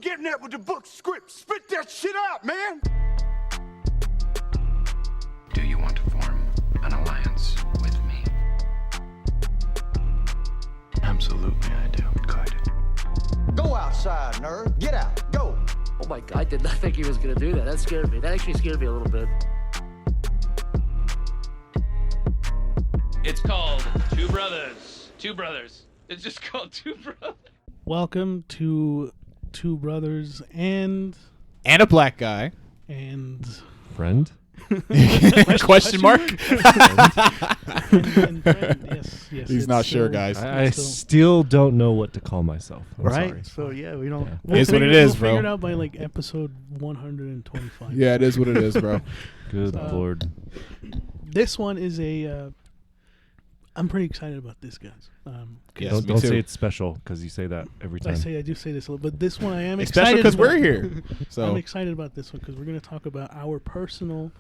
getting at with the book script? Spit that shit out, man! Do you want to form an alliance with me? Absolutely, I do. Good. Go outside, nerd. Get out. Go. Oh my God, I did not think he was going to do that. That scared me. That actually scared me a little bit. It's called Two Brothers. Two Brothers. It's just called Two Brothers. Welcome to Two Brothers and a black guy. And friend? Question mark? and friend. Yes. He's not sure, guys. I still don't know what to call myself. I'm right? sorry. So yeah, we don't. It is what it is, bro. We'll figure it out by like episode 125. Yeah, it is what it is, bro. Good Lord. This one is I'm pretty excited about this, guys. Yes, don't say it's special because you say that every time. I do say this a little, but this one I am It's excited special because about. we're here. So I'm excited about this one because we're going to talk about our personal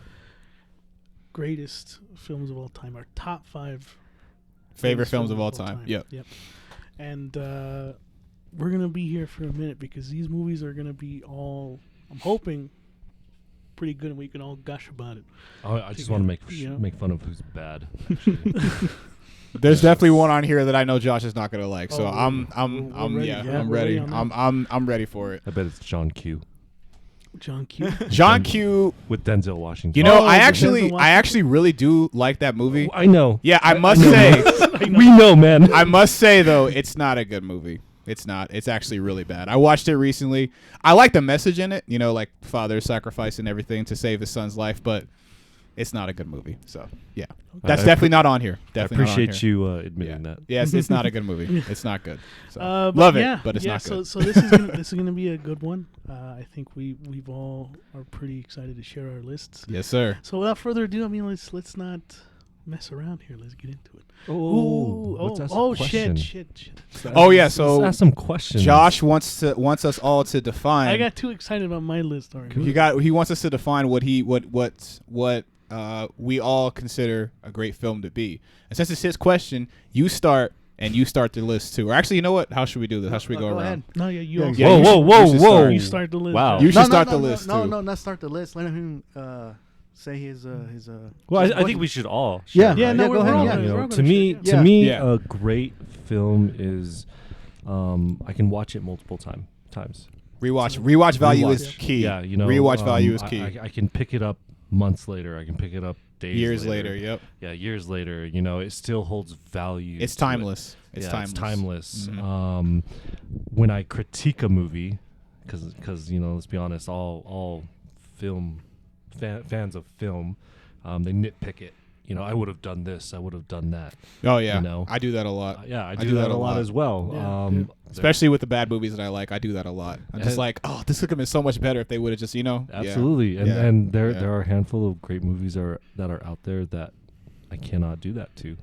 greatest films of all time, our top 5 favorite films of all time. Yep. And we're going to be here for a minute because these movies are going to be all, I'm hoping, pretty good and we can all gush about it. I just want to make fun of who's bad. There's definitely one on here that I know Josh is not gonna like, so Oh, I'm ready. yeah, Yeah, I'm we're ready. ready on I'm ready for it. I bet it's John Q. John Q. John Q. with Denzel Washington. You know, Oh, I Denzel actually really do like that movie. I know. Yeah, I must say, We know, man. I must say though, it's not a good movie. It's not. It's actually really bad. I watched it recently. I like the message in it, you know, like father sacrificing everything to save his son's life, but it's not a good movie. So yeah, that's definitely not on here. Definitely I appreciate you admitting that. Yes, it's not a good movie. It's not good. So, But love it, but it's not good. So this is gonna be a good one. I think we've all are pretty excited to share our lists. Yes, sir. So without further ado, I mean let's not mess around here. Let's get into it. Let's ask a question. Shit. Oh yeah, Let's so ask some questions. Josh wants us all to define. I got too excited about my list already. He wants us to define what we all consider a great film to be. And since it's his question, you start the list too. Or actually, you know what? How should we do this? How should we go around? Ahead. No, yeah, you. Yeah, also- Whoa. You start the list. Wow. You should start the list No, too. not start the list. Let him say his. Well, I think we should all. Yeah. share, Yeah, right? no, go we're ahead, all yeah. gonna- You we're know, all to gonna me, share, to me, Yeah. a great film is, I can watch it multiple times. Rewatch value is Rewatch. key. Yeah, you know, rewatch value is key. I can pick it up months later. I can pick it up days Years later. Yep. Yeah, years later. You know, it still holds value. It's to it. timeless. It's Yeah, timeless. It's timeless. Mhm. When I critique a movie, because you know, let's be honest, all film fans of film, they nitpick it. You know, I would have done this. I would have done that. Oh yeah. You know? I do that a lot. Yeah, I do that a lot as well. Yeah. Especially with the bad movies that I like, I do that a lot. I'm just like, oh, this could have been so much better if they would have just, you know. Absolutely, Yeah. and there Yeah. are a handful of great movies that are out there that I cannot do that to.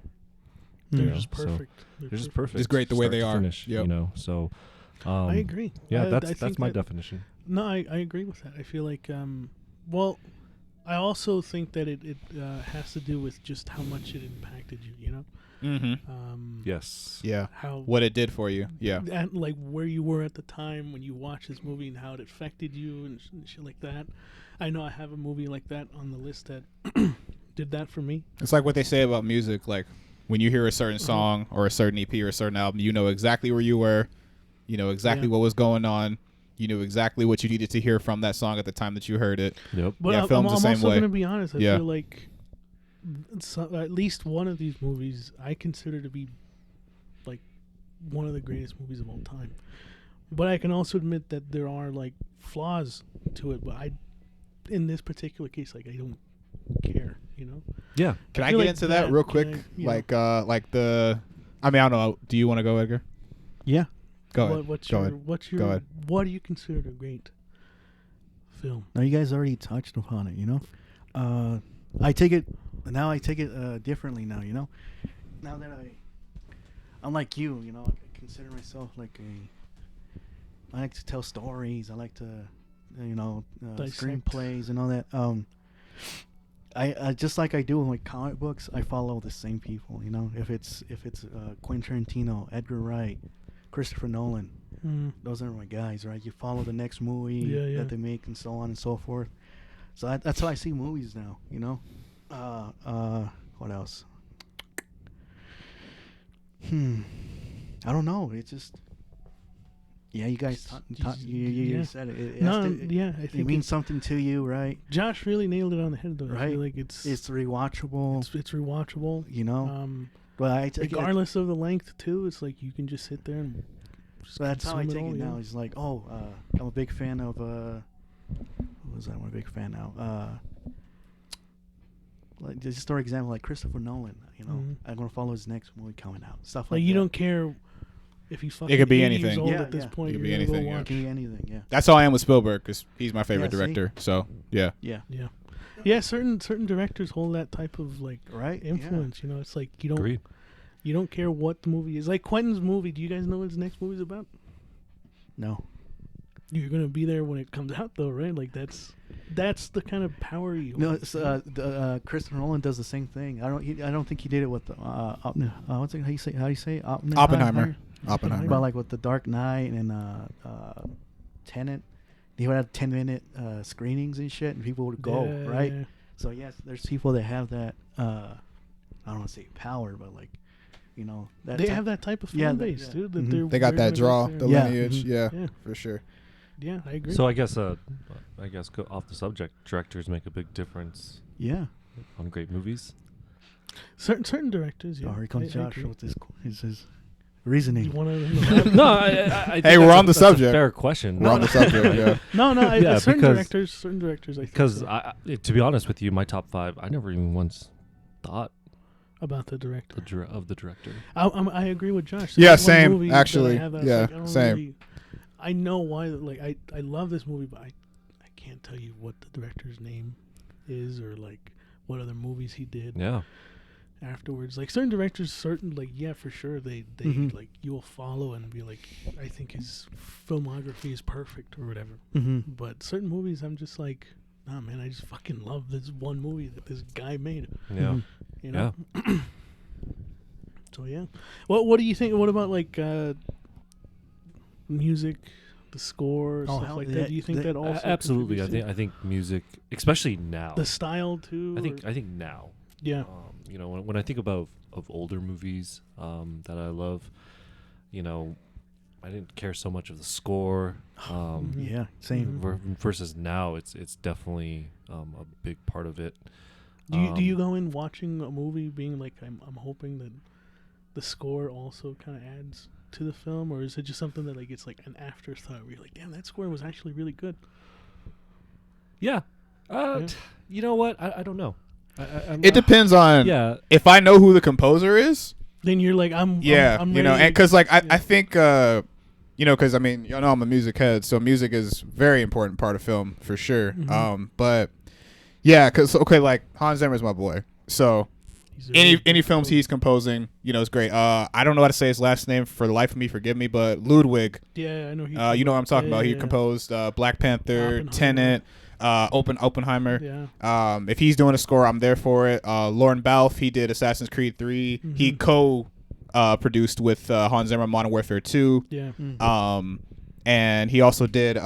They're You know, just so perfect. They're just perfect. It's great the way start they to are. Finish, Yep. You know, so I agree. Yeah, I that's think my that- definition. No, I agree with that. I feel like, I also think that it has to do with just how much it impacted you. You know. Mm-hmm. Yes. Yeah. How What it did for you. Yeah. and like where you were at the time when you watched this movie and how it affected you and shit like that. I know I have a movie like that on the list that did that for me. It's like what they say about music. Like when you hear a certain song or a certain EP or a certain album, you know exactly where you were. You know exactly what was going on. You knew exactly what you needed to hear from that song at the time that you heard it. Yep. But Yeah, I'm film's the same also way. going to be honest. I Yeah. feel like at least one of these movies I consider to be like one of the greatest movies of all time. But I can also admit that there are like flaws to it. But in this particular case, like I don't care. You know. Yeah. Can I feel get like into that real quick? Like the, I mean, I don't know. Do you want to go, Edgar? Yeah. Go ahead. What's your Go ahead. what do you consider a great film? Now you guys already touched upon it. You know, I take it differently now. You know, now that I'm like you. You know, I consider myself like I like to tell stories. I like to, Dissect. screenplays and all that. I just like I do with like comic books. I follow the same people. You know, if it's Quentin Tarantino, Edgar Wright, Christopher Nolan, Those are my guys, right? You follow the next movie Yeah. that they make and so on and so forth. So that's how I see movies now, you know? What else? I don't know. It's just... Yeah, you guys you said it. I It think means something to you, right? Josh really nailed it on the head, though. I Right. feel like it's rewatchable, it's rewatchable. you know? But I take it... Regardless of the length, too, it's like you can just sit there and just So that's how I consume take all, it you now. know? It's like, I'm a big fan of who was that? I'm a big fan now. Like just for example, like Christopher Nolan. You know, I'm gonna follow his next movie coming out. Stuff like Like you that. don't care if he's fucking could be 80 years anything. old Yeah, at this yeah. point. It could You're be gonna anything, go yeah. It watch. can be anything. Yeah. That's how I am with Spielberg because he's my favorite Yeah, see? director. So yeah. Yeah. Yeah, certain directors hold that type of like Right. Yeah. influence. You know, it's like you Agreed. don't care what the movie is. Like Quentin's movie. Do you guys know what his next movie's about? No. You're gonna be there when it comes out, though, right? Like that's the kind of power you. No. It's, Christopher Nolan does the same thing. I don't think he did it with what's it? How you say it? Oppenheimer. But like with the Dark Knight and Tenet, he would have 10-minute screenings and shit, and people would go, Yeah, right? yeah. So yes, there's people that have that. I don't want to say power, but like, you know, They have that type of fan Yeah, base, yeah. dude. That Mhm. They got they're that gonna draw, go the there. Yeah. lineage. Mhm. Yeah, Yeah. for sure. Yeah, I agree. So I guess go off the subject. Directors make a big difference Yeah. on great movies. certain directors. Yeah, Oh, here comes I Josh agree. with his reasoning. You want to? No, I think Hey, we're that's on the that's subject. A fair question. We're on the subject. Yeah. No, Yeah, certain because- directors. Certain directors. I think Because so. to be honest with you, my top 5, I never even once thought About the director. of the director. I agree with Josh. Yeah, There's one same, movie that actually. I have that's Yeah, like, I don't same. really- I know why. Like I love this movie, but I can't tell you what the director's name is or like what other movies he did Yeah. afterwards. Like certain directors, yeah, for sure they Mhm. like you will follow and be like, I think his filmography is perfect or whatever. Mm-hmm. But certain movies, I'm just like, nah, man, I just fucking love this one movie that this guy made. Yeah. You know. So yeah, what do you think? What about like music, the score, Oh, stuff hell, like yeah, that? Do you think that also Absolutely. contributes I think music, especially now. to the style too? I think or- now. yeah. You know, when I think about of older movies that I love, you know, I didn't care so much of the score. Yeah. Same. Versus now, it's definitely a big part of it. Do you go in watching a movie being like, I'm hoping that the score also kind of adds to the film, or is it just something that like it's like an afterthought where you're like, damn, that score was actually really good? Yeah. Yeah. You know what? I don't know. It depends on Yeah. if I know who the composer is. Then you're like, I'm I'm you know, ready and because like I yeah. think you know, because I mean, you know, I'm a music head, so music is very important part of film for sure. But yeah, because okay, like Hans Zimmer's my boy, so He's a really any good films composer. he's composing, you know, it's great. I don't know how to say his last name for the life of me, forgive me, but Ludwig. Yeah, I know. You know what I'm talking about. He yeah. composed Black Panther, Oppenheimer. Tenet, Oppenheimer. Yeah. If he's doing a score, I'm there for it. Lauren Balfe, he did Assassin's Creed 3. He produced with Hans Zimmer Modern Warfare 2. Yeah. And he also did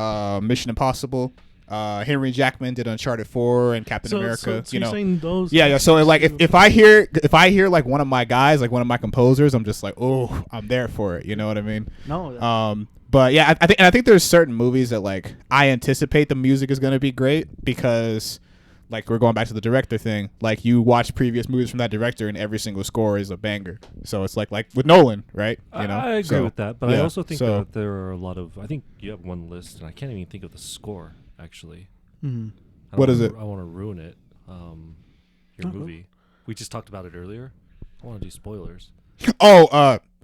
Mission Impossible. Henry Jackman did Uncharted 4 and Captain America. So you you're know, saying those? yeah. So like if I hear like one of my guys, like one of my composers, I'm just like, oh, I'm there for it. You know what I mean? No. But yeah, I think there's certain movies that like I anticipate the music is gonna be great because like we're going back to the director thing. Like you watch previous movies from that director and every single score is a banger. So it's like with Nolan, right? You know, I agree with that, but I yeah, also think so- that there are a lot of. I think you have one list, and I can't even think of the score actually. Mm-hmm. I What don't is wanna- it? I want to ruin it. Your movie. We just talked about it earlier. I want to do spoilers. You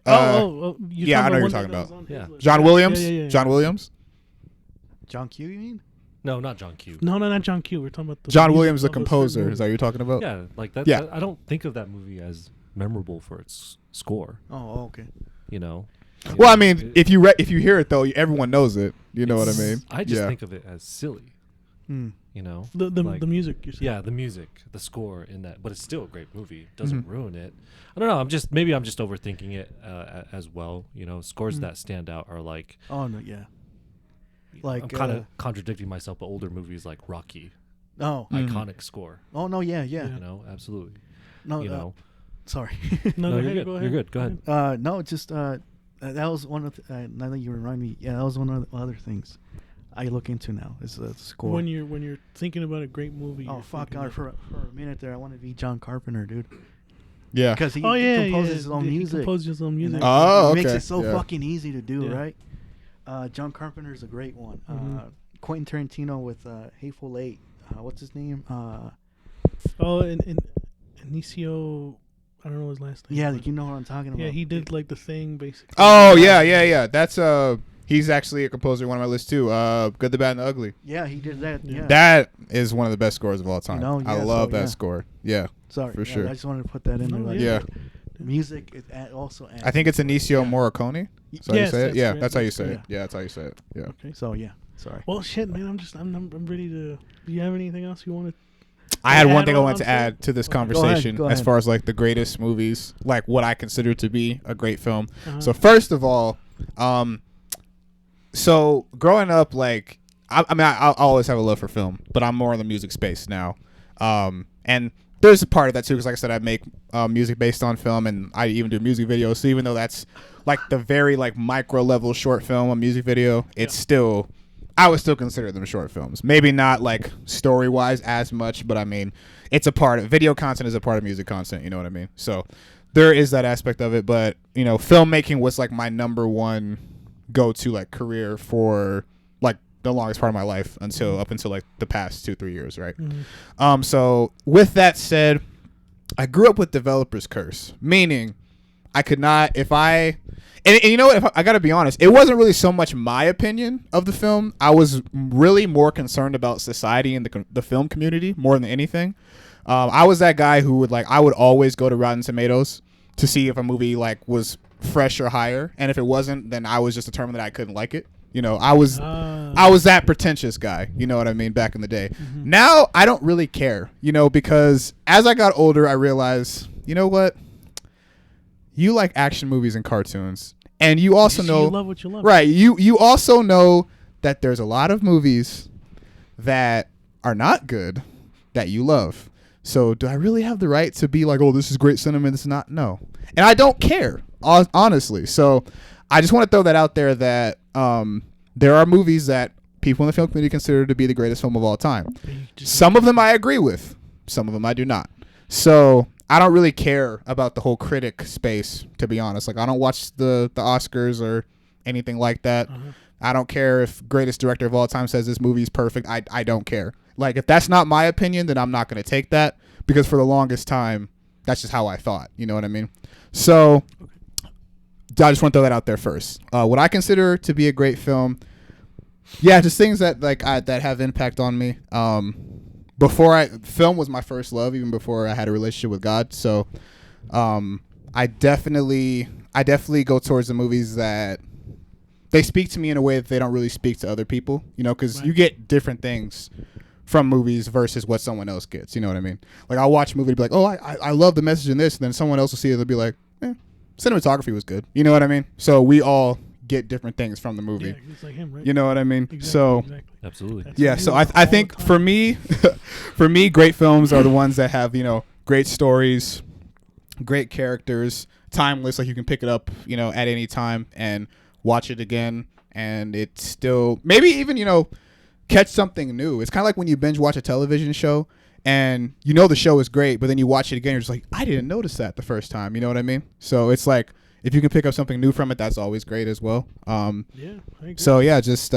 yeah, I talking know what you're one talking that was about. on his Yeah. list. John Williams. Yeah. John Williams. John Q, you mean? No, not John Q. No, not John Q. We're talking about the John music Williams, the of a certain composer. movie. Is that what you're talking about? Yeah, like that. Yeah. that- I don't think of that movie as memorable for its score. Oh, okay. You know. Well, I mean, if you hear it though, everyone knows it. You know what I it's- mean? I just yeah. think of it as silly. Mm. You know, The like- music. You're saying. Yeah, the music, the score in that, but it's still a great movie. Doesn't ruin it. I don't know. Maybe I'm just overthinking it as well. You know, scores that stand out are like. Oh no, yeah. Like I'm kind of contradicting myself, but older movies like Rocky, Oh. iconic score. Oh no, yeah. You know, absolutely. No, You know, sorry. No, no, go you're ahead, good. go ahead. You're good. Go ahead. No, just that was one of now that you remind me. Yeah, that was one of the other things I look into now is the score. When you're thinking about a great movie. Oh you're fuck! thinking For a minute there, I want to be John Carpenter, dude. Yeah. Because he, Oh yeah, he composes yeah. his own He music. composes his own And music. that- Oh, it makes okay. it so Yeah. fucking easy to do, Yeah. right? John Carpenter's a great one. Mhm. Quentin Tarantino with Hateful Eight. What's his name? Oh, and Inicio, I don't know his last name. Yeah, but you know what I'm talking about. yeah, he did like The Thing, basically. Oh yeah. That's he's actually a composer on my list too. Good, the Bad, and the Ugly. Yeah, he did that. Yeah. That is one of the best scores of all time. know, I yeah, love so, that yeah. score. Yeah, Sorry, for yeah, sure. I just wanted to put that in there. No, Like, yeah. music is also adds. I think it's Inicio Yeah. Morricone. Is that how Yes, you say it? that's Yeah, correct. that's how you That's say it. correct. Yeah, that's how you say it. Yeah. Okay. So yeah, sorry. Well, shit, man. I'm ready to. Do you have anything else you want to? I had one add thing I on wanted to to it? add to this Okay. Go ahead, conversation go as ahead. far as like the greatest movies, like what I consider to be a great film. Uh-huh. So first of all, so growing up, like I mean, I'll always have a love for film, but I'm more in the music space now. And there's a part of that too, because like I said, I make music based on film, and I even do music videos. So even though that's like the very like micro level short film, a music video, it's still, I would still consider them short films. Maybe not like story wise as much, but I mean, it's a part of video content is a part of music content. You know what I mean? So there is that aspect of it, but you know, filmmaking was like my number one go to like career for like the longest part of my life up until like the past 2-3 years, right? So with that said, I grew up with developer's curse, meaning I could not, if I, and you know what, I gotta be honest, it wasn't really so much my opinion of the film. I was really more concerned about society and the film community more than anything. I was that guy who would I would always go to Rotten Tomatoes to see if a movie like was fresh or higher, and if it wasn't, then I was just determined that I couldn't like it. You know, I was that pretentious guy, you know what I mean, back in the day. Now I don't really care, you know, because as I got older, I realized, you know what? You like action movies and cartoons, and you also know, you love what you love, right? You also know that there's a lot of movies that are not good that you love. So do I really have the right to be like, oh, this is great cinema, this is not? No, and I don't care, honestly. So I just want to throw that out there that there are movies that people in the film community consider to be the greatest film of all time. Some of them I agree with, some of them I do not. So I don't really care about the whole critic space, to be honest. Like I don't watch the Oscars or anything like that. I don't care if greatest director of all time says this movie's perfect. I don't care. Like if that's not my opinion, then I'm not going to take that, because for the longest time, that's just how I thought. You know what I mean? So I just want to throw that out there first. What I consider to be a great film, yeah, just things that that have impact on me. Film was my first love, even before I had a relationship with God. So I definitely go towards the movies that they speak to me in a way that they don't really speak to other people. You know, because you get different things from movies versus what someone else gets. You know what I mean? Like I'll watch a movie and be like, oh, I love the message in this, and then someone else will see it and they'll be like, cinematography was good. You know what I mean? So we all get different things from the movie. Yeah, it's like him, right? You know what I mean? Exactly, So exactly. Absolutely. That's yeah, what so we I love all think the for time. me, great films are the ones that have, you know, great stories, great characters, timeless. Like you can pick it up, you know, at any time and watch it again, and it's still maybe even, you know, catch something new. It's kind of like when you binge watch a television show and you know the show is great, but then you watch it again, you're just like, I didn't notice that the first time. You know what I mean? So it's like if you can pick up something new from it, that's always great as well. Yeah, I agree. So yeah, just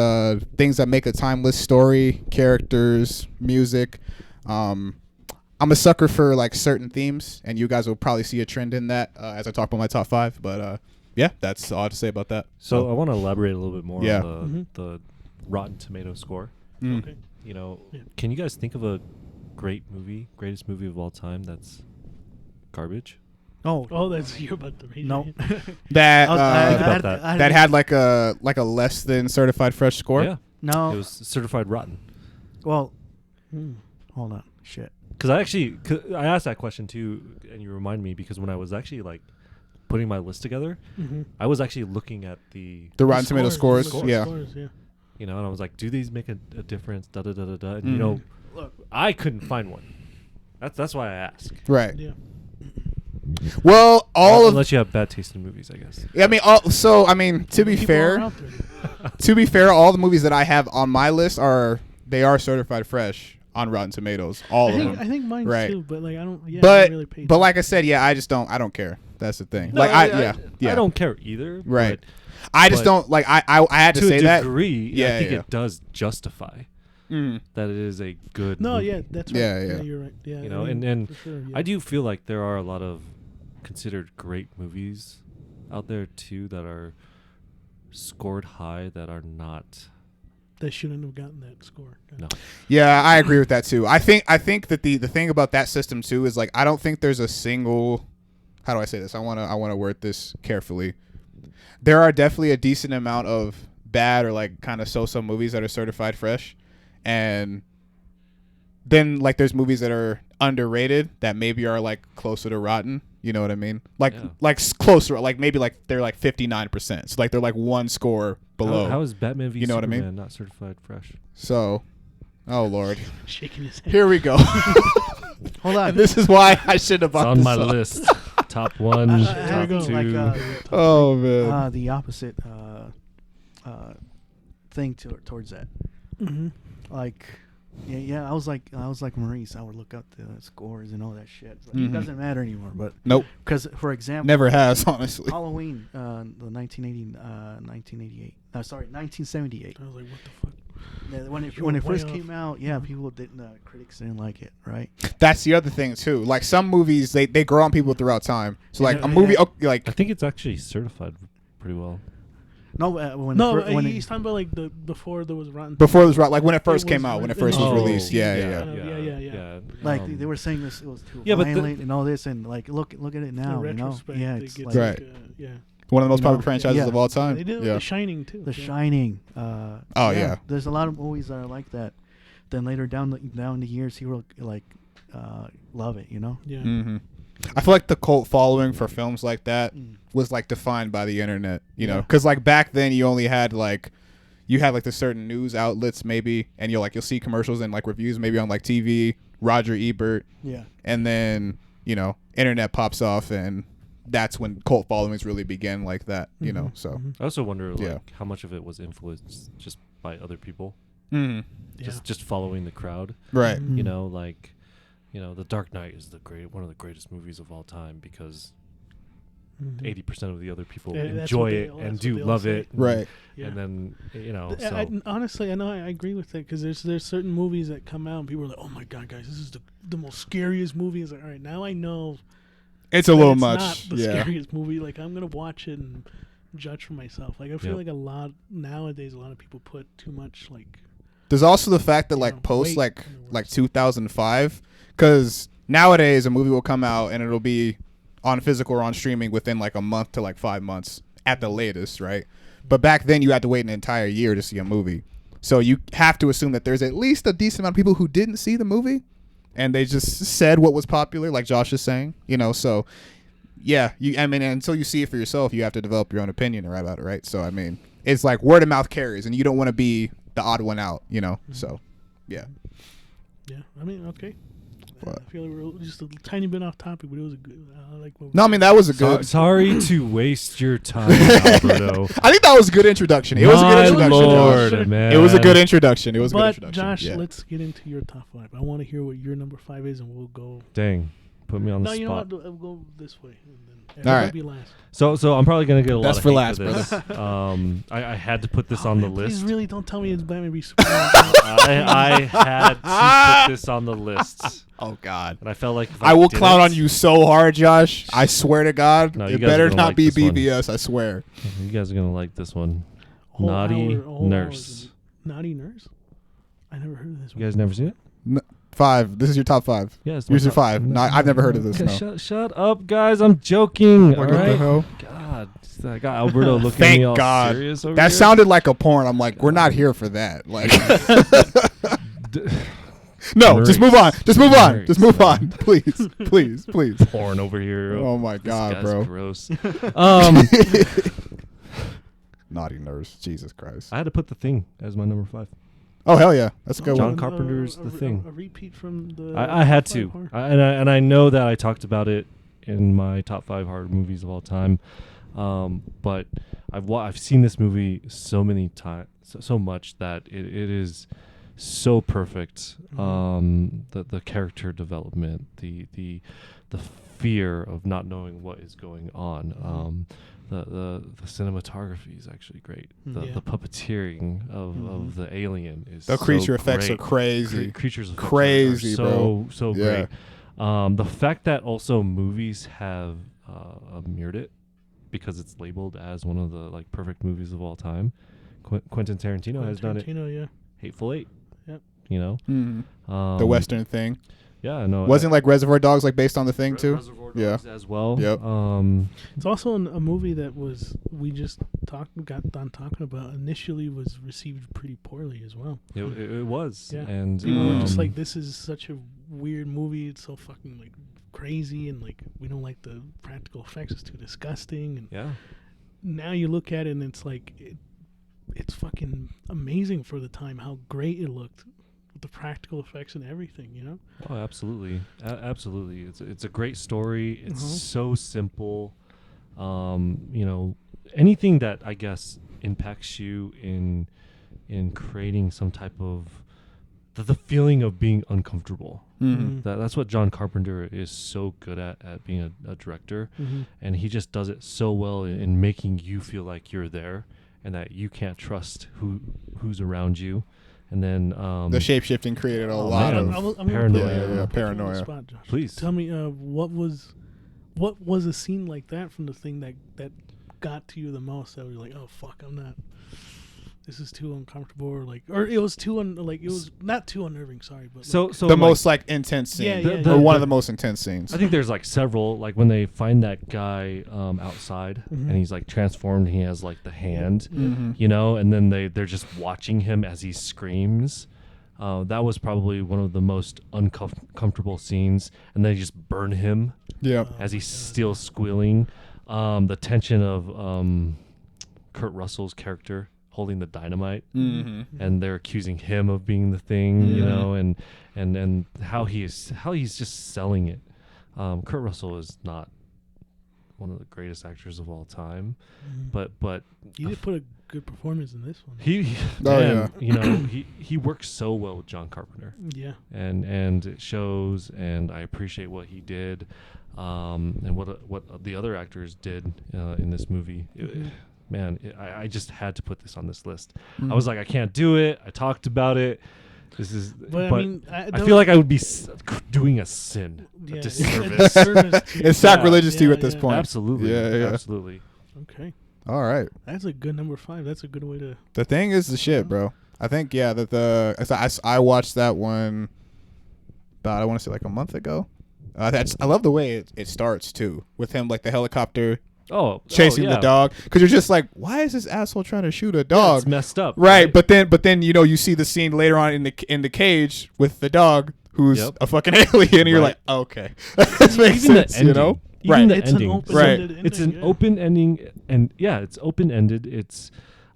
things that make a timeless story, characters, music. I'm a sucker for like certain themes, and you guys will probably see a trend in that as I talk about my top 5. But yeah, that's all I have to say about that. So I want to elaborate a little bit more Yeah. on the Rotten Tomato score. Okay. You know, Yeah. can you guys think of a greatest movie of all time that's garbage? Oh, that's you're about to read. No. That Think about that. that had like a less than certified fresh score. Yeah. No. It was certified rotten. Well, Hold on. Shit. Because I asked that question too, and you remind me because when I was actually like putting my list together, I was actually looking at the Rotten Tomato scores. Yeah. you know, and I was like, do these make a difference? Da da da da da. And you know, look, I couldn't find one. That's why I asked. Right. Yeah. Well, unless you have bad taste in movies, I guess. I mean, to be fair, all the movies that I have on my list are certified fresh on Rotten Tomatoes. All of them. I think mine right. too, but like I don't. Yeah, I but don't really pay but like I said, yeah, I don't care. That's the thing. No, like I don't care either. Right. I just don't like. I had to say that. To a degree, yeah, I think it does justify that it is a good. No, movie. yeah, that's right. Yeah, you're right. Yeah, you know, I mean, and for sure, yeah. I do feel like there are a lot of considered great movies out there too that are scored high that are not. They shouldn't have gotten that score. No. Yeah, I agree with that too. I think that the thing about that system too is like I don't think there's a single. How do I say this? I wanna word this carefully. There are definitely a decent amount of bad or like kind of so-so movies that are certified fresh, and then like there's movies that are underrated that maybe are like closer to rotten. You know what I mean? Like closer, like maybe like they're like 59%. So like they're like one score below. How is Batman v You know Superman what I mean? not certified fresh? So, oh Lord, shaking his head. Here we go. Hold on. This is why I should have bought on this my up. list. Top one, top two. Like, oh man. The opposite thing towards that. Like, yeah. I was like Maurice. I would look up the scores and all that shit. Like, it doesn't matter anymore. But nope. Because for example, never has honestly. Halloween, the 1978. Sorry, 1978. I was like, what the fuck? When it first came out, people didn't. Critics didn't like it, right? That's the other thing too. Like some movies, they grow on people throughout time. So like a movie, like I think it's actually certified pretty well. No, he's talking about like the before there was Rotten. Before it was like when it first came out, when it first was released. Yeah. Like they were saying this, it was too but violent and all this, and like look at it now, you know? Yeah, it's like, right. One of the most popular franchises of all time. They did The Shining too. The Shining. Yeah. There's a lot of movies that are like that. Then later down the years, he will like love it, you know? Yeah. Mm-hmm. I feel like the cult following for films like that was like defined by the internet, you know, because like back then you only had like the certain news outlets maybe, and you'll see commercials and like reviews maybe on like TV, Roger Ebert, and then you know internet pops off, and that's when cult followings really begin like that, you know. So I also wonder like how much of it was influenced just by other people, just following the crowd, right? You know, like. You know, The Dark Knight is one of the greatest movies of all time because 80% of the other people enjoy it and do love it, right? And then you know, so. Honestly, I know I agree with it because there's certain movies that come out and people are like, "Oh my god, guys, this is the most scariest movie." It's like, all right, now I know it's a little much. Not the scariest movie. Like I'm gonna watch it and judge for myself. Like I feel like a lot of people put too much like. There's also the fact that like post like 2005. Because nowadays a movie will come out and it'll be on physical or on streaming within like a month to like 5 months at the latest, right? But back then you had to wait an entire year to see a movie. So you have to assume that there's at least a decent amount of people who didn't see the movie and they just said what was popular, like Josh is saying, you know. So yeah, I mean, until you see it for yourself, you have to develop your own opinion about it, right? So I mean, it's like word of mouth carries, and you don't want to be the odd one out, you know. So yeah. I mean, okay. I feel like we're just a tiny bit off topic, but it was a good. No, I mean that was a good. Sorry to waste your time, Alberto. I think that was a good introduction. It was a good introduction. Lord, man. It was a good introduction. But Josh, let's get into your top 5. I want to hear what your number 5 is, and we'll go. Dang, put me on the spot. No, you know what? I'll go this way. And all right. Be last. So I'm probably gonna get a lot That's of for hate last, for this. I had to put this on the list. Please, really, don't tell me it's Batman v Superman. I had to put this on the list. Oh God! And I felt like if I will clown on you so hard, Josh. I swear to God, it better not be BBS. I swear. You guys are gonna like this one. Naughty Nurse. Naughty Nurse. I never heard of this. You guys never seen it? 5. This is your top 5. Yes. Yours is 5. No, I've never heard of this. Okay, shut up, guys. I'm joking. All right. God, I got Alberto looking at me all serious over that here. sounded like a porn. I'm like, we're not here for that. Like, No, just move on. Just move on. Nice, Just move man. on. Please, please, please. Porn over here. Oh my This God, guy's bro. Gross. Naughty nurse. Jesus Christ. I had to put The Thing as my number 5. Oh hell yeah, that's a good John one. Carpenter's The Thing. A repeat from the. I had top to, five horror. and I know that I talked about it in my top 5 horror movies of all time, but I've seen this movie so many times, so much that it is so perfect. The character development, the fear of not knowing what is going on. The cinematography is actually great. The puppeteering of the alien is The creature so effects great. are crazy. Creatures effects Crazy, are bro. so Yeah. great. The fact that also movies have mirrored it because it's labeled as one of the like perfect movies of all time. Quentin Tarantino has done it. Yeah. Hateful Eight. Yep. You know. Mhm. The Western thing. Yeah, no. Wasn't like Reservoir Dogs like based on the thing too? Reservoir Yeah. Dogs as well. Yep. It's also a movie that we just got done talking about. Initially, was received pretty poorly as well. It was. Yeah. And People were just like, "This is such a weird movie. It's so fucking like crazy, and like we don't like the practical effects. It's too disgusting." And yeah. now you look at it, and it's like it's fucking amazing for the time how great it looked. The practical effects and everything, you know. Oh, absolutely, absolutely. It's a great story. It's so simple. You know, anything that I guess impacts you in creating some type of the feeling of being uncomfortable. That's what John Carpenter is so good at being a director, and he just does it so well in making you feel like you're there and that you can't trust who's around you. And then the shape-shifting created a lot man. of I'm paranoia. Paranoia. Spot, Josh. Please. Tell me, what was a scene like that from the thing that got to you the most? That was like, oh fuck, this is too uncomfortable, or it was too it was not too unnerving. Sorry, but so the most like intense scene, Yeah, or one of the most intense scenes. I think there's like several, like when they find that guy outside and he's like transformed, he has like the hand, you know, and then they're just watching him as he screams. That was probably one of the most uncomfortable scenes, and they just burn him as he's still squealing. The tension of Kurt Russell's character holding the dynamite, and they're accusing him of being the thing, you know, and how he's just selling it. Kurt Russell is not one of the greatest actors of all time, but you did put a good performance in this one. you know, he works so well with John Carpenter. Yeah, and it shows, and I appreciate what he did, and what the other actors did in this movie. Man, I just had to put this on this list. I was like, I can't do it. I talked about it. This is, but I mean, I feel like I would be doing a sin, a disservice. It's sacrilegious to you at this point. Absolutely, Yeah. absolutely. Okay, All right. that's a good number 5. That's a good way to. The Thing is the shit, bro. I think that I watched that one about, I want to say like a month ago. I love the way it starts too, with him like the helicopter chasing the dog, because you're just like, why is this asshole trying to shoot a dog? It's messed up, right? But then you know, you see the scene later on in the cage with the dog who's a fucking alien, and you're like, okay, this makes sense, you know? Even the It's ending, an open-ended ending, It's an open ending, and it's open ended. It's,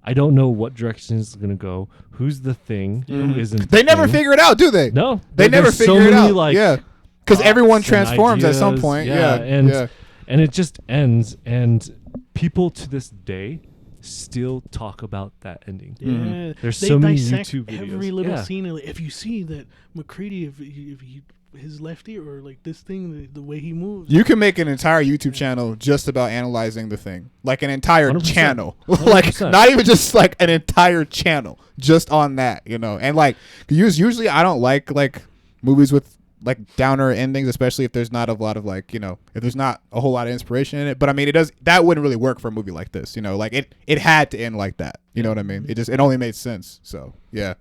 I don't know what direction it's gonna go. Who's the thing? Who isn't? They never figure it out, do they? No, they never there's figure so it many, out. Like, because everyone thoughts and transforms at some ideas. point. And it just ends, and people to this day still talk about that ending. Yeah, There's they so many dissect YouTube videos. every little Yeah. scene. Like, if you see that McCready, if he his left ear, or like this thing, the way he moves. You can make an entire YouTube channel just about analyzing The Thing, like an entire 100%. channel, like not even just like an entire channel just on that, you know. And like usually I don't like movies with like downer endings, especially if there's not a lot of like, you know, if there's not a whole lot of inspiration in it. But I mean, that wouldn't really work for a movie like this, you know. Like it had to end like that, you know what I mean? It only made sense. So yeah.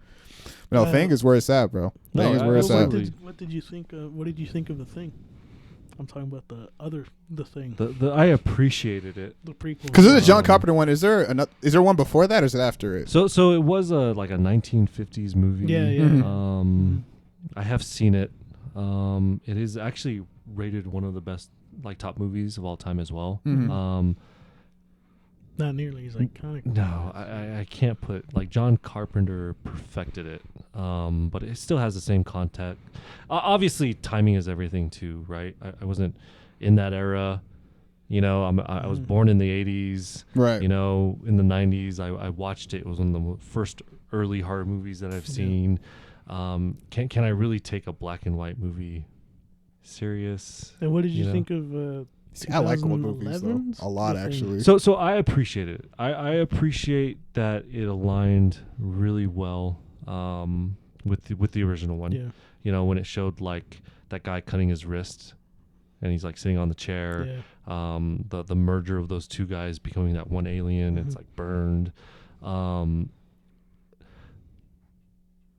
No, Thing is where it's at, bro. Thing is where it's at. What did you think? What did you think of The Thing? I'm talking about the Thing. I appreciated it. The prequel. Because there's a John Carpenter one. Is there one before that, or is it after it? So it was like a 1950s movie. Yeah. I have seen it. It is actually rated one of the best, like, top movies of all time as well. Mhm. Not nearly as iconic. No, I can't put, like, John Carpenter perfected it, but it still has the same context. Obviously, timing is everything too, right? I wasn't in that era. You know, I was born in the 80s. Right. You know, in the 90s, I watched it. It was one of the first early horror movies that I've seen. Can I really take a black and white movie serious? And what did you know? think of See, I like old movies though. 2011's? A lot, The Thing? actually. So I appreciate it. I appreciate that it aligned really well with the original one. Yeah. You know, when it showed, like, that guy cutting his wrist and he's, like, sitting on the chair. Yeah. The merger of those two guys becoming that one alien. It's, like, burned.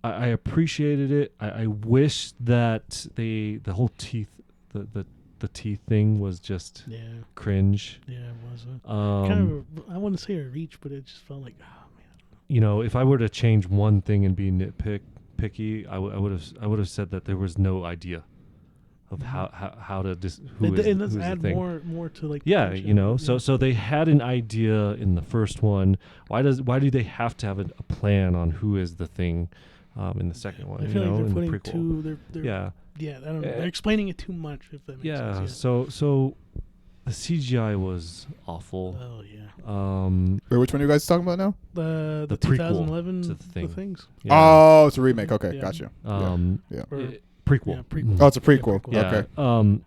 I appreciated it. I wish that the whole teeth the teeth thing was just cringe. Yeah, it was. Kind of I wouldn't say a reach, but it just felt like, oh man. You know, if I were to change one thing and be picky, I would have said that there was no idea of how to who is the add thing. more to, like, Yeah, tension. you know. So they had an idea in the first one. Why do they have to have a plan on who is the thing in the second one? I feel you know, like they're in the putting prequel. they're Yeah. Yeah, I don't know. They're explaining it too much, if that makes Yeah. sense. So the CGI was awful. Oh yeah. Wait, which one are you guys talking about now? The prequel 2011 to the thing. things. Yeah. Oh, it's a remake. Okay, Yeah. gotcha. Yeah. Prequel. Yeah, prequel. Oh, it's a prequel. Yeah. Okay.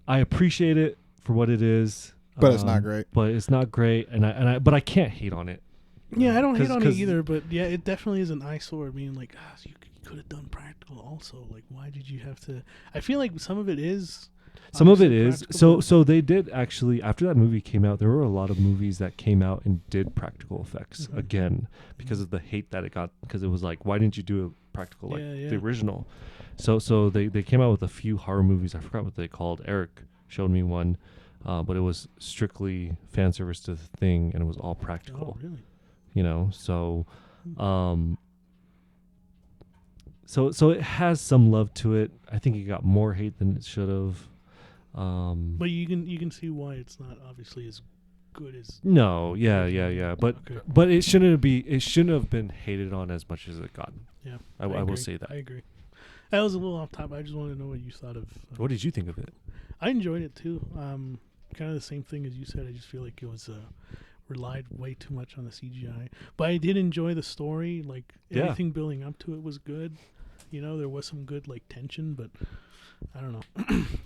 I appreciate it for what it is, But it's not great. But it's not great, and I can't hate on it. Yeah, I don't hate on it 'Cause- either, but yeah, it definitely is an eyesore. Being like, you could have done practical also. Like, why did you have to? I feel like some of it is. Some of it obviously is. practical, So they did actually, after that movie came out, there were a lot of movies that came out and did practical effects again because of the hate that it got. Because it was like, why didn't you do a practical like the original? So they came out with a few horror movies. I forgot what they called. Eric showed me one, but it was strictly fan service to the thing, and it was all practical. Oh, really? You know, so so it has some love to it. I think it got more hate than it should have. But you can see why it's not obviously as good as. No, yeah. But Okay. but it shouldn't have been hated on as much as it got. Yeah, I will agree. say that. I agree. That was a little off top. I just wanted to know what you thought of. What did you think of it? I enjoyed it too. Kind of the same thing as you said. I just feel like it was relied way too much on the CGI. But I did enjoy the story. Like everything building up to it was good. You know, there was some good like tension, but I don't know.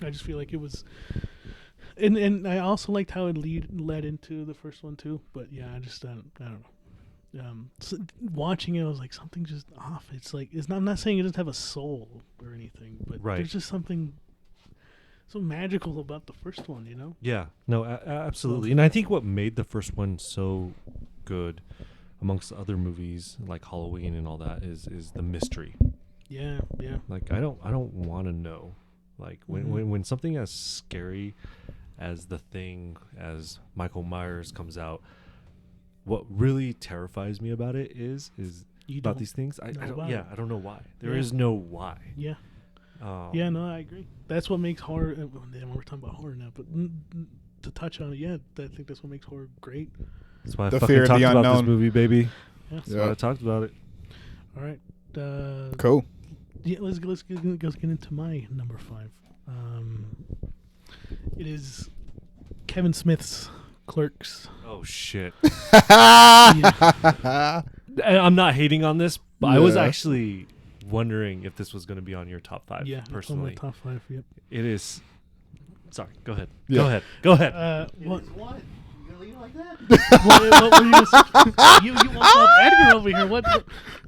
I just feel like it was. And I also liked how it led into the first one too. But yeah, I don't know. So watching it, I was like, something's just off. It's like I'm not saying it doesn't have a soul or anything, but there's just something so magical about the first one, you know? Yeah, no, absolutely. And I think what made the first one so good, amongst other movies like Halloween and all that, is the mystery. Yeah. Like I don't want to know. Like when something as scary as The Thing, as Michael Myers comes out, what really terrifies me about it is about these things. I don't know why. There is no why. Yeah. Yeah, no, I agree. That's what makes horror. We're talking about horror now, but to touch on it, yeah, I think that's what makes horror great. That's why I The fucking fear of talked the about this unknown. movie, baby. Yeah. That's why I talked about it. All right. Cool. Yeah, let's get into my number 5. It is Kevin Smith's Clerks. Oh shit! Yeah. And I'm not hating on this, but I was Yeah. actually wondering if this was going to be on your top 5. Yeah, it's on my personally, top 5. Yep. it is. Sorry, go ahead. Yeah. Go ahead. What? What? You gonna leave it like that? what were you? Just, you want Edgar over here?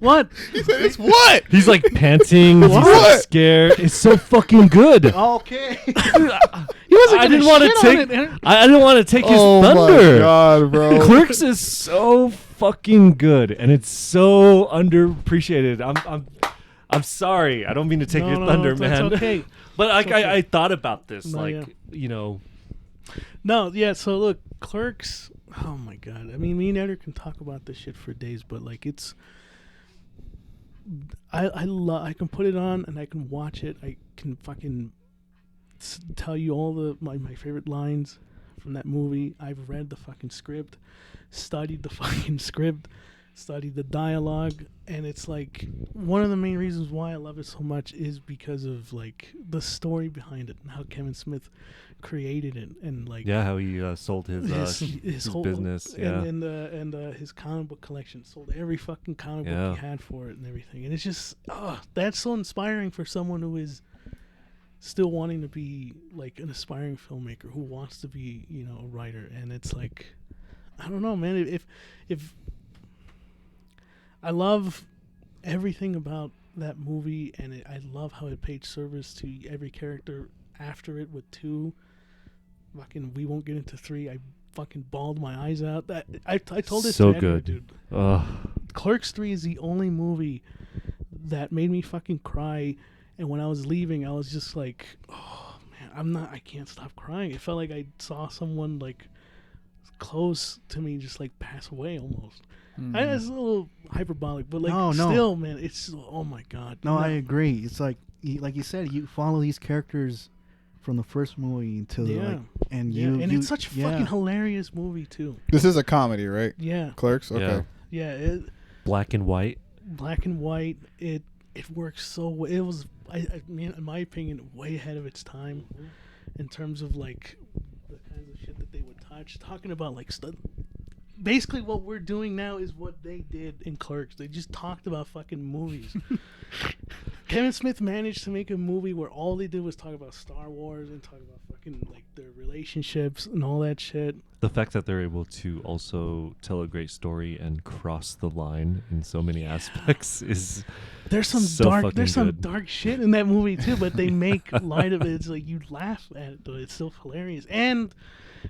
What? He said it's what? He's like panting. He's like What? scared. It's so fucking good. Okay. He wasn't I gonna didn't want to shit on take. it. I didn't want to take his Oh thunder. my god, bro. Clerks is so fucking good, and it's so underappreciated. I'm sorry. I don't mean to take your thunder, it's man. okay. But okay. I thought about this, No, like yeah. you know. No, yeah. So look, Clerks. Oh my god. I mean, me and Edgar can talk about this shit for days, but like, it's I can put it on and I can watch it. I can fucking tell you all my favorite lines from that movie. I've read the fucking script, studied the fucking script, studied the dialogue, and it's like one of the main reasons why I love it so much is because of like the story behind it and how Kevin Smith created it, and like how he sold his whole business, and his comic book collection, sold every fucking comic book he had for it and everything, and it's just that's so inspiring for someone who is still wanting to be like an aspiring filmmaker, who wants to be, you know, a writer. And it's like, I don't know, man, if I love everything about that movie, and I love how it paid service to every character after it with 2. Fucking, we won't get into 3. I fucking bawled my eyes out. I told this so to Edward, good, dude. Clerks 3 is the only movie that made me fucking cry. And when I was leaving, I was just like, oh man, I can't stop crying. It felt like I saw someone like close to me just like pass away almost. It's a little hyperbolic, but like still, man, it's, oh my god. No, I agree. It's like you said, you follow these characters from the first movie until like, and it's such a fucking hilarious movie too. This is a comedy, right? Yeah. Clerks. Okay. Yeah. Black and white. It works so well. It was, I mean, in my opinion, way ahead of its time in terms of like the kinds of shit that they would touch. Talking about like basically what we're doing now is what they did in Clerks. They just talked about fucking movies. Kevin Smith managed to make a movie where all they did was talk about Star Wars and talk about fucking like their relationships and all that shit. The fact that they're able to also tell a great story and cross the line in so many aspects is there's some dark shit in that movie too, but they make light of it. It's like you laugh at it, though. It's still hilarious, and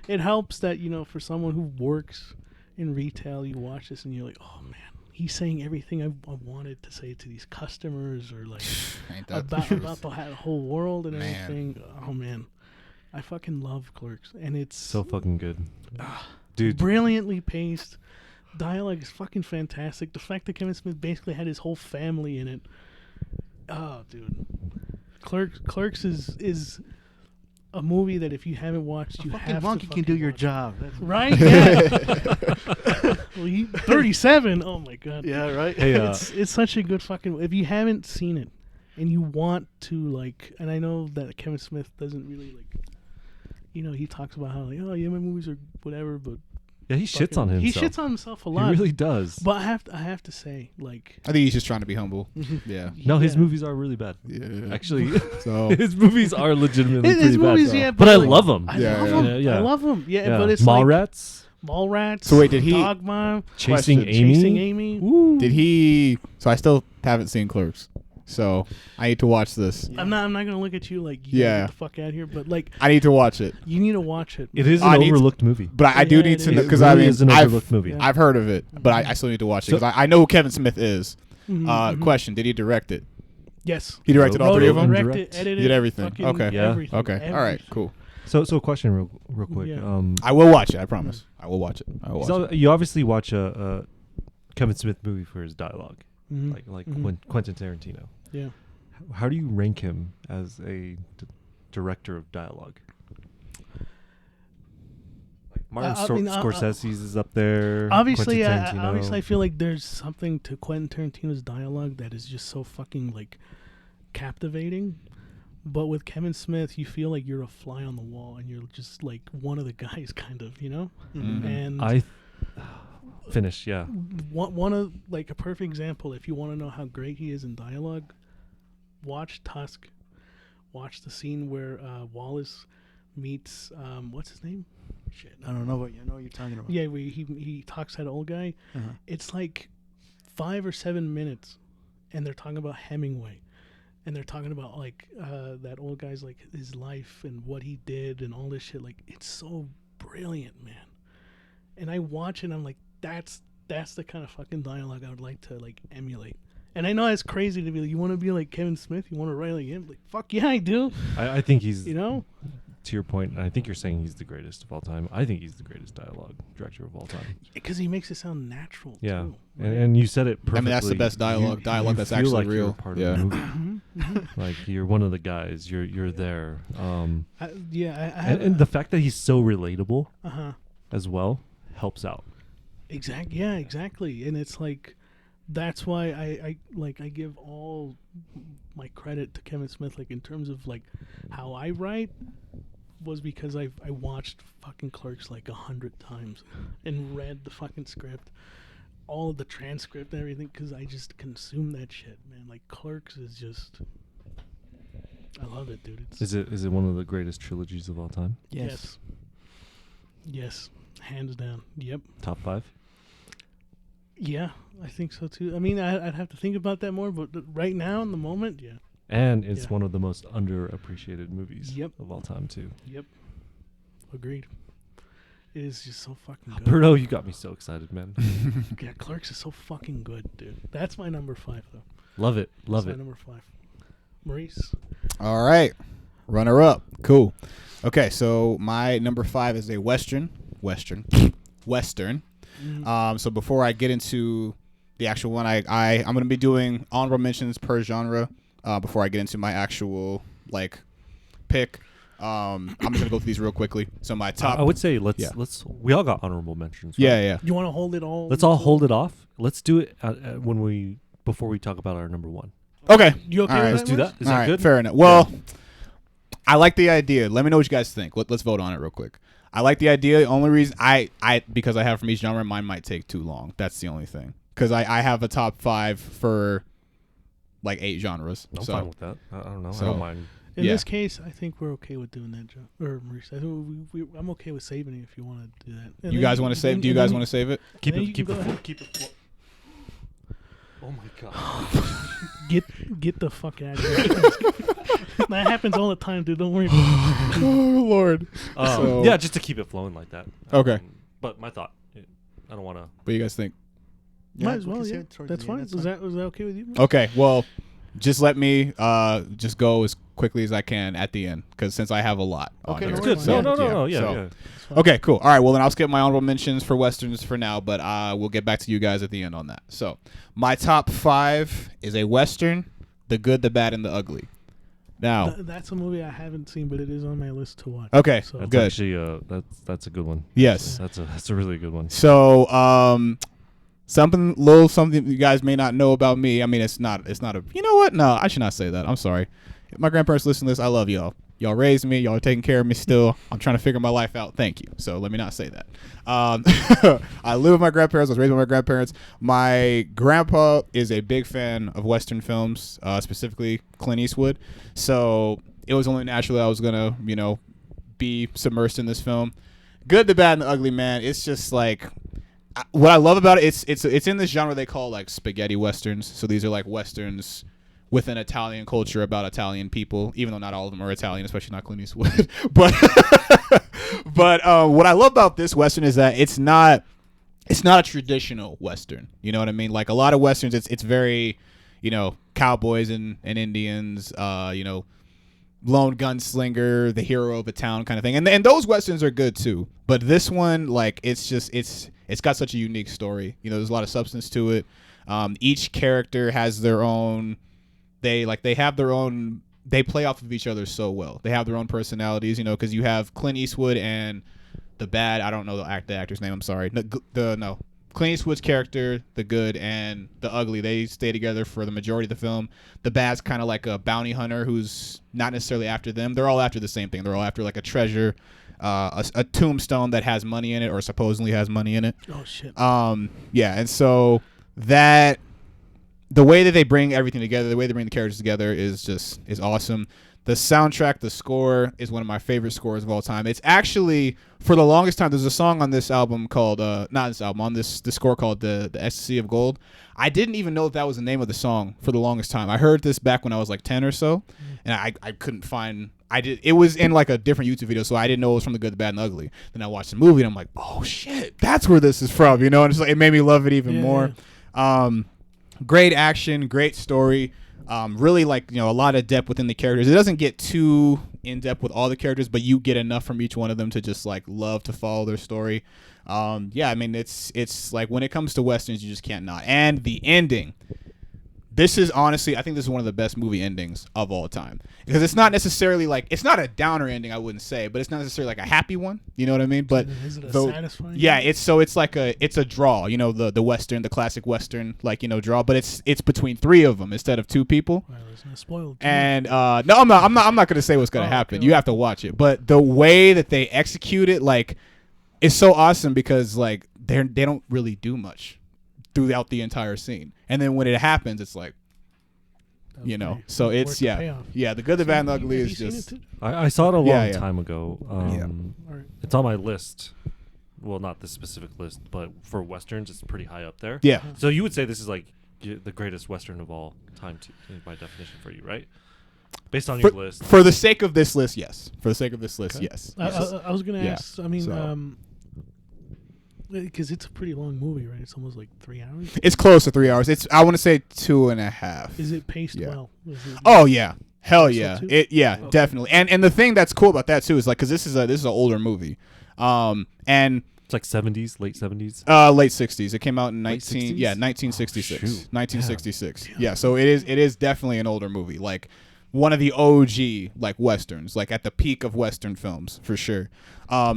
it helps that, you know, for someone who works in retail, you watch this and you're like, oh man, he's saying everything I wanted to say to these customers, or like about the whole world and everything. Oh man, I fucking love Clerks, and it's so fucking good, dude. Brilliantly paced. Dialogue is fucking fantastic. The fact that Kevin Smith basically had his whole family in it. Oh, dude. Clerks is a movie that if you haven't watched, you have to monkey can do your job. That's right? Yeah. Well, 37. Oh my god. Yeah, right. Hey, it's such a good fucking. If you haven't seen it and you want to like, and I know that Kevin Smith doesn't really like, you know, he talks about how like, oh yeah, my movies are whatever, but yeah, he shits on himself. He shits on himself a lot. He really does. But I have to say, like, I think he's just trying to be humble. Yeah. No, his movies are really bad. Yeah. Actually, so his movies are legitimately his pretty movies, bad. yeah, but I like, love them. I love them. Yeah, but it's Mallrats. Mallrats. So wait, did he Dogma? Chasing Amy? Chasing Amy. Woo. Did he? So I still haven't seen Clerks. So I need to watch this. I'm not gonna look at you like get the fuck out of here, but like I need to watch it. You need to watch it. It is an overlooked movie, but I do need to know because I mean is an overlooked movie. I've heard of it, but I still need to watch it because I know who Kevin Smith is. Question: did he direct it? Yes. He directed all three of them. Directed, edited, did everything. Okay. Yeah. Everything, okay. everything. All right. Cool. So a question real quick. Yeah. I will watch it. I promise. I will watch it. I will watch it. You obviously watch a Kevin Smith movie for his dialogue, like Quentin Tarantino. Yeah. How do you rank him as a director of dialogue? Like Martin Scorsese's is up there. Obviously, I feel like there's something to Quentin Tarantino's dialogue that is just so fucking like captivating. But with Kevin Smith, you feel like you're a fly on the wall, and you're just like one of the guys, kind of, you know. And I finish, yeah. One of like a perfect example. If you want to know how great he is in dialogue, watch Tusk. Watch the scene where Wallace meets what's his name? Shit, I don't know, but you know what you're talking about. Yeah, he talks to that old guy. It's like 5 or 7 minutes, and they're talking about Hemingway. And they're talking about like that old guy's like his life and what he did and all this shit. Like, it's so brilliant, man. And I watch it and I'm like, that's the kind of fucking dialogue I would like to like emulate. And I know it's crazy to be like, you want to be like Kevin Smith? You want to write like him? Like, fuck yeah, I do. I think he's, you know, to your point, I think you're saying he's the greatest of all time. I think he's the greatest dialogue director of all time. Because he makes it sound natural. Yeah, too, and you said it perfectly. I mean, that's the best dialogue. Dialogue that's feel actually like real. You're part Yeah. of the movie. Like you're one of the guys. You're there. I And the fact that he's so relatable uh-huh. as well helps out. Exactly. And it's like that's why I give all my credit to Kevin Smith, like in terms of like how I write, was because I watched fucking Clerks like 100 times and read the fucking script, all of the transcript and everything, because I just consume that shit, man. Like Clerks is just, I love it, dude. It's, Is it one of the greatest trilogies of all time? Yes, hands down. Yep. Top 5? Yeah, I think so too. I mean, I'd have to think about that more, but right now, in the moment, yeah. And it's Yeah. one of the most underappreciated movies Yep. of all time too. Yep. Agreed. It is just so fucking good. Alberto, you got me so excited, man. Yeah, Clerks is so fucking good, dude. That's my number 5, though. Love it. Love That's it. my number 5. Maurice. All right, runner up. Cool. Okay, so my number 5 is a western. So before I get into the actual one, I'm going to be doing honorable mentions per genre before I get into my actual like pick. I'm just gonna go through these real quickly. So my top. I would say let's Yeah. we all got honorable mentions. Right? Yeah. You want to hold it all? Let's all hold it off. Let's do it before we talk about our number 1. Okay. You okay All right, with Let's do that. Is All that right, good? fair enough. Well, I like the idea. Let me know what you guys think. Let's vote on it real quick. I like the idea. The only reason because I have from each genre, mine might take too long. That's the only thing. Because I have a top 5 for like 8 genres. I'm so fine with that. I don't know. So- I don't mind. In Yeah. this case, I think we're okay with doing that, Joe. Or Maurice. I think I'm okay with saving it if you want to do that. And you then guys want to save? Do you guys want to save it? Keep then it. you Keep can go it. ahead. Keep it. Oh my god. Get the fuck out of here. That happens all the time, dude. Don't worry about it. Oh Lord. So- Yeah, just to keep it flowing like that. Okay. But my thought, I don't want to. What do you guys think? Yeah, Might as we can well, save yeah. it towards That's the end, fine. that's Was fine. that okay with you? Okay. Well, just let me just go as quickly as I can at the end, because since I have a lot. on Okay, here. no Good. worries. No, Yeah. no. Yeah, so- yeah. Okay, cool. All right, well, then I'll skip my honorable mentions for Westerns for now, but we'll get back to you guys at the end on that. So, my top 5 is a Western, The Good, the Bad, and the Ugly. Now, That's a movie I haven't seen, but it is on my list to watch. okay, So- That's good. actually that's a good one. Yes. That's a really good one. So, something you guys may not know about me. I mean, it's not a, you know what? No, I should not say that. I'm sorry. If my grandparents listen to this, I love y'all. Y'all raised me. Y'all are taking care of me still. I'm trying to figure my life out. Thank you. So let me not say that. I live with my grandparents. I was raised with my grandparents. My grandpa is a big fan of Western films, specifically Clint Eastwood. So it was only natural that I was going to, be submersed in this film. Good, the Bad, and the Ugly, man. It's just like, what I love about it, it's in this genre they call like spaghetti westerns. So these are like westerns within Italian culture about Italian people, even though not all of them are Italian, especially not Clint Eastwood. but what I love about this western is that it's not a traditional western. You know what I mean? Like a lot of westerns, it's very, cowboys and Indians, lone gunslinger, the hero of a town kind of thing. And those westerns are good too. But this one, like, it's got such a unique story. There's a lot of substance to it. Each character has their own. They play off of each other so well. They have their own personalities, because you have Clint Eastwood and the bad. I don't know the actor's name. I'm sorry. No. Clint Eastwood's character, the good, and the ugly, they stay together for the majority of the film. The bad's kind of like a bounty hunter who's not necessarily after them. They're all after the same thing. They're all after like a treasure, a tombstone that has money in it or supposedly has money in it. Oh shit. Yeah, and so that the way that they bring everything together, the way they bring the characters together is awesome. The soundtrack, the score is one of my favorite scores of all time. It's actually, for the longest time, there's a song on this album called, on this score called the Ecstasy of Gold. I didn't even know that was the name of the song for the longest time. I heard this back when I was like 10 or so, and I couldn't find, it was in like a different YouTube video, so I didn't know it was from The Good, the Bad, and the Ugly. Then I watched the movie, and I'm like, oh shit, that's where this is from, and it's like, it made me love it even more. Great action, great story. Really, like, a lot of depth within the characters. It doesn't get too in depth with all the characters, but you get enough from each one of them to just like love to follow their story. Yeah, I mean, it's like when it comes to westerns, you just can't not. And the ending. This is honestly, I think this is one of the best movie endings of all time, because it's not necessarily like, it's not a downer ending, I wouldn't say, but it's not necessarily like a happy one. You know what I mean? But is it a satisfying? yeah, it's like it's a draw. The Western, the classic Western, like, draw. But it's between 3 of them instead of 2 people. Well, it's not spoiled. And no, I'm not gonna say what's gonna happen. Okay. You have to watch it. But the way that they execute it, like, is so awesome, because like they don't really do much throughout the entire scene, and then when it happens, it's like, so it's The Good, the Bad, and the Ugly is just. I saw it a long time ago. Alright. It's on my list. Well, not this specific list, but for westerns, it's pretty high up there. Yeah. So you would say this is like the greatest western of all time, by definition, for you, right? Based on your list. For the sake of this list, yes. For the sake of this list, yes. I was gonna ask. I mean, So. because it's a pretty long movie, right? It's almost like 3 hours. It's close to 3 hours. I want to say 2.5. Is it paced Yeah. well? Oh yeah, hell So yeah, too? yeah, definitely. And the thing that's cool about that too is like, because this is an older movie, and it's like 70s, late 70s, late 60s. It came out in 60s? 1966. Oh, shoot. 1966. Yeah, so it is definitely an older movie, like one of the OG like westerns, like at the peak of western films for sure.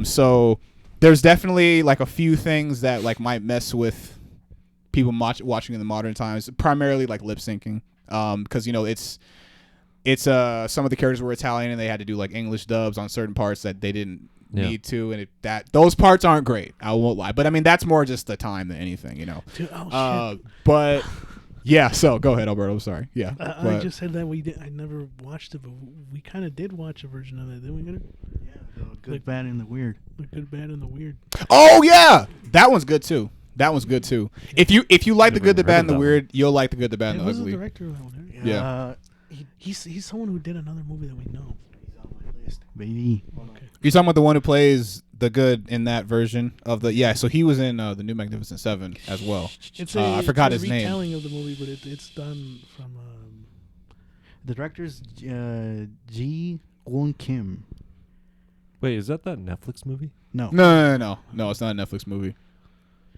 So there's definitely like a few things that like might mess with people watching in the modern times, primarily like lip syncing, because it's some of the characters were Italian and they had to do like English dubs on certain parts that they didn't need to, and those parts aren't great, I won't lie, but I mean that's more just the time than anything, Dude, shit. But yeah, so go ahead, Alberto. I'm sorry. Yeah, I just said that I never watched it, but we kind of did watch a version of it, didn't we? Yeah, the good, bad, and the weird. The Good, Bad, and the Weird. Oh yeah, that one's good too. If you like the Good, the Bad, and the Weird, you'll like the Good, the Bad, and the Who's Ugly. the director of that one? Right? Yeah. He's someone who did another movie that we know. He's on my list, baby. Okay. You're talking about the one who plays the good in that version of the So he was in the New Magnificent Seven as well. It's I forgot it's his a name. retelling of the movie, but it's done from. The director's Ji Won Kim. Wait, is that Netflix movie? No. No, it's not a Netflix movie.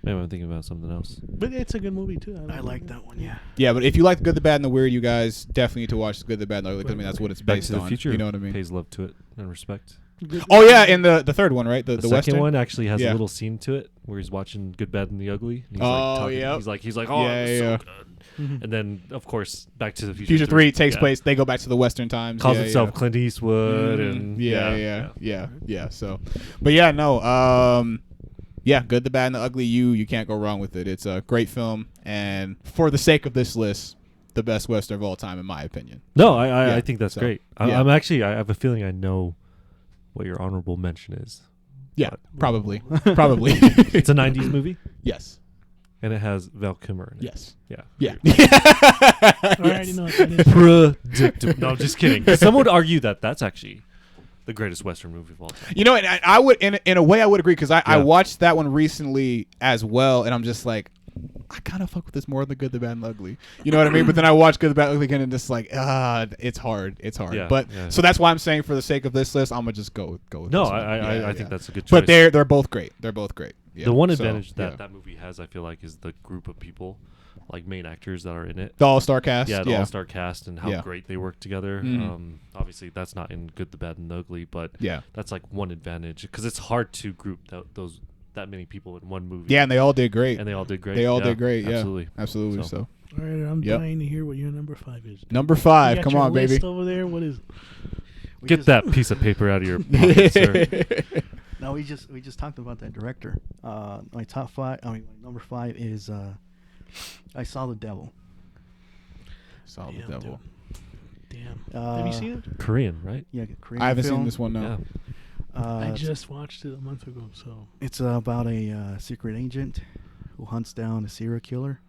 Maybe I'm thinking about something else. But it's a good movie too. I like that one. Yeah. Yeah, but if you like the Good, the Bad, and the Weird, you guys definitely need to watch the Good, the Bad, and the Ugly, 'cause I mean that's what it's Back based to the on. Future, You know what I mean? pays love to it and respect. Oh yeah, and the third one, right? The second Western one actually has Yeah. a little scene to it where he's watching Good, Bad, and the Ugly. And he's yep. He's like, oh, Yeah, it's yeah. so good. And then, of course, Back to the Future. Future 3 takes place. They go back to the Western times. Calls Yeah, himself yeah. Clint Eastwood, and yeah. So, but yeah, no. Yeah, Good, the Bad, and the Ugly. You can't go wrong with it. It's a great film, and for the sake of this list, the best Western of all time, in my opinion. No, I think that's great. I have a feeling I know what your honorable mention is. Yeah, probably. It's a 90s movie, Yes. and it has Val Kilmer in it. Yes. Yeah. Yeah. I already know what that is. Predictable. No, I'm just kidding. Some would argue that that's actually the greatest Western movie of all time. You know, and I would, in a way, I would agree, because I watched that one recently as well, and I'm just like, I kind of fuck with this more than the Good, the Bad, and the Ugly. You know what I mean? But then I watch Good, the Bad, and the Ugly again, and just like, it's hard. Yeah, but yeah. so that's why I'm saying, for the sake of this list, I'm gonna just go with. No, this one. I think that's a good choice. But they're both great. Yeah. The one So, advantage that yeah. that movie has, I feel like, is the group of people, like main actors that are in it. The all-star cast. Yeah, the all-star cast and how Yeah. great they work together. Mhm. Obviously, that's not in Good, the Bad, and the Ugly, but Yeah. that's like one advantage, because it's hard to group that many people in one movie. Yeah, and they all did great. And they all did great. They all Yeah, did great. Yeah, absolutely. So All right, I'm Yep. dying to hear what your number 5 is. number 5. You got Come your on, baby. list over there. What is it? Get that piece of paper out of your pocket, sir. No, we just talked about that director. My top 5. My number 5 is I Saw the Devil. Saw the Damn, Devil. Damn. Have you seen it? Korean, right? Yeah, Korean I haven't film. seen this one. No. Yeah. I just watched it a month ago. So It's about a secret agent who hunts down a serial killer.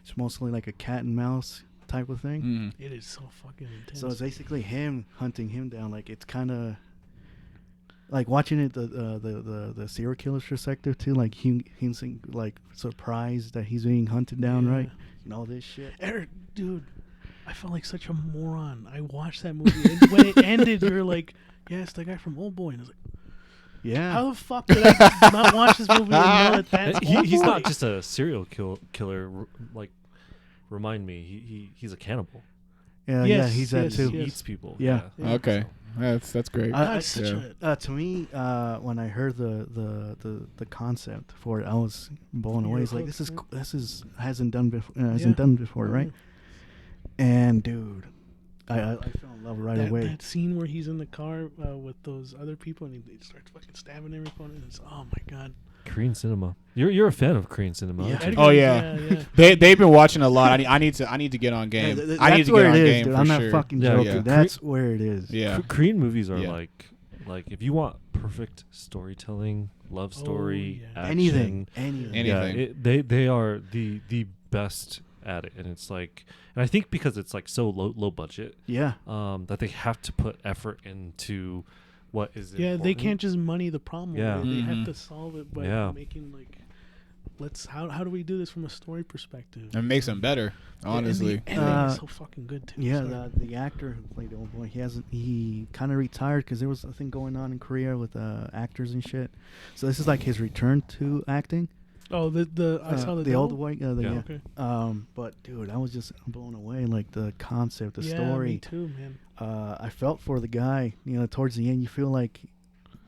It's mostly like a cat and mouse type of thing. Mm. it is so fucking intense. So it's basically him hunting him down. Like, it's kind of like watching it the serial killer's perspective too. Like he's like surprised that he's being hunted down, Yeah. right? And all this shit. Eric, dude, I felt like such a moron. I watched that movie, and when it ended, you're like, "Yeah, it's the guy from Old Boy," and I was like, Yeah. "How the fuck did I not watch this movie and know that that's Old He's Boy?" not just a serial killer. Like, remind me, he's a cannibal. Yeah, Yes, he's that yes, too. He yes. eats people. Yeah. Okay, that's great. That's such a To me, when I heard the concept for it, I was blown away. It's like hooked, this is hasn't done before, right? And dude, I fell in love right away. That scene where he's in the car with those other people and he starts fucking stabbing everyone, and it's oh my god. Korean cinema. You're a fan of Korean cinema. Yeah. aren't you? Oh yeah, they've been watching a lot. I need to get on game. I need to get on game dude. for I'm sure. not fucking Yeah, joking. yeah. That's where it is. Yeah, Korean movies are Yeah. like if you want perfect storytelling, love story, yeah. action, Anything. yeah, Anything. they are the best at it, and it's like, and I think because it's like so low budget, Yeah. that they have to put effort into what is Yeah, they important. can't just money the problem. Yeah. They Mhm. have to solve it by Yeah. making like, how do we do this from a story perspective? it makes them better. Honestly, and the ending is so fucking good too. Yeah, Sorry. the actor who played the old boy, he kind of retired because there was a thing going on in Korea with actors and shit. So this is like his return to acting. Oh, I saw the old devil? boy. Yeah. Yeah. Okay. But dude, I was just blown away. Like the concept, the Yeah, story. me too, man. I felt for the guy. You know, towards the end, you feel like,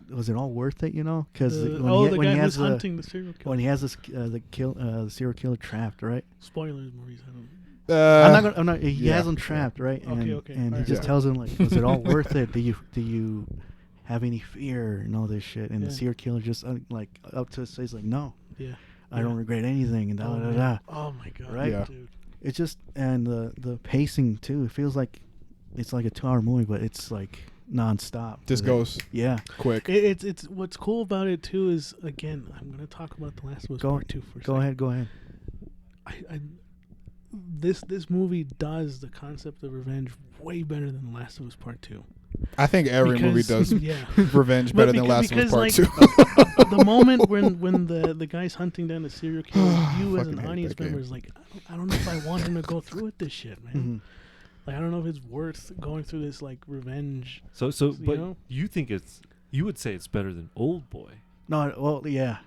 was it all worth it? You know, because The when guy he who's has hunting the serial killer. when he has this the serial killer trapped, right? Spoilers, Maurice. I don't. I'm not. He yeah, has him trapped, right? And, Okay, and he alright. just tells him like, "Was it all worth it? Do you have any fear and all this shit?" And Yeah. the serial killer just like up to it says like, "No, Yeah. I don't regret anything." And da da da. man. da. Oh my god. Right? Yeah. Dude. It's just and the pacing too. It feels like it's like a 2-hour movie, but it's like nonstop. just with it. goes Yeah. quick. It's what's cool about it too is again I'm gonna talk about The Last of Us Part 2 for a Go second. ahead. This movie does the concept of revenge way better than The Last of Us Part 2. I think every movie Because- does yeah. revenge But better than Last of Us Part like, 2. the moment when the guy's hunting down the serial killer, you as Fucking an hate audience that game. member is like, I don't know if I want him to go through with this shit, man. Mhm. Like I don't know if it's worth going through this like revenge. So You but know? you would say it's better than Old Boy. No, well, yeah.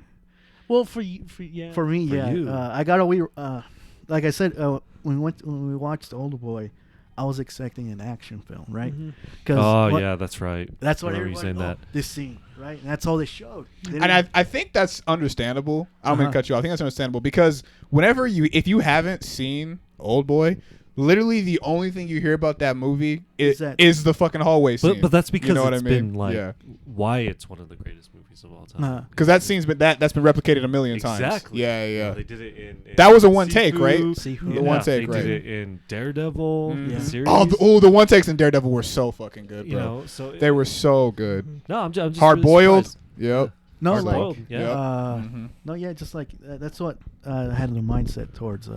Well, for me, yeah. For me, For yeah. you. I got a like I said, when we watched Old Boy, I was expecting an action film, right? Mhm. Oh yeah, that's right. That's what I remember you everybody. saying that. This scene, right? And that's all they showed. They And I think that's understandable. I'm Uh-huh. gonna cut you off. I think that's understandable because if you haven't seen Old Boy, literally the only thing you hear about that movie is the fucking hallway scene. But that's because you know what it's I mean? been like yeah. why it's one of the greatest movies of all time. Because that scene's been that's been replicated a million times. Exactly. Yeah. They did it in That was a one take, Sifu. right? Sifu. The one take, they right? did it in Daredevil. Mhm. The Yeah. series. The one takes in Daredevil were so fucking good, you bro. know, so They were so good. No, I'm just Hard really boiled. surprised. Yep. No, Hard like, boiled, yeah. Yep. Mm-hmm. no, yeah, just like that's what I had the mindset towards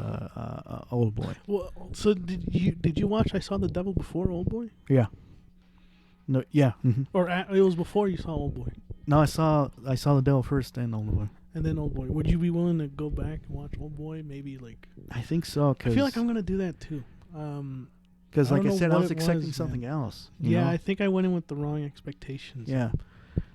Old Boy. Well, so did you watch I Saw the Devil before Old Boy, Yeah. No, yeah. Mhm. or it was before you saw Old Boy No, I saw the Devil first and Old Boy. and then Old Boy? Would you be willing to go back and watch Old Boy? Maybe like I think so. I feel like I'm gonna do that too. Because I like don't I know said, I what was it expecting was, something man. else. Yeah, know? I think I went in with the wrong expectations. Yeah.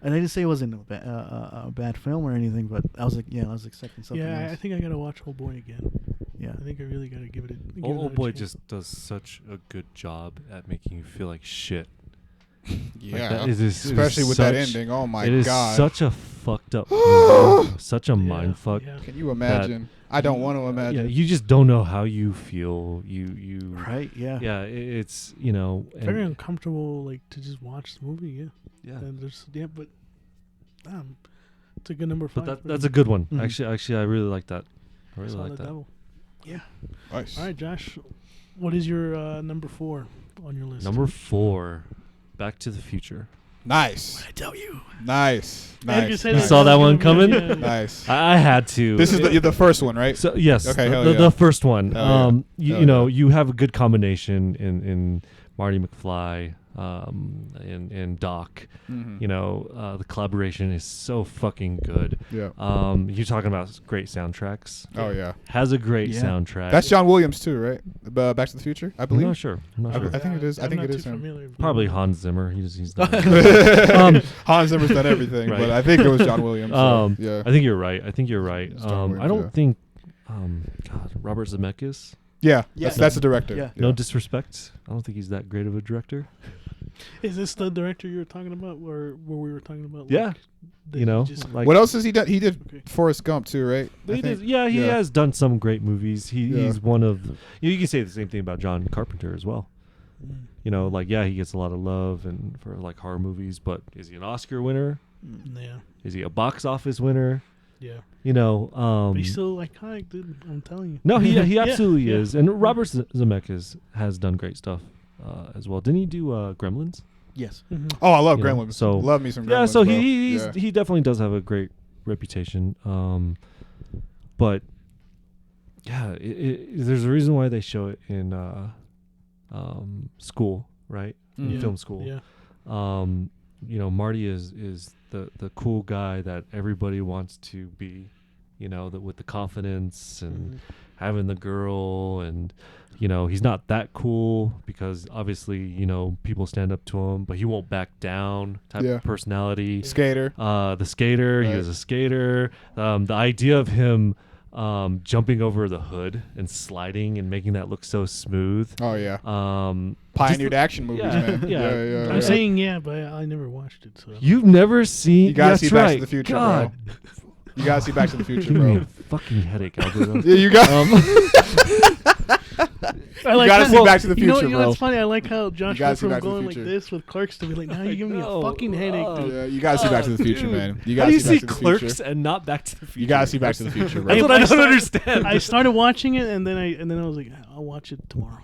And I didn't say it wasn't a bad film or anything, but I was like, I was expecting something Yeah, else. I think I gotta watch Old Boy again. Yeah. I think I really gotta give it a. Old Boy just does such a good job at making you feel like shit. Yeah. that is Especially with that such- ending. Oh my It is god. such a fucked up movie, such a mind fuck. Yeah. Can you imagine? I don't want to Yeah, imagine. you just don't know how you feel. You Right? Yeah. Yeah, it's Very uncomfortable, like to just watch the movie. Yeah. yeah. And but it's a good number 5. But that's a good one. Mhm. Actually, I really like that. I really Saw like the that. Devil. Yeah. Nice. All right, Josh. What is your number 4 on your list? Number 4, Back to the Future. Nice. I tell you. Nice. Edgar Nice. said You it saw was that gonna one be- coming? yeah. Nice. I had to. This is the first one, right? So yes, Okay, hell the, yeah. the first one. Hell yeah. You Hell you know yeah. you have a good combination in Marty McFly, and Doc. Mhm. You know, the collaboration is so fucking good. Yeah. You're talking about great soundtracks. Oh yeah. Has a great Yeah. soundtrack. That's John Williams too, right? Back to the Future, I I'm believe. not sure. I'm not sure. I think it is. I I'm think not it too is him. familiar. Probably Hans Zimmer. He's done. Hans Zimmer's done everything, Right. but I think it was John Williams. So, yeah. I think you're right. It's John Williams, I don't yeah. think. God, Robert Zemeckis. Yeah, Yeah. that's the director. Yeah. No disrespect. I don't think he's that great of a director. Is this the director you were talking about, where we were talking about? Yeah. Like, that You know, he just- like What else has he done? He did Okay. Forrest Gump too, right? I he think. does, yeah, he yeah. has done some great movies. Yeah. He's one of. You can say the same thing about John Carpenter as well. You know, like he gets a lot of love and for like horror movies, but is he an Oscar winner? yeah, Is he a box office winner? yeah. You know, But he's still iconic, dude. I'm telling you. no, he absolutely yeah. is. And Robert Zemeckis has done great stuff as well. Didn't he do Gremlins? Yes. Mhm. Oh, I love You know, Gremlins. so- love me some Gremlins. Yeah, so bro. he definitely does have a great reputation. But yeah, there's a reason why they show it in school, right? In Yeah. film school. Yeah. You know, Marty is the cool guy that everybody wants to be. You know, with the confidence and having the girl, and you know, he's not that cool because obviously, you know, people stand up to him, but he won't back down type Yeah. of personality. Skater. The skater, he Right. was a skater. The idea of him jumping over the hood and sliding and making that look so smooth. Oh yeah. Um, Pioneered just- action movies, yeah, man. yeah. yeah. I'm saying yeah, but I never watched it. So You've never seen. You gotta that's see Back to right. the Future, God. bro. You gotta see Back to the Future, Giving me bro. a fucking headache, Alberto. Yeah, you got. I like gotta how- see Back to the you know, Future, you know bro. what's funny? I like how Josh gotta went see from Back to the going like Future. this with Clerks to be like, now you give me a know. fucking headache, dude. Yeah, you gotta see Back to the Future, dude. man. You How gotta do you see see Back to the Clerks Future. and not Back to the Future? You gotta see Back to the Future, bro. That's what I don't started- understand. I started watching it and then I was like, I'll watch it tomorrow.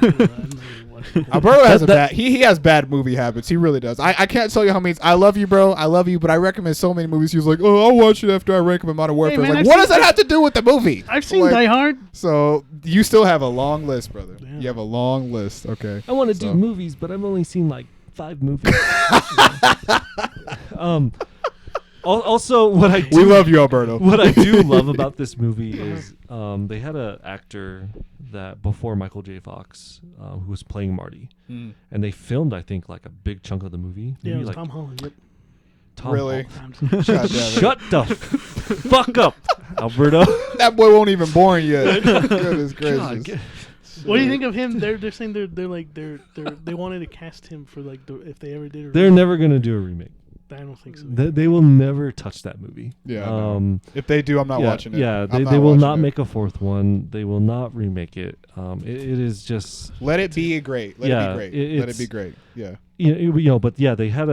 I'm not gonna watch it. Alberto has a bad. He has bad movie habits. He really does. I can't tell you how many. I love you, bro. I love you, but I recommend so many movies. He was like, oh, I'll watch it after I rank him in Modern Warfare. man, Like, I've what seen- does that have to do with the movie? I've seen Like, Die Hard. So you still have a long list, brother. Yeah. You have a long list. Okay. I want to So- do movies, but I've only seen like 5 movies. Also, what I do, We love you, Alberto. what I do love about this movie is they had an actor that before Michael J. Fox who was playing Marty, Mm. and they filmed I think like a big chunk of the movie. Yeah, it Maybe was like Tom Holland. Yep. Tom Really? Holland. God damn it. Shut the fuck up, Alberto. That boy won't even born yet. Goodness gracious. God, get- What do you think of him? They're saying they wanted to cast him for like if they ever did. They're never gonna do a remake. I don't think so. They will never touch that movie. Yeah. no. If they do, I'm not yeah, watching it. Yeah, I'm they will watching not it. make a 4th one. They will not remake it. It is just Let it be great. Let Yeah, it be great. Let it it's- be great. Yeah. you know, but yeah, they had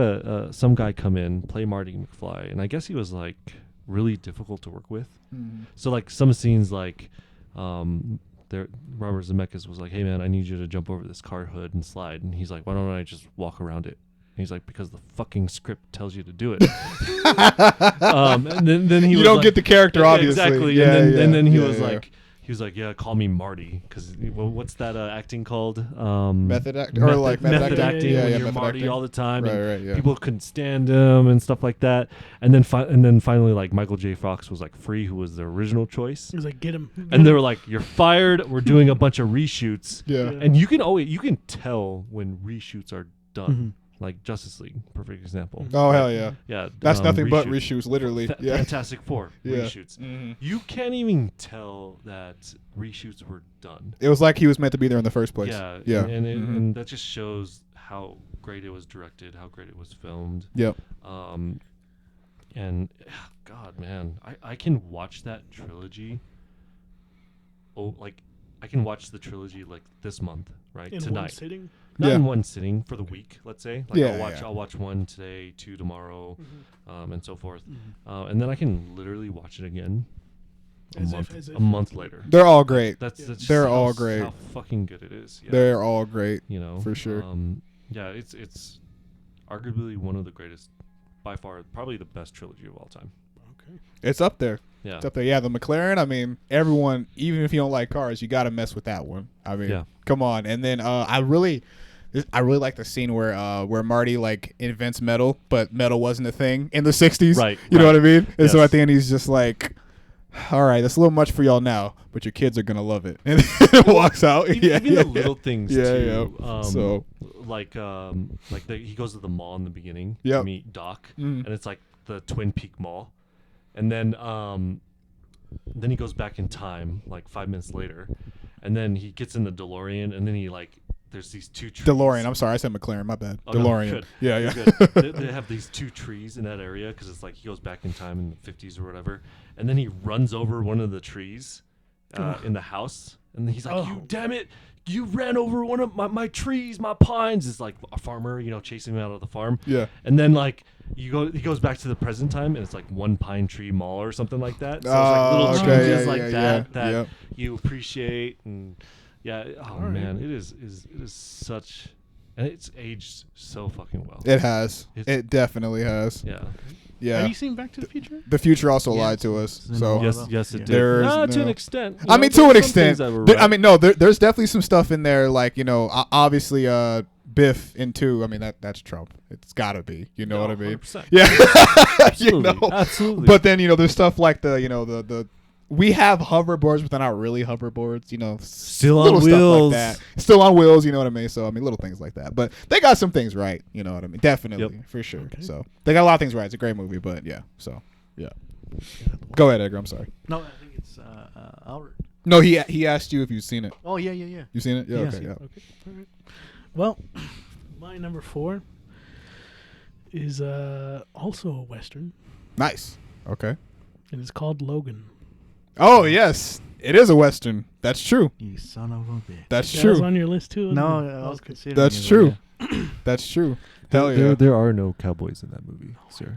some guy come in play Marty McFly, and I guess he was like really difficult to work with. Mhm. So like some scenes like there Robert Zemeckis was like, "Hey man, I need you to jump over this car hood and slide," and he's like, "Why don't I just walk around it?" And he's like, "Because the fucking script tells you to do it." And then he You was don't like- get the character, Yeah, obviously. exactly. Yeah, and then he yeah, was yeah. like, yeah, call me Marty, because what's that acting called? Method act or like method acting. Yeah, when yeah, you're method Marty acting. all the time, Right, and right, yeah. people couldn't stand him and stuff like that. And then finally, like Michael J. Fox was like free, who was the original choice. He was like, get him. And they were like, "You're fired. We're doing a bunch of reshoots." Yeah. And you can tell when reshoots are done. Mhm. Like Justice League, perfect example. Oh hell yeah. Yeah, That's nothing but reshoots. reshoots, literally. Yeah. Fantastic Four Yeah. reshoots. Mhm. You can't even tell that reshoots were done. It was like he was meant to be there in the first place. Yeah, Yeah. and and that just shows how great it was directed, how great it was filmed. Yep. And God, man, I can watch that trilogy. Oh, like I can watch the trilogy like this month, right? in one Tonight. sitting. Not Yeah. in one sitting for the week, let's say. Like Yeah, I'll watch one today, 2 tomorrow, Mm-hmm. and so forth. And then I can literally watch it again As a month later. They're all great. That's just They're how- all great. How fucking good it is. Yeah. They're all great. You know, for sure. Yeah, it's arguably one of the greatest, by far, probably the best trilogy of all time. Okay. It's up there. Yeah. It's up there. Yeah, the McLaren, I mean, everyone, even if you don't like cars, you got to mess with that one. I mean, Yeah. come on. And then I really like the scene where Marty like invents metal, but metal wasn't a thing in the 60s. Right. You know right. what I mean? And so Yes. at the end, he's just like, all right, that's a little much for y'all now, but your kids are going to love it. And walks out. Even the little things Yeah, too. yeah. So- he goes to the mall in the beginning Yep. to meet Doc, Mm. and it's like the Twin Peak Mall, and then he goes back in time like 5 minutes later, and then he gets in the DeLorean, and then he like there's these two trees. DeLorean. I'm sorry, I said McLaren. My bad. Oh, no, DeLorean. good. Yeah, You're yeah. good. They have these two trees in that area because it's like he goes back in time in the 50s or whatever, and then he runs over one of the trees in the house, and then he's like, "You damn it! You ran over one of my trees, my pines." It's like a farmer, chasing him out of the farm. Yeah. And then like he goes back to the present time, and it's like one pine tree mall or something like that. So it's like little okay, changes yeah, like yeah, that yeah. you appreciate, and man, it is such, and it's aged so fucking well. It has. It's- It definitely has. Yeah. Yeah. Have you seen Back to the Future? The future also Yes. lied to us. It's in So all Yes, of yes, them. it Yeah. did. There's To an no- extent. I mean, to an extent. I There's definitely some stuff in there, like obviously, Biff in 2. I mean, that's Trump. It's gotta be. You know what I mean? 100%. Yeah. Absolutely. Absolutely. But then there's stuff like the we have hoverboards, but they're not really hoverboards. Still on little stuff wheels. like that. Still on wheels. You know what I mean? So I mean, little things like that. But they got some things right. You know what I mean? Definitely, Yep. for sure. Okay. So they got a lot of things right. It's a great movie. But yeah. So yeah. Go ahead, Edgar. I'm sorry. No, I think it's Albert. No, he asked you if you've seen it. Oh yeah. You seen it? Yeah. Yeah. Okay. Yeah. Okay. All right. Well, my number 4 is also a Western, Nice. Okay. and it's called Logan. Oh yes, it is a Western. That's true. You son of a bitch. That's That was true. on your list too? No, wasn't it? I was Okay. considering. That's it, but true. yeah. That's true. Hell yeah. There are no cowboys in that movie, sir.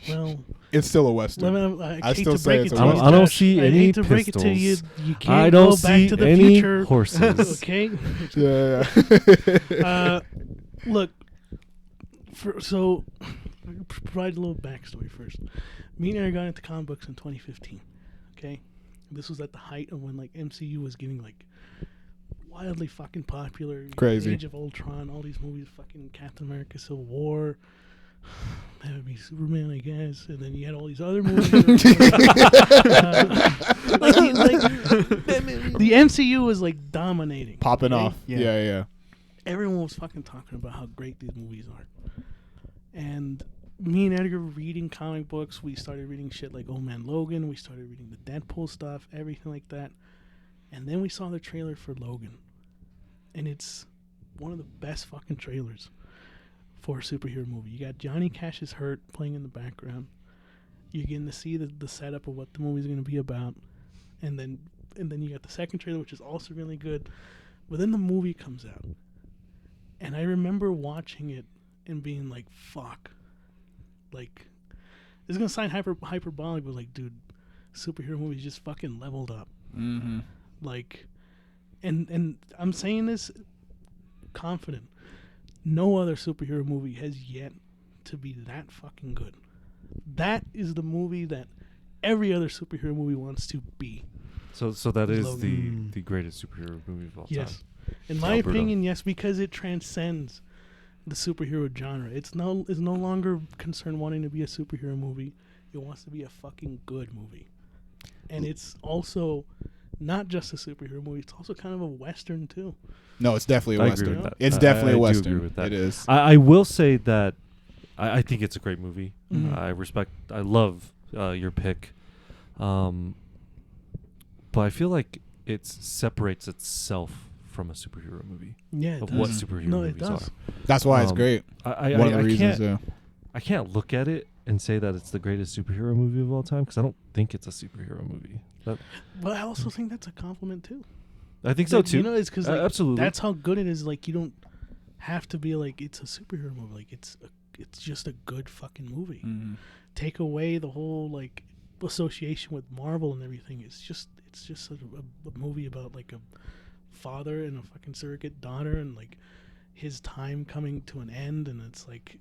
Well, It's still a Western. I I hate still to say break it's it a to you, Western. I don't Josh. see I any hate to break it to you. pistols. You I can't don't go back see to the any future. horses. Okay. Yeah. Look, so provide a little backstory first. Me and Eric got into comic books in 2015. Okay, this was at the height of when like MCU was getting like wildly fucking popular. Crazy. Age of Ultron, all these movies, fucking Captain America, Civil War. That would be Superman, I guess, and then you had all these other movies. The MCU was like dominating, Popping okay? off. Yeah. Yeah. Everyone was fucking talking about how great these movies are. And me and Edgar were reading comic books. We started reading shit like Old Man Logan. We started reading the Deadpool stuff, everything like that. And then we saw the trailer for Logan. And it's one of the best fucking trailers for a superhero movie. You got Johnny Cash's Hurt playing in the background. You're getting to see the setup of what the movie's going to be about. And then you got the second trailer, which is also really good. But then the movie comes out. And I remember watching it and being like, fuck. Like, this is going to sound hyperbolic, but like, dude, superhero movies just fucking leveled up. Mm-hmm. Like, and I'm saying this confident. No other superhero movie has yet to be that fucking good. That is the movie that every other superhero movie wants to be. So that is Logan. the greatest superhero movie of all Yes. time. In my Alberto. opinion, yes, because it transcends the superhero genre. It's no longer concerned wanting to be a superhero movie. It wants to be a fucking good movie. And it's also not just a superhero movie, it's also kind of a Western too. No, it's definitely a I Western. agree with that. It's definitely I a do Western. agree with that. It is. I will say that I think it's a great movie. Mhm. I love your pick. But I feel like it separates itself from a superhero movie. Yeah, it Of does. what superhero No, movies it does. are. That's why it's Um, great. I One of the I reasons. can't, Yeah. I can't look at it and say that it's the greatest superhero movie of all time because I don't think it's a superhero movie. But I also think that's a compliment too. I think so Like, too. You know, it's because like, absolutely. that's how good it is. Like, you don't have to be like it's a superhero movie. Like, it's just a good fucking movie. Mm-hmm. Take away the whole like association with Marvel and everything. It's just a movie about like a father and a fucking surrogate daughter and like his time coming to an end, and it's like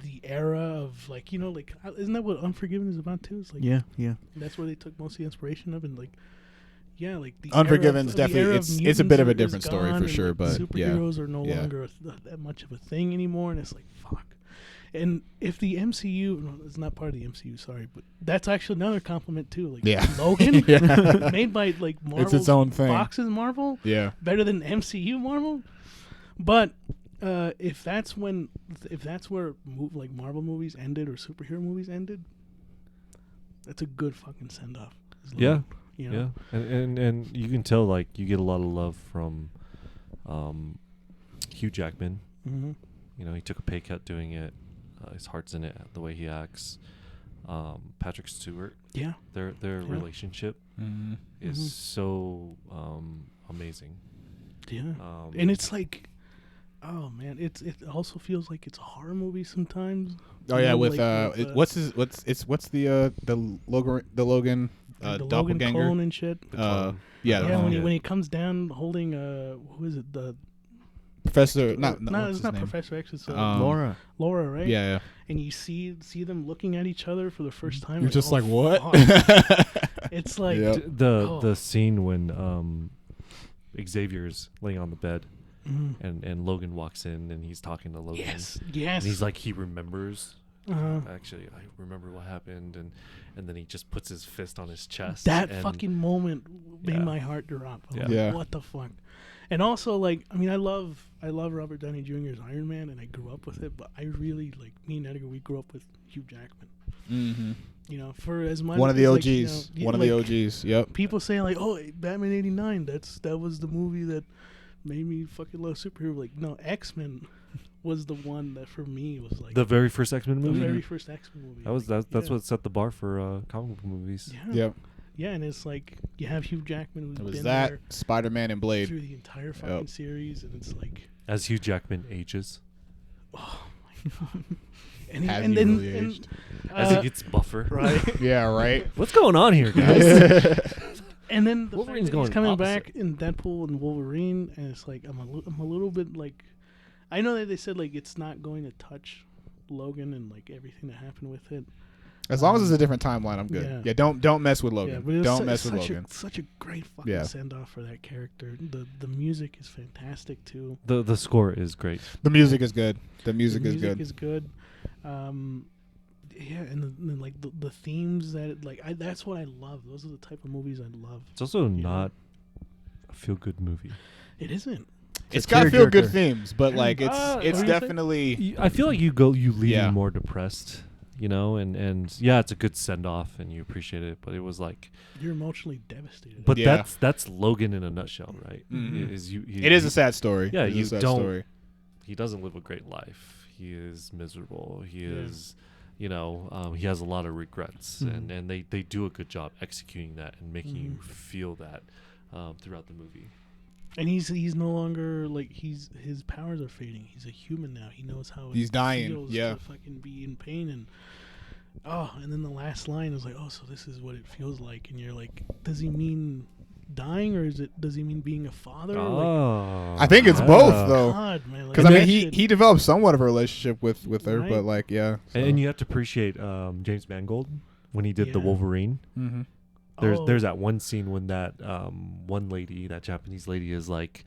the era of like, you know, like, isn't that what Unforgiven is about too? It's like Yeah. that's where they took most of the inspiration of, and like yeah, like the Unforgiven's era of- the era definitely of it's a bit of a mutants different is story gone for and, sure, like, but yeah. superheroes are no Yeah. longer that much of a thing anymore, and it's like fuck. And if the MCU, no, it's not part of the MCU, sorry, but that's actually another compliment too. Like Yeah. Logan, Yeah. made by like Marvel, It's its own thing. Fox's Marvel, Yeah. better than MCU Marvel. But if that's where like Marvel movies ended or superhero movies ended, that's a good fucking send off. Yeah. You know? Yeah, and you can tell like you get a lot of love from Hugh Jackman. Mm-hmm. You know, he took a pay cut doing it. His heart's in it, the way he acts. Patrick Stewart. Yeah. Their Yeah. relationship is Mhm. so amazing. Yeah. Um, And it's like, oh man, it also feels like it's a horror movie sometimes. Oh You yeah, know, with like what's the Logan like the Logan doppelganger clone and shit. yeah, the Yeah, clone. when he comes down holding who is it, the Professor no, what's it's his not name? Professor X, it's Laura. Laura, right? Yeah, And you see them looking at each other for the first time. you're just like, oh, what? fuck. It's like Yep. the scene when Xavier's laying on the bed mhm. and Logan walks in and he's talking to Logan. yes. And he's like, he remembers. Uh-huh. Actually, I remember what happened, and then he just puts his fist on his chest. That and fucking moment made Yeah. my heart drop. I'm Yeah. like, Yeah. what the fuck? And also, like, I mean, I love Robert Downey Jr.'s Iron Man, and I grew up with it. But I really like me and Edgar. We grew up with Hugh Jackman. Mm-hmm. You know, for as much One of the as, OGs. like, you know, yeah, One of the like, OGs. Yep. People say like, oh, Batman '89. That was the movie that made me fucking love superhero. Like, no, X-Men was the one that for me was like the very first X-Men the movie. very first X-Men movie. That was Like, that's yeah. what set the bar for comic book movies. Yeah. Yep. Yeah, and it's like you have Hugh Jackman who's It was been that there Spider-Man and Blade. through the entire fucking Yep. series, and it's like, As Hugh Jackman ages, oh my god. And, Have and you then really aged? as he gets buffer. right. Yeah. Right. What's going on here, guys? And then the Wolverine's fact that going he's coming opposite. back in Deadpool and Wolverine, and it's like I'm a little bit like, I know that they said like it's not going to touch Logan and like everything that happened with it. As long as it's a different timeline, I'm good. Yeah. Yeah. Don't mess with Yeah, Logan. but it was Don't mess with such Logan. such a great fucking Yeah. send off for that character. The music is fantastic too. the score is great. The music is good. The music The is music good. is good. Yeah, and like the themes that that's what I love. Those are the type of movies I love. It's also not a feel-good movie. It isn't. It's a got feel good tearjerker. themes, but like it's what it's were you saying? definitely I feel like you leave Yeah. more depressed, you know, and yeah, it's a good send-off and you appreciate it, but it was like, You're emotionally devastated. but Yeah. that's Logan in a nutshell, right? Mhm. It it is a sad story. Yeah, It is you a sad don't- story. He doesn't live a great life. He is miserable. He Yeah. is, you know, he has a lot of regrets, Mhm. and they do a good job executing that and making you Mhm. feel that throughout the movie. And he's no longer like his powers are fading. He's a human now. He knows how He's it dying, feels yeah. to fucking be in pain and and then the last line is like, oh, so this is what it feels like, and you're like, does he mean dying or does he mean being a father? Like, Oh, I think it's both though. God, man, like, Because I mean, that he shit- he developed somewhat of a relationship with her, Right. but like yeah. And you have to appreciate James Mangold when he did the Yeah. Wolverine. Mm-hmm. There's that one scene when that one lady, that Japanese lady, is like,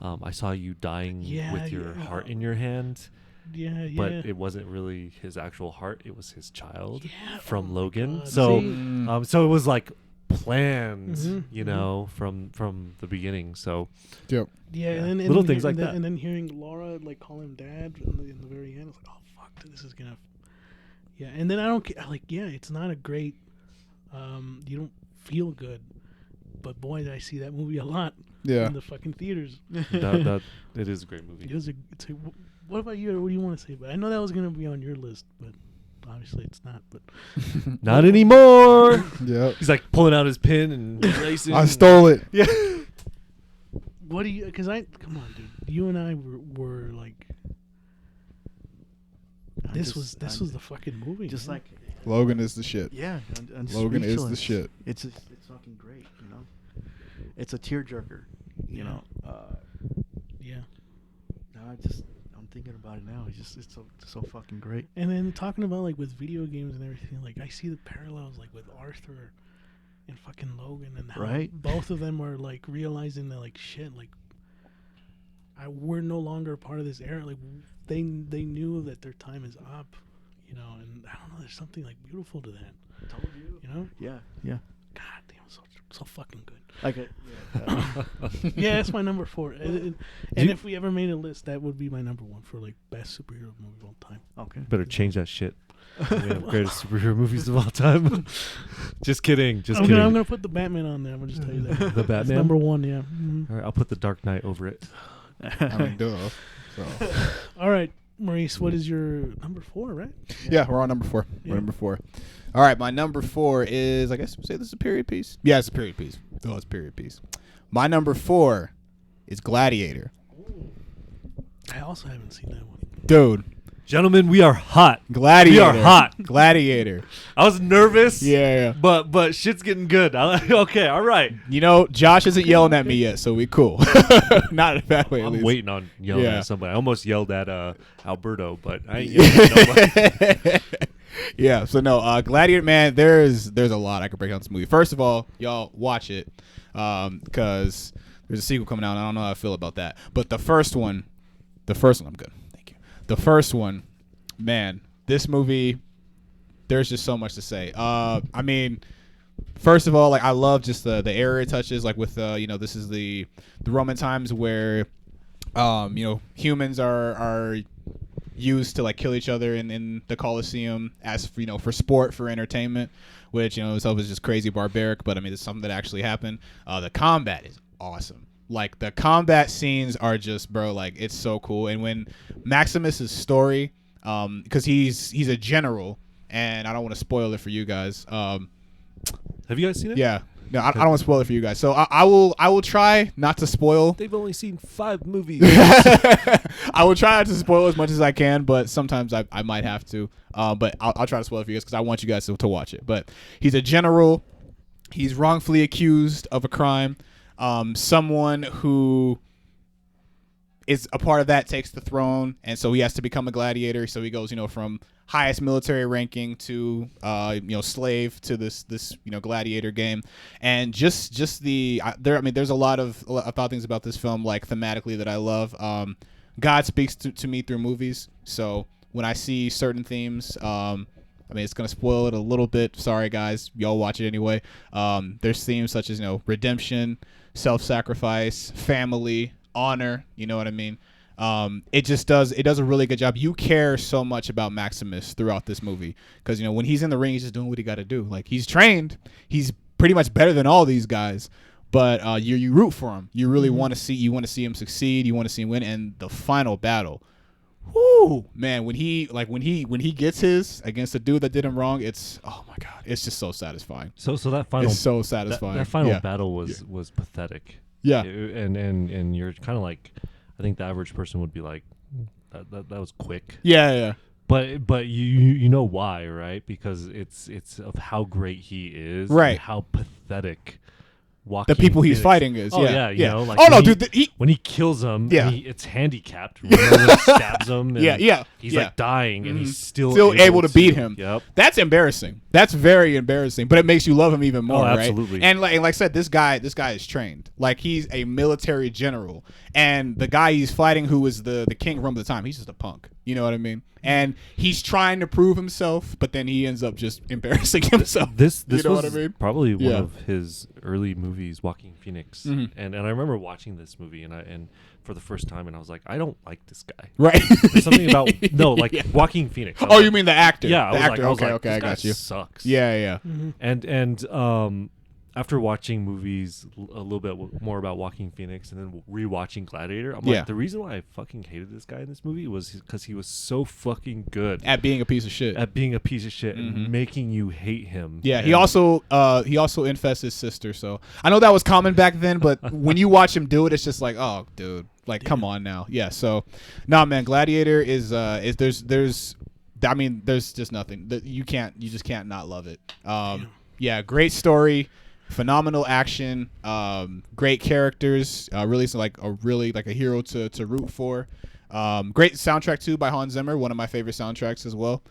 I saw you dying Yeah, with your yeah. heart in your hand, yeah, but yeah. it wasn't really his actual heart; it was his child Yeah, from oh my Logan. God. So, See? so it was like planned, Mhm, you mhm. know, from the beginning. So Yep. Yeah, Yeah. and then Little and things then- like that. And then hearing Laura like call him dad in the very end, it's like, oh fuck, this is gonna. Yeah, and then I don't like. Yeah, it's not a great. You don't feel good, but boy, did I see that movie a lot Yeah. in the fucking theaters. that it is a great movie. It was a. It's a. What about you? What do you want to say? But I know that was gonna be on your list, but obviously it's not. But Not anymore. Yep. He's like pulling out his pin and erasing. I stole it. Yeah. what do you? Because come on, dude. You and I were like. This was the fucking movie. Just man. like Logan is the shit. yeah, I'm Logan is the speechless. shit. It's fucking great, you know. It's a tearjerker, you Yeah. know. Yeah. Now I'm thinking about it now. It's so fucking great. And then talking about like with video games and everything, like I see the parallels like with Arthur and fucking Logan, and how Right. both of them were like realizing that like shit, like we're no longer a part of this era. Like they knew that their time is up, you know. And I don't know, there's something like beautiful to that. Told you. You know? Yeah. Yeah. God damn, so fucking good. Like a, Yeah, that's my number 4. And if we ever made a list, that would be my number 1 for like best superhero movie of all time. Okay. Better change that shit. We have greatest superhero movies of all time. Just kidding. Just I'm kidding. gonna put the Batman on there. I'm gonna just tell you that. The That's Batman? number 1. Yeah. Mhm. All right, I'll put the Dark Knight over it. I mean, duh. So. All right, Maurice, what is your number 4? Right? Yeah, we're on number 4. Yeah. We're number 4. All right, my number 4 is, I guess we'll say this is a period piece. Yeah, it's a period piece. Oh, it's a period piece. My number 4 is Gladiator. I also haven't seen that one. Dude, Gentlemen, we are hot. Gladiator. We are hot. Gladiator. I was nervous. Yeah. But shit's getting good. Okay, all right. You know, Josh isn't yelling at me yet, so we cool. Not in a bad way, at I'm least. waiting on yelling Yeah. at somebody. I almost yelled at Alberto, but I ain't yelling at nobody. Yeah, so no, Gladiator, man, there's a lot I could break down this movie. First of all, y'all watch it, because there's a sequel coming out, and I don't know how I feel about that. But the first one, I'm good. Thank you. The first one, man, this movie, there's just so much to say. I mean, first of all, like, I love just the era it touches, like with, this is the Roman times where, humans are used to like kill each other in the Colosseum as for sport, for entertainment, which itself is just crazy barbaric, but I mean it's something that actually happened. The combat is awesome. Like the combat scenes are just, bro, like it's so cool. And when Maximus's story, because he's a general, and I don't want to spoil it for you guys. Have you guys seen it? Yeah. No, I don't want to spoil it for you guys. So I will try not to spoil. They've only seen 5 movies. I will try not to spoil as much as I can, but sometimes I might have to. But I'll try to spoil it for you guys because I want you guys to watch it. But he's a general. He's wrongfully accused of a crime. Someone who is a part of that takes the throne, and so he has to become a gladiator. So he goes, from highest military ranking to slave to this gladiator game. And just there's a lot of things about this film, like thematically, that I love. God speaks to me through movies, so when I see certain themes, it's gonna spoil it a little bit, sorry guys, y'all watch it anyway. There's themes such as redemption, self-sacrifice, family, honor, you know what I mean? It does a really good job. You care so much about Maximus throughout this movie because when he's in the ring, he's just doing what he got to do. Like, he's trained, he's pretty much better than all these guys, but you root for him. You really want to see him succeed. You want to see him win. And the final battle, whoo, man, when he gets his against the dude that did him wrong, it's, oh my god, it's just so satisfying. So that final, it's so satisfying. That final battle was pathetic. Yeah. And you're kind of like, I think the average person would be like, that was quick. Yeah. But you know why, right? Because it's of how great he is, right? And how pathetic the people he's fighting is. Oh yeah. Like when he kills him, it's handicapped. Remember when he stabs him? And he's like dying, and he's still able to beat him. Yep. That's embarrassing. That's very embarrassing. But it makes you love him even more, right? Absolutely. And like I said, this guy is trained. Like, he's a military general, and the guy he's fighting, who was the king of Rome at the time, he's just a punk. You know what I mean? And he's trying to prove himself, but then he ends up just embarrassing himself. This you know was what I mean? Probably one of his early movies, Joaquin Phoenix. Mm-hmm. And I remember watching this movie and for the first time, and I was like, I don't like this guy. Right. There's something about Joaquin Phoenix. Oh, you mean the actor? Yeah, the actor. I was Okay, this I guy got you. Sucks. Yeah. Mm-hmm. And after watching movies a little bit more about Joaquin Phoenix and then rewatching Gladiator, I'm like, the reason why I fucking hated this guy in this movie was because he was so fucking good at being a piece of shit. And making you hate him. Yeah, and he also infests his sister. So I know that was common back then, but when you watch him do it, it's just like, oh, dude, like, come on now. Yeah. So, nah, man, Gladiator is there's just nothing that you just can't not love it. Yeah, great story. Phenomenal action, great characters, really like a hero to root for. Great soundtrack too by Hans Zimmer, one of my favorite soundtracks as well.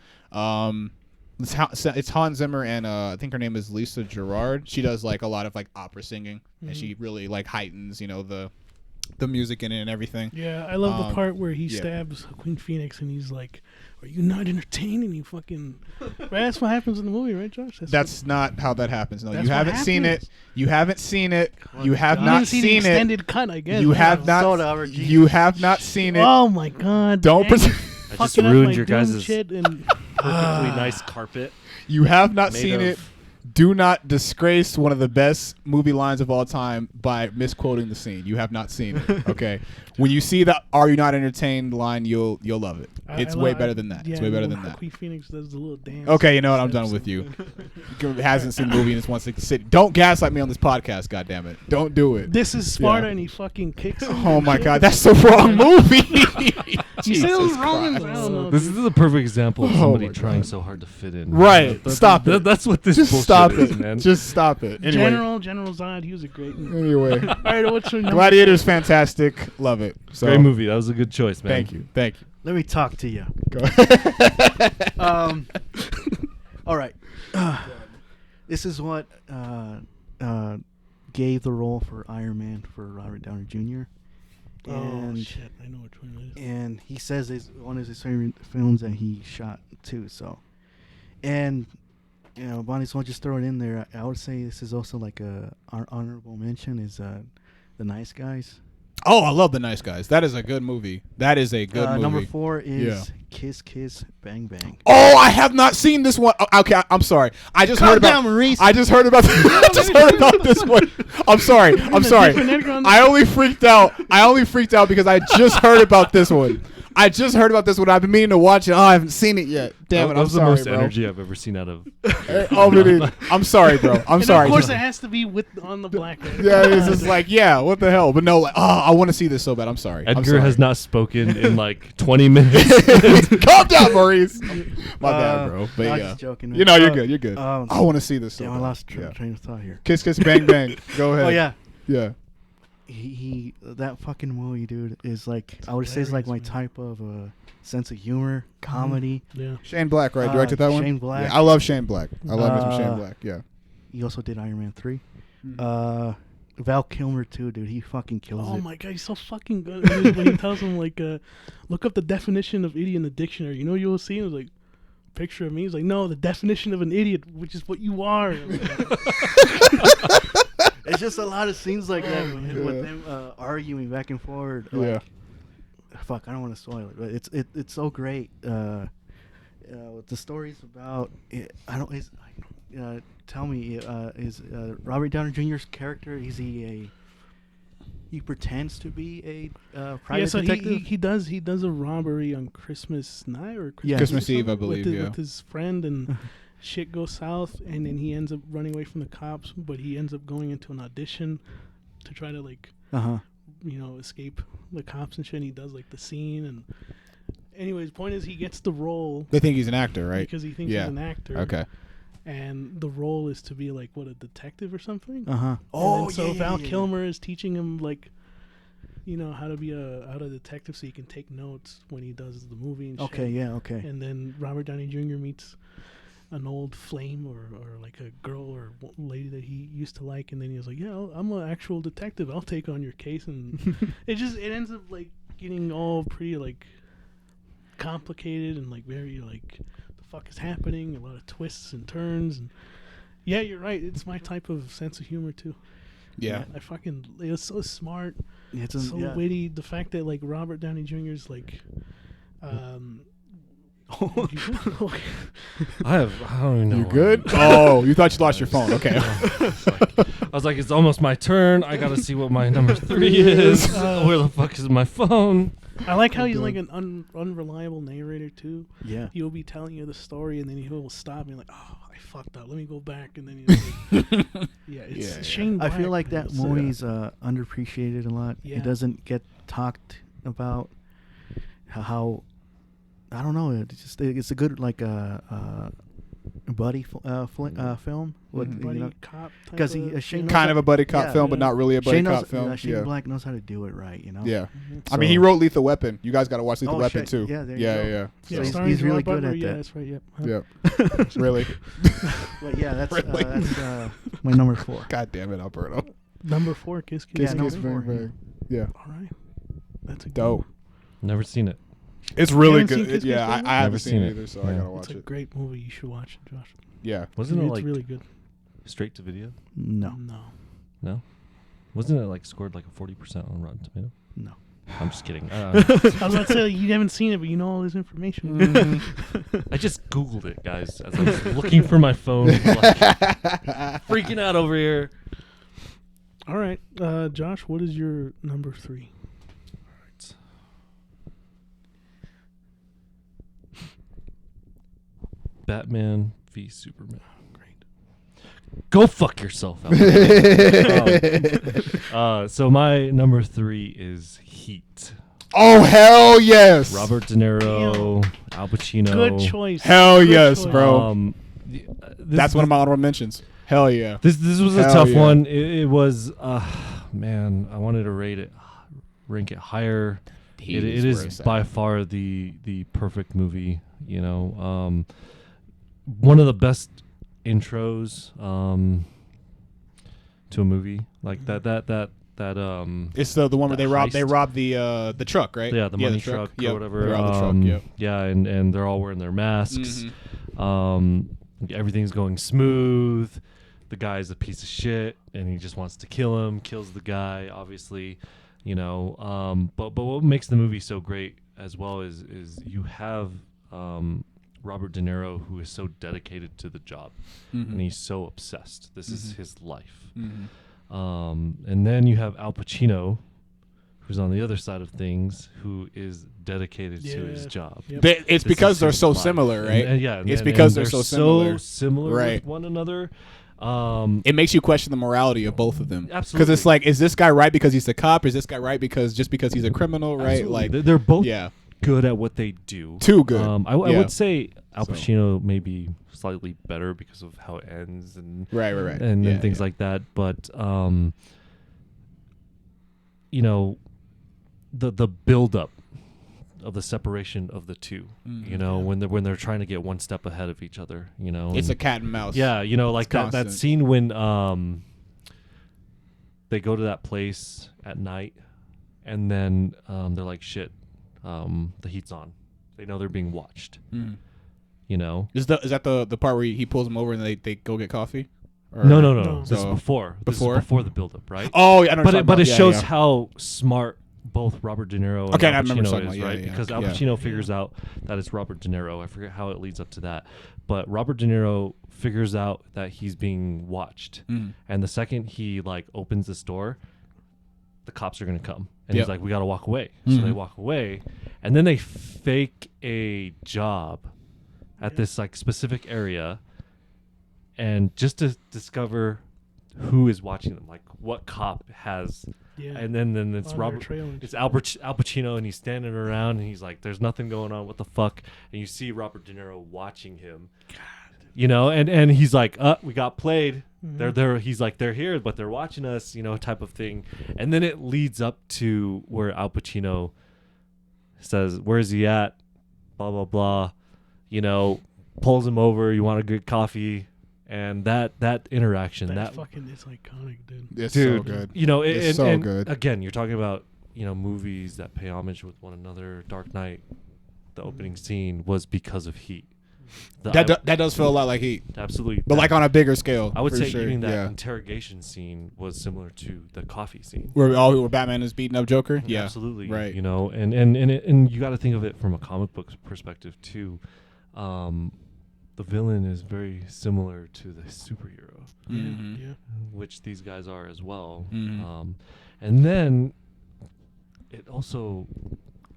It's Hans Zimmer and I think her name is Lisa Gerard. She does like a lot of like opera singing, and she really like heightens, the music in it and everything. Yeah, I love the part where he stabs Queen Phoenix and he's like, "Are you not entertained?" And you fucking. Right, that's what happens in the movie, right, Josh? That's not how that happens. No, That's you what haven't seen it. happens. You haven't seen it. You have I not didn't see the seen extended it. cut, I guess. You Yeah. have not. You have not seen it. Oh my god! Don't. dang. I just Fucking up ruined my your Doom guys' shit and perfectly nice carpet. You have not Made seen of- it. Do not disgrace one of the best movie lines of all time by misquoting the scene. You have not seen it. Okay. When you see the "Are you not entertained" line, you'll love it. It's way better than that. It's way better than that. Queen Phoenix does the little dance. Okay, you know what? I'm done with you. Hasn't seen the movie and just wants to sit. Don't gaslight me on this podcast. God damn it! Don't do it. This is Sparta, Yeah. and he fucking kicks him. Oh my god, that's the wrong movie. You said it was Jesus Romans. Christ. I don't know. This is the perfect example of Oh somebody my trying God. so hard to fit in. Right. Stop it. That's what this Just bullshit stop is, it, man. Just stop it. Anyway, General Zod, he was a great. anyway, All right, what's your number? Gladiator's fantastic. Love it. So, Great movie. That was a good choice, man. Thank you. Thank you. Let me talk to you. Go ahead. All right. This is what gave the role for Iron Man for Robert Downey Jr. Oh And shit! I know which one it is. and he says it's one of his favorite films that he shot too. So, and Bonnie, so I'll just throw it in there. I would say this is also like our honorable mention is The Nice Guys. Oh, I love The Nice Guys. That is a good movie. That is a good movie. Number 4 is Yeah. Kiss Kiss Bang Bang. Oh, I have not seen this one. Okay, I'm sorry. I just heard about. Maurice. I just heard about. I just heard about this one. I'm sorry. I'm sorry. I only freaked out. Because I just heard about this one. I've been meaning to watch it. Oh, I haven't seen it yet. Damn it. That I'm was the sorry, most bro. energy I've ever seen out of. I'm sorry, bro. I'm And sorry. of course, Just- it has to be with on the black. yeah, it's just like, yeah, what the hell? But no, like, oh, I want to see this so bad. I'm sorry. I'm Edgar sorry. has not spoken in like 20 minutes. Calm down, Maurice. My bad, bro. But I was yeah, just joking, man. you know, you're good. You're good. um, I want to see this so Damn, I bad. lost Yeah. train of thought here. Kiss, kiss, bang, bang. Go ahead. Oh yeah, Yeah. he that fucking movie, dude, is like I would say it's like my hilarious, man. type of sense of humor, comedy. Yeah. Shane Black, right? Directed that one? Shane Black. Yeah, I love Shane Black. I love Mr. Shane Black. Yeah. He also did Iron Man 3. Mm-hmm. Val Kilmer too, dude. He fucking kills Oh it. my god, he's so fucking good. When he tells him like, look up the definition of idiot in the dictionary. You know, you'll see him like picture of me. He's like, no, the definition of an idiot, which is what you are. It's just a lot of scenes like that Yeah. with them arguing back and forward. Yeah. Like, fuck, I don't want to spoil it, but it's so great. What the story's about, tell me, is Robert Downey Jr.'s character? Is he pretends to be a private Yeah, so detective? he does a robbery on Christmas night or Yeah. Christmas Eve, Eve, I believe, yeah. with his friend, and shit goes south, and then he ends up running away from the cops, but he ends up going into an audition to try to like escape the cops and shit. And he does like the scene, and anyways, point is he gets the role They think he's an actor, right? because he thinks Yeah. he's an actor. Okay. And the role is to be like what, a detective or something. Oh, And so yeah, Val yeah. Kilmer is teaching him like, how to be a detective so he can take notes when he does the movie and shit. Okay, yeah, okay. And then Robert Downey Jr. meets an old flame or like a girl or lady that he used to like, and then he was like, yeah, I'm an actual detective, I'll take on your case. And it ends up like getting all pretty like complicated and like very like the fuck is happening, a lot of twists and turns. And yeah, you're right, it's my type of sense of humor too. Yeah. It was so smart, It's so witty. The fact that like Robert Downey Jr.'s like I don't even know. You why. good? Oh, you thought you lost your phone. Okay. I was like, it's almost my turn. I gotta see what my number 3 is. Where the fuck is my phone? I like how he's like an unreliable narrator too. Yeah. He'll be telling you the story and then he'll stop and like, oh, I fucked up. Let me go back, and then he's like, yeah, it's Yeah. Shane I Black, feel like man. that It's, movie's underappreciated a lot. Yeah. It doesn't get talked about. How I don't know. It's a good like buddy film. Buddy cop. Because Shane knows Kind how- of a buddy cop yeah, film, but not really a buddy Shane cop knows, film. Shane Black knows how to do it right, you know. Yeah. I So- mean, he wrote Lethal Weapon. You guys got to watch Lethal Oh, Weapon shit. too. Yeah, there you yeah, go. yeah, So Yeah, he's starring really Gerard good Butler. at Yeah, that. that's right. Yep. yeah. Really? But yeah, that's Really? my number 4. God damn it, Alberto. Number 4, Kiss Kiss. Kiss Yeah, Kiss number Bang 4, Bang. Yeah. All right. That's a good Dope. one. Never seen it. It's really haven't seen good. Kiss Yeah, Kiss Bang I haven't Never seen seen it it. either, so I Yeah. gotta watch It's a it. great movie. You should watch it, Josh. Yeah. Wasn't it It's like really good. straight to video? No, No. Wasn't it like scored like a 40% on Rotten Tomato? no. I'm just kidding. I was about to say you haven't seen it, but you know all this information. I just Googled it, guys, as I was looking for my phone, like, freaking out over here. All right, Josh, what is your number 3? Batman v Superman. Great. Go fuck yourself. So my number 3 is Heat. Oh hell yes. Robert De Niro, Al Pacino. Good choice. Hell Good yes, choice. bro. That's one of my honorable mentions. Hell yeah. This was a Hell tough yeah. one. It was man, I wanted to rank it higher. It is by far the perfect movie, you know. One of the best intros to a movie. Like that It's the one where they heist. rob the truck, right? Yeah, the money truck or Yep. whatever. They rob the truck, yep. Yeah, and they're all wearing their masks. Mhm. Everything's going smooth. The guy's a piece of shit, and he just wants to kill him. Kills the guy, obviously, you know. But what makes the movie so great as well is you have Robert De Niro, who is so dedicated to the job, and he's so obsessed. This is his life. And then you have Al Pacino, who's on the other side of things, who is dedicated to his job. Yep. It's This because is they're his so life. similar, right? And It's because they're they're so similar. similar Right. with one another. It makes you question the morality of both of them. Absolutely. Because it's like, is this guy right because he's a cop? Or is this guy right because he's a criminal? Right? Absolutely. Like, they're both yeah, good at what they do. too good. I Yeah. would say Al So. Pacino may be slightly better because of how it ends and Right. and Yeah, things yeah. like that. But you know, the build up of the separation of the two. You know, when they're trying to get one step ahead of each other. You know, It's and- a cat and mouse. Yeah, you know, like It's that constant. scene when they go to that place at night, and then they're like, shit, the heat's on. They know they're being watched. You know? Is that the part where he pulls them over and they go get coffee? Or- No. This is So- before. This before? is before the buildup, right? Oh, yeah, I know what you're But talking it about. shows Yeah. how smart both Robert De Niro and Okay, I Al remember Pacino talking is, about- right? yeah, Because Al yeah. Pacino figures out that it's Robert De Niro. I forget how it leads up to that. But Robert De Niro figures out that he's being watched. And the second he like opens this door, the cops are going to come. And Yep. he's like, we got to walk away. So they walk away. And then they fake a job at this like specific area, and just to discover who is watching them, like what cop has. Yeah. And then it's On their Robert, trailers. it's Al Pacino, and he's standing around, and he's like, "There's nothing going on. What the fuck?" And you see Robert De Niro watching him. You know, and he's like, we got played. They're he's like, they're here, but they're watching us, you know, type of thing. And then it leads up to where Al Pacino says, "Where's he at?" Blah blah blah. You know, pulls him over. You want a good coffee, and that interaction, That fucking is iconic, dude. It's dude, so good. You know, It's and, so and good. Again, you're talking about, you know, movies that pay homage with one another. Dark Knight, the opening scene was because of Heat. That does feel a lot like Heat, Absolutely. but like on a bigger scale. I would for say sure. even that yeah. interrogation scene was similar to the coffee scene. Where Batman is beating up Joker. Yeah, Absolutely. Right. You know, and you got to think of it from a comic book perspective too. The villain is very similar to the superhero, Yeah. which these guys are as well. Mhm. And then it also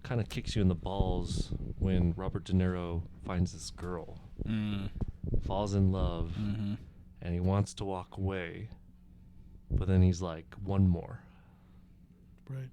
kind of kicks you in the balls when Robert De Niro finds this girl, falls in love, and he wants to walk away, but then he's like, one more. Right.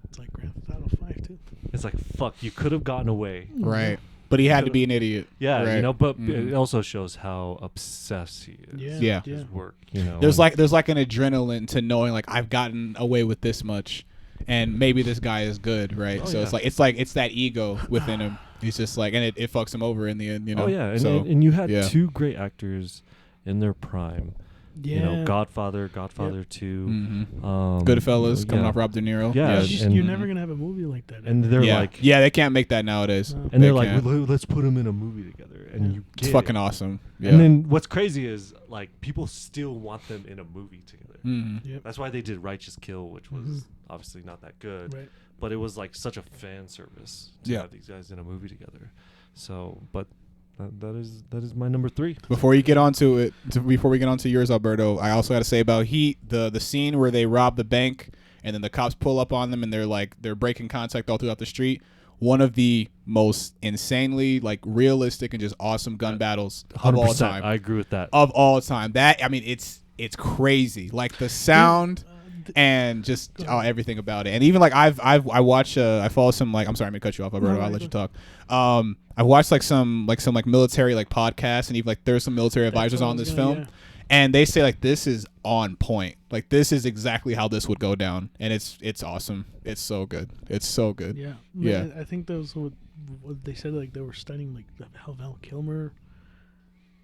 It's like Grand Theft Auto 5 too. It's like, fuck, you could have gotten away. Right. But he had to be an idiot. Yeah, right. you know, but Mhm. it also shows how obsessed he is. Yeah. with his work. You know, There's like an adrenaline to knowing like I've gotten away with this much, and maybe this guy is good, right? Oh, So yeah. it's that ego within him. He's just like, and it fucks him over in the end, you know. Oh yeah, and, so, and you had yeah. two great actors in their prime. Yeah. You know, Godfather 2. Goodfellas coming yeah. off Rob De Niro. Yeah, It's just- and- you're never gonna have a movie like that. And they're yeah. like, yeah, they can't make that nowadays. No. and They they're like, can't. let's put them in a movie together, and you get It's fucking it. awesome. Yeah. And then what's crazy is like people still want them in a movie together. Mhm. Yep. That's why they did Righteous Kill, which was obviously not that good, Right. but it was like such a fan service to Yeah. have these guys in a movie together. So, but that is my number 3. Before you get onto it, before we get onto yours, Alberto, I also got to say about Heat, the scene where they rob the bank and then the cops pull up on them and they're breaking contact all throughout the street. One of the most insanely like realistic and just awesome gun battles of all time. I agree with that. Of all time. That I mean, it's crazy. Like the sound and just everything about it. And even like I watch I follow some like I'm sorry I'm gonna cut you off, Alberto. I'll let you talk. I watched like some military like podcasts and even like there's some military advisors on this film. And they say like this is on point. Like this is exactly how this would go down, and it's awesome. It's so good. It's so good. Yeah. Yeah. I think that was what they said. Like they were studying like how Val Kilmer,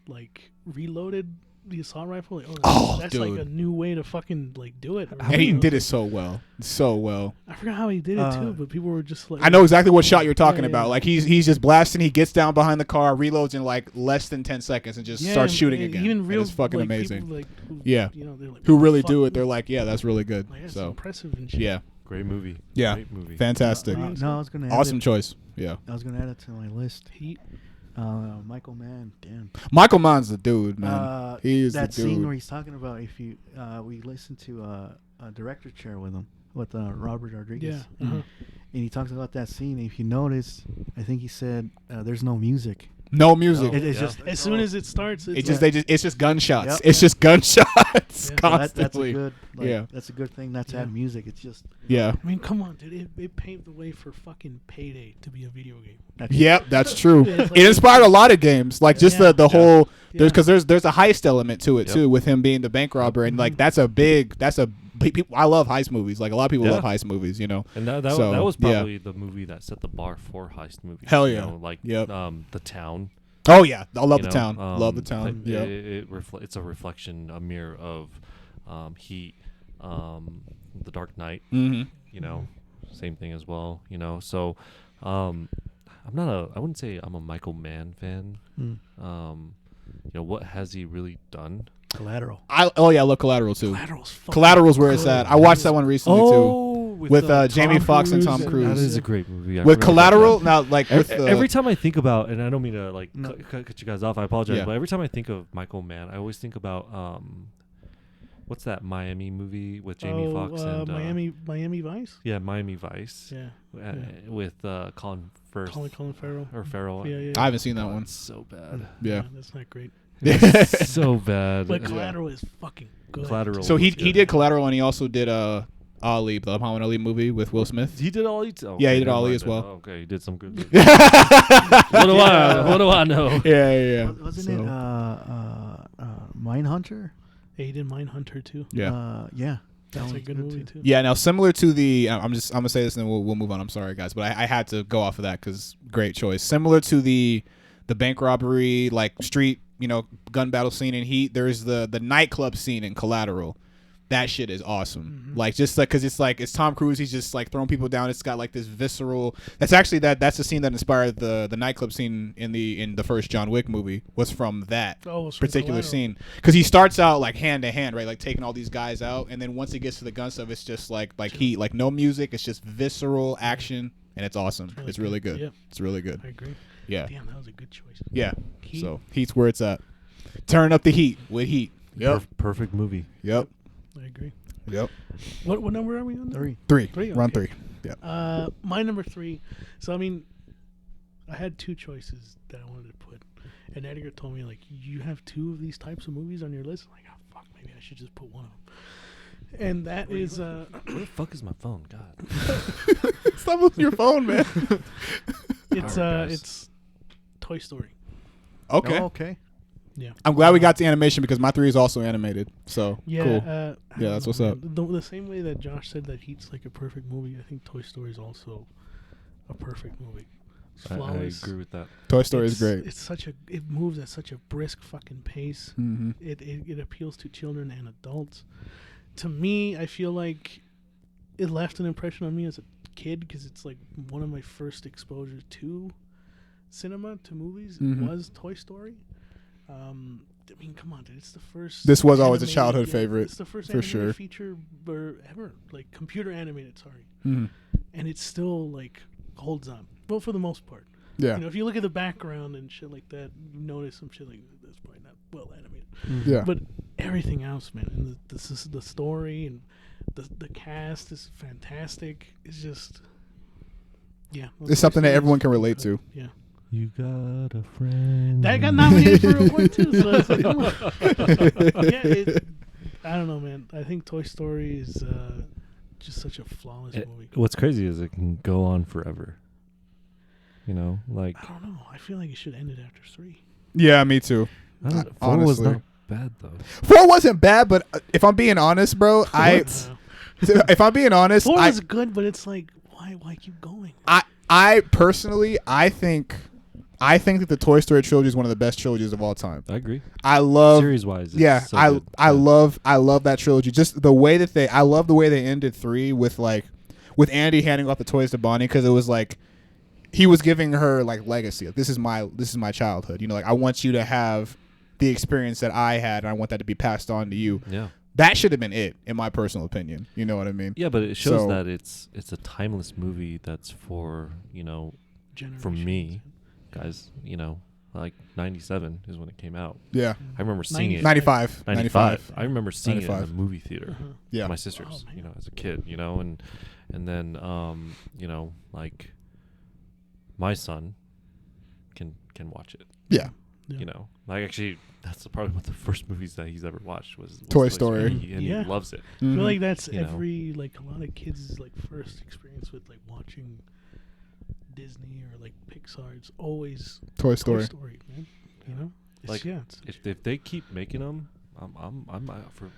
like reloaded the assault rifle. Like, that's like dude. a new way to fucking like do it. And he did it so well, so well. I forgot how he did it too, but people were just like, I know exactly what shot you're talking Yeah, about. yeah. Like he's just blasting. He gets down behind the car, reloads in like less than 10 seconds, and just starts and- shooting and again. Even And real it's fucking like, amazing. people, like, who, Yeah. you know, they're like, Who what the really fuck? do it? They're like, yeah, that's really good. Like, that's So impressive and shit. yeah, Great movie. yeah, Great movie. fantastic, No, I was gonna add awesome it. choice. Yeah, I was gonna add it to my list. Heat. Michael Mann, damn. Michael Mann's the dude, man. He is that the dude. scene where he's talking about if you we listened to a director chair with him with Robert Rodriguez. Yeah. And he talks about that scene. If you notice, I think he said there's no music. No music. It's yeah. just As soon as it starts, It's just it's just gunshots. Yep. It's just gunshots Yeah. so constantly. that's a good Yeah. that's a good thing not to have Yeah. music. It's just Yeah. I mean, come on, dude. It paved the way for fucking Payday to be a video game. Yep, that's true. It's like- It inspired a lot of games, like just Yeah. the whole. Yeah. Because there's a heist element to it Yep. too, with him being the bank robber, and like that's a people. I love heist movies. Like a lot of people Yeah. love heist movies, you know. And that So, was yeah. probably the movie that set the bar for heist movies. Hell you yeah. know, like Yep. The Town. Oh yeah, I love you the know, town. Love the town. Yeah. It's a reflection, a mirror of Heat, The Dark Knight. Mm-hmm. You know, same thing as well. You know, so I wouldn't say I'm a Michael Mann fan. Mm. You know, what has he really done? Collateral. I love Collateral too. Collateral's Collateral's where it's at. I watched that one recently too. With Jamie Tom Foxx and Cruise. Tom Cruise. That is a great movie. I With forgot about Collateral, that. now like with the, Every time I think about, and I don't mean to like No. cut you guys off, I apologize, Yeah. but every time I think of Michael Mann, I always think about what's that Miami movie with Jamie Foxx and Miami Vice. yeah, Miami Vice, Yeah. with Colin Firth Colin Farrell. or Farrell. Yeah, yeah. I haven't seen that Oh, one. it's so bad. Yeah. That's not great. It's so bad. But Collateral is fucking good. Collateral. So he was good. did Collateral, and he also did Ali, the Muhammad Ali movie with Will Smith. He did Ali too. Yeah, he did never Ali mind as then. well. Oh, okay, he did some good. Movies. yeah, What do I know? yeah. Wasn't So, it Mindhunter? Yeah, he did Mindhunter too. Yeah. Yeah. That's a one's good movie too. Yeah, now similar to the, I'm gonna say this and then we'll move on. I'm sorry guys, but I had to go off of that because great choice. Similar to the bank robbery, like street, gun battle scene in Heat. There's the nightclub scene in Collateral. That shit is awesome. Mm-hmm. Like just like because it's Tom Cruise. He's just like throwing people down. It's got like this visceral. That's actually that's the scene that inspired the nightclub scene in the first John Wick movie. Was from that Oh, it was from particular Collateral. scene because he starts out like hand to hand, right, like taking all these guys out, and then once he gets to the gun stuff, it's just like Heat, like no music. It's just visceral action, and it's awesome. It's really good. Yeah. It's really good. I agree. Yeah, Damn, that was a good choice. yeah. Heat. So Heat's where it's at. Turn up the heat with Heat. Yep. Perfect movie. Yep. I agree. Yep. What number are we on? now? 3. Three. Run okay. 3. Yeah. My number 3. So I mean, I had two choices that I wanted to put, and Edgar told me like, you have 2 of these types of movies on your list. I'm like, oh fuck, maybe I should just put one of them. And that is Where the fuck is my phone? God. Stop losing your phone, man. it's Alright, guys. it's Toy Story. Okay. Oh, okay. Yeah. I'm glad we got to animation because my 3 is also animated. So Yeah. cool. I Yeah, don't that's know, what's man. up. The same way that Josh said that Heat's like a perfect movie, I think Toy Story is also a perfect movie. It's I flawless. agree with that. Toy Story is great. It's it moves at such a brisk fucking pace. Mm-hmm. It appeals to children and adults. To me, I feel like it left an impression on me as a kid because it's like one of my first exposures to cinema, to movies, Mhm. was Toy Story. I mean, come on, dude! It's the first. This was always a animated- childhood yeah, favorite, It's the first for animated sure. feature ever, like computer animated. Sorry, Mm-hmm. and it still like holds up. Well, for the most part. Yeah. You know, if you look at the background and shit like that, you notice some shit like that's probably not well animated. Yeah. But everything else, man, and the story and the cast is fantastic. It's just, yeah. It's something that everyone can relate to. Yeah. You got a friend. That got nominated for a award too. So it's like, come on. Yeah, I don't know, man. I think Toy Story is just such a flawless movie. What's crazy is it can go on forever. You know, like I don't know. I feel like it should end it after 3. Yeah, me too. I don't, 4 honestly. was not bad though. 4 wasn't bad, but if I'm being honest, bro, if I'm being honest, 4 was good, but it's like, why keep going? I personally, I think that the Toy Story trilogy is one of the best trilogies of all time. I agree. I love Series wise. Yeah, So I good. love that trilogy. Just the way that I love the way they ended 3 with Andy handing off the toys to Bonnie, because it was like he was giving her like legacy. Like, this is my childhood. You know, like I want you to have the experience that I had, and I want that to be passed on to you. Yeah. That should have been it, in my personal opinion. You know what I mean? Yeah, but it shows So- that it's a timeless movie that's for, for me, guys, like 97 is when it came out. Yeah. I remember seeing it. 95. 95. I remember seeing it in 95. the movie theater. Yeah. With my sisters, Oh, man. as a kid, and then like my son can watch it. Yeah. Yeah. Like actually that's probably one of the first movies that he's ever watched was Toy Story. and Yeah. he loves it. I feel like that's You know. every like a lot of kids' like first experience with like watching Disney or like Pixar. It's always Toy Story. Toy Story, man. You know, it's, Like, yeah. It's, If they keep making them, I'm out for.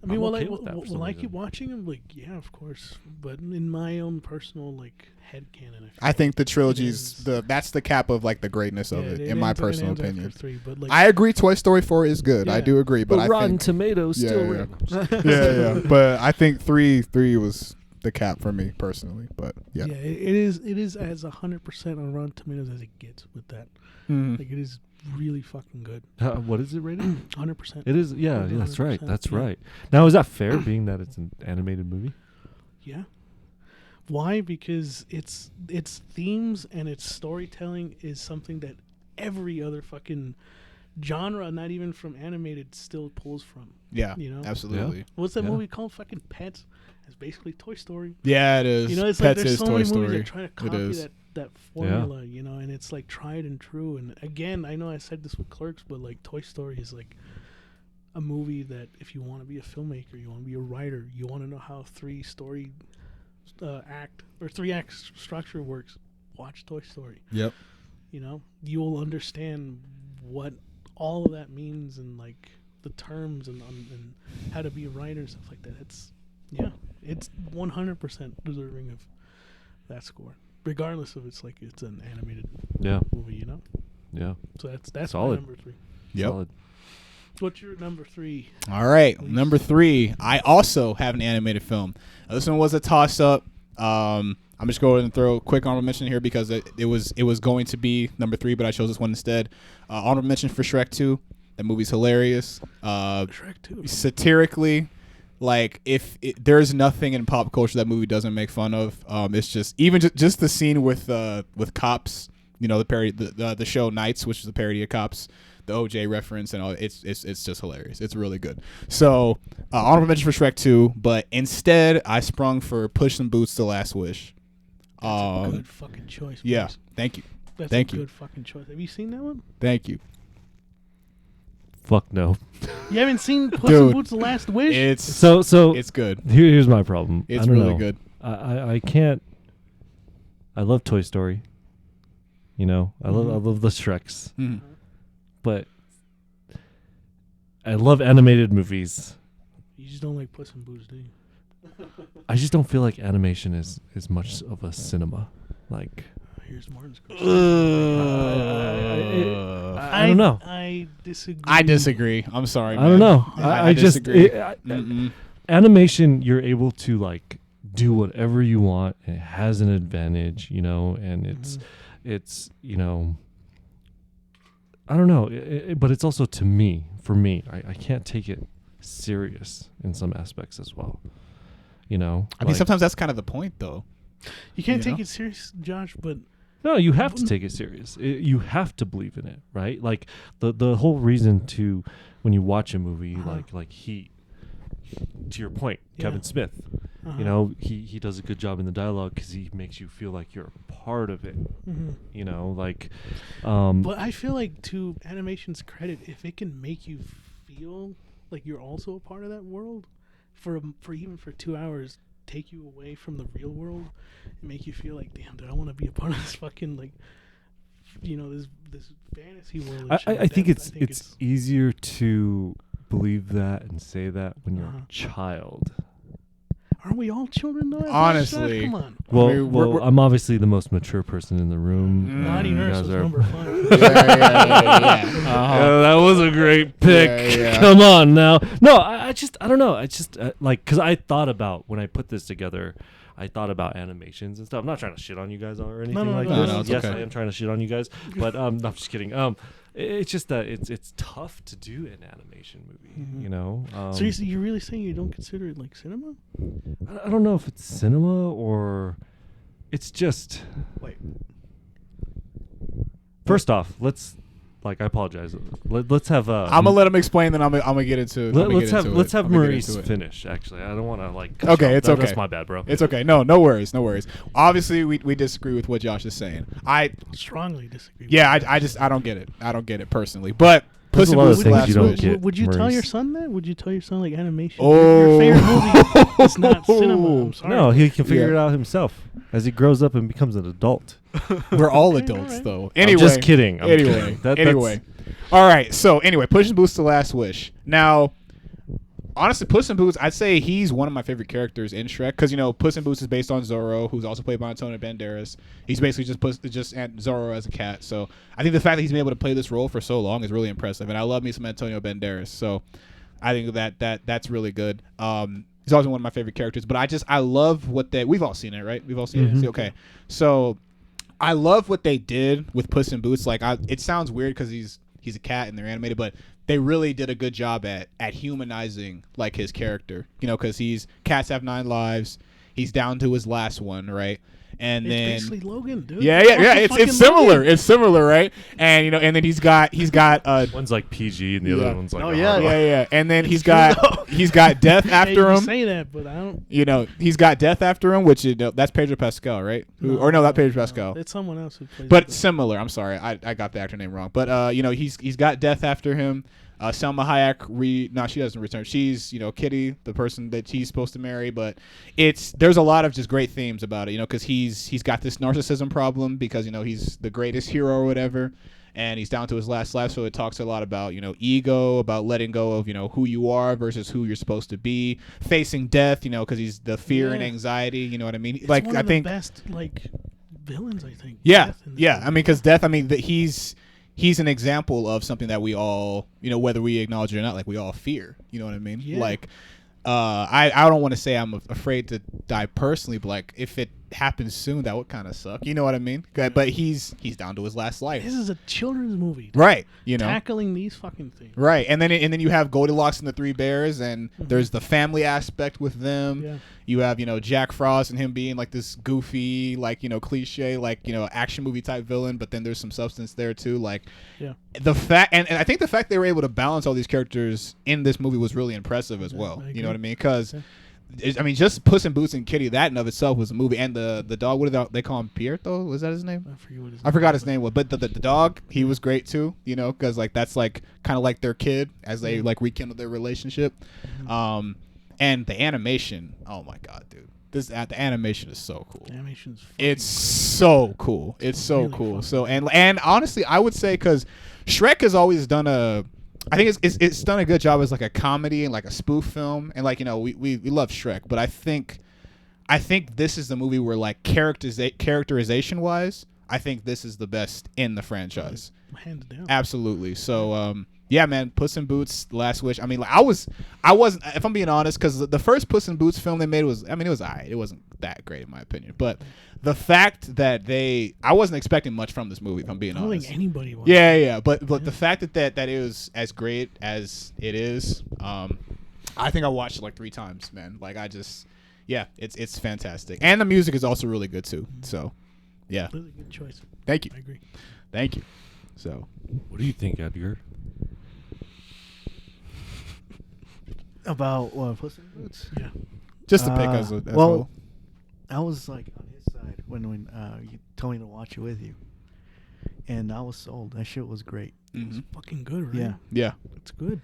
I mean, I'm well, okay like, with that for will some I reason. keep watching them? Like, yeah, of course. But in my own personal like headcanon, I think the trilogy's is- that's the cap of like the greatness of it, in my ends- personal ends after opinion. 3, but like, I agree. Toy Story 4 is good. I Yeah. do agree, but I Rotten think Tomatoes Yeah, still yeah. win. yeah. But I think three was the cap for me personally. But yeah, yeah, it is as 100% on Rotten Tomatoes as it gets with that. Mhm. Like, it is really fucking good. What is it rated? 100%. It is. Yeah, that's right. 100%, That's yeah. right. Now, is that fair, being that it's an animated movie? Yeah. Why? Because its themes and its storytelling is something that every other fucking genre, not even from animated, still pulls from. yeah, You know? absolutely. What's that Yeah. movie called? Fucking Pets. It's basically Toy Story. Yeah, it is. You know, it's Pets like there's is so Toy many Story. movies that try to It copy is. that formula, you know, and it's like tried and true. And again, I know I said this with Clerks, but like Toy Story is like a movie that if you want to be a filmmaker, you want to be a writer, you want to know how three act structure works, watch Toy Story. Yep. You know, you'll understand what all of that means and like the terms and how to be a writer and stuff like that. It's 100% deserving of that score, regardless of it's an animated Yeah. movie. You know, Yeah. so that's my Solid. number 3. Yep. Solid. What's your number 3? All right, Please. number 3. I also have an animated film. Now, this one was a toss-up. I'm just going to throw a quick honorable mention here because it was going to be number 3, but I chose this one instead. Honorable mention for Shrek 2. That movie's hilarious. Shrek 2. Satirically, like there's nothing in pop culture that movie doesn't make fun of. It's just even just the scene with Cops. You know, the parody, the show Knights, which is a parody of Cops. The OJ reference and all, it's just hilarious. It's really good. So honorable mention for Shrek 2, but instead I sprung for Puss in Boots: The Last Wish. That's a good fucking choice. Yeah, Bruce. thank you, That's thank a you. good fucking choice. Have you seen that one? thank you. Fuck no. You haven't seen Puss Dude, in Boots: The Last Wish? It's So it's good. here's my problem. It's I don't really know. good. I can't. I love Toy Story. You know, I love the Shreks, but I love animated movies. You just don't like Puss in Boots, do you? I just don't feel like animation is much of a cinema. Like, Here's Martin's I don't know. I disagree. I disagree. I'm sorry, man. I don't know. I just disagree. Animation, you're able to like do whatever you want. And it has an advantage, you know, and it's you know, I don't know, but it's also for me, I can't take it serious in some aspects as well. You know, I mean, sometimes that's kind of the point, though. You can't You take know? it serious, Josh, but no, you have to take it serious. You have to believe in it, right? Like the whole reason to when you watch a movie like Heat, to your point, Kevin Smith, you know, he does a good job in the dialogue because he makes you feel like you're a part of it. You know, like. But I feel like, to animation's credit, if it can make you feel like you're also a part of that world, for even for 2 hours, take you away from the real world and make you feel like, damn, dude, I want to be a part of this fucking, like, you know, this fantasy world. And shit. I think it's easier to believe that and say that when you're a child. Aren't we all children though? Honestly. Come on. Well, I mean, we're I'm obviously the most mature person in the room. Naughty You Nurse guys was are- number 5. Yeah. Yeah, that was a great pick. Yeah. Come on now. No, I don't know. I just like, because I thought about, when I put this together, I thought about animations and stuff. I'm not trying to shit on you guys or anything like no, this. no, it's Yes, okay. I am trying to shit on you guys, but no, I'm just kidding. It's just that it's tough to do an animation movie. You know. So you're really saying you don't consider it like cinema? I don't know if it's cinema or it's just. Wait. First off, I apologize. Let's have. I'm gonna let him explain, then I'm gonna get into. Let's have I'm gonna get Maurice into it. finish. Actually, I don't want to like. Okay, it's okay. That's my bad, bro. It's okay. No worries. Obviously, we disagree with what Josh is saying. I Strongly disagree. I don't get it. I don't get it personally. But There's Puss a in lot of Boots: things Last you don't Wish. get. Would you tell Maurice. your son that? Would you tell your son, like, animation? Oh. Your favorite movie is not cinema. I'm sorry. No, he can figure Yeah. it out himself as he grows up and becomes an adult. We're all Okay, adults, alright. though. I'm Anyway, just kidding. I'm anyway, kidding. That's- anyway. All right. So anyway, Puss in Boots: The Last Wish. Now, honestly, Puss in Boots, I'd say he's one of my favorite characters in Shrek because, you know, Puss in Boots is based on Zorro, who's also played by Antonio Banderas. He's basically just Zorro as a cat. So I think the fact that he's been able to play this role for so long is really impressive, and I love me some Antonio Banderas. So I think that's really good. He's always one of my favorite characters, but I love what we've all seen it, right? We've all seen it. Okay, so I love what they did with Puss in Boots. Like, it sounds weird because he's a cat and they're animated, but they really did a good job at humanizing, like, his character. You know, because cats have 9 lives. He's down to his last one, right? And It's then basically Logan, dude. yeah. It's fucking It's similar. Logan. It's similar, right? And, you know, and then he's got One's like PG and the Yeah. other one's like. Oh, a yeah, hard R. yeah. And then he's true, got death Hey, after you him. say that, but I don't. You know, he's got death after him, which that's Pedro Pascal, right? Not Pedro Pascal. It's someone else who plays. But it. similar. I'm sorry, I got the actor name wrong. But you know, he's got death after him. Selma Hayek she doesn't return. She's, you know, Kitty, the person that he's supposed to marry. But there's a lot of just great themes about it, you know, because he's got this narcissism problem because, you know, he's the greatest hero or whatever, and he's down to his last life. So it talks a lot about, you know, ego, about letting go of, you know, who you are versus who you're supposed to be, facing death, you know, because he's the fear and anxiety. You know what I mean? It's like, one I of think the best, like, villains. I think. yeah, Death in this yeah. movie. I mean, because death. I mean, he's an example of something that we all, you know, whether we acknowledge it or not, like, we all fear. You know what I mean? Yeah. Like, I don't want to say I'm afraid to die personally, but, like, if it happens soon, that would kind of suck. You know what I mean? But he's down to his last life. This is a children's movie, dude. Right? You know. Tackling these fucking things. Right, and then you have Goldilocks and the Three Bears, and there's the family aspect with them. Yeah. You have, you know, Jack Frost and him being like this goofy, like, you know, cliche, like, you know, action movie type villain, but then there's some substance there too. Like, Yeah. the fact, and I think the fact they were able to balance all these characters in this movie was really impressive as well. I You know what I agree. mean? Because I mean, just Puss in Boots and Kitty, that in of itself was a movie, and the dog. What did they call him? Pierto? Was that his name? I forget what his I forgot his name was, but the dog, he was great too, you know, because, like, that's, like, kind of like their kid as they, like, rekindle their relationship. And the animation, oh my god, dude, the animation is so cool. Animation's It's so cool. It's so Really cool. fucking So and honestly, I would say because Shrek has always done I think it's done a good job as like a comedy and like a spoof film, and like we love Shrek, but I think this is the movie where like characterization wise, I think this is the best in the franchise. hands down. Absolutely. So yeah, man, Puss in Boots, Last Wish. I mean, like I wasn't, if I'm being honest, because the first Puss in Boots film they made was, I mean, it was alright. It wasn't that great in my opinion, but the fact that I wasn't expecting much from this movie, if I'm being I don't honest. think anybody was. Yeah, but the fact that it was as great as it is, I think I watched it like 3 times, man. Like it's fantastic, and the music is also really good too. So, yeah, Really good choice. thank you, I agree. thank you. So, What do you think, Edgar? About what, Puss in Boots? Yeah. just to pick as a well, whole. I was like on his side when you told me to watch it with you, and I was sold. That shit was great. Mhm. Fucking good, right? Yeah. Yeah, It's good.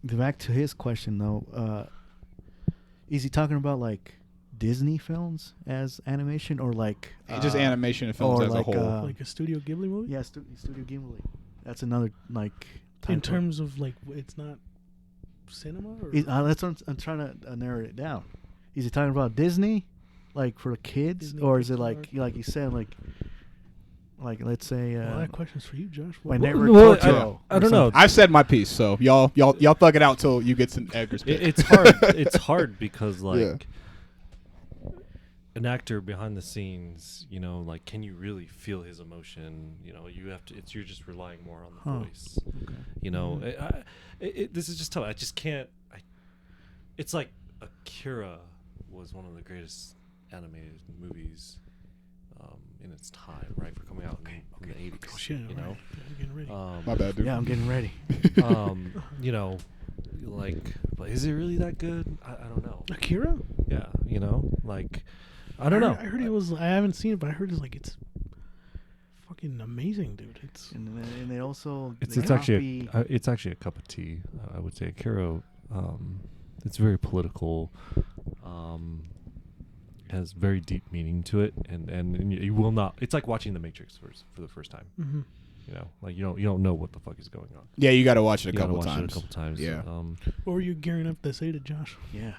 Back to his question though, is he talking about like Disney films as animation or like just animation and films or as a like, whole. Like a Studio Ghibli movie? Yeah, Studio Ghibli. That's another like. In type terms of like, it's not cinema? Or? that's what I'm trying to narrow it down. Is he talking about Disney, like for kids, Disney or is it Pixar? like you said, like let's say Well, that question's for you, Josh. my What- neighbor well, Totoro? I don't know. I've said my piece, so y'all thug it out till you get some Edgar's pick. It's hard. It's hard because like Yeah. an actor behind the scenes, like can you really feel his emotion? You have to. You're just relying more on the Huh. voice. This is just tough. I just can't. It's like Akira was one of the greatest animated movies in its time, right? For coming out in the 80s. Oh, shit, right. I'm getting ready. My bad, dude. Yeah, I'm getting ready. Like, but is it really that good? I don't know. Akira? Yeah, like, I don't know. I heard it was. I haven't seen it, but I heard it's fucking amazing, dude. It's And they also It's they actually copy- it's actually a cup of tea. I would say Akira. It's very political. Has very deep meaning to it, and you will not. It's like watching The Matrix for the first time. mm-hmm. Like you don't know what the fuck is going on. Yeah, you got to watch it a You gotta couple watch times. it a couple times. Yeah. What were you gearing up to say to Josh? Yeah.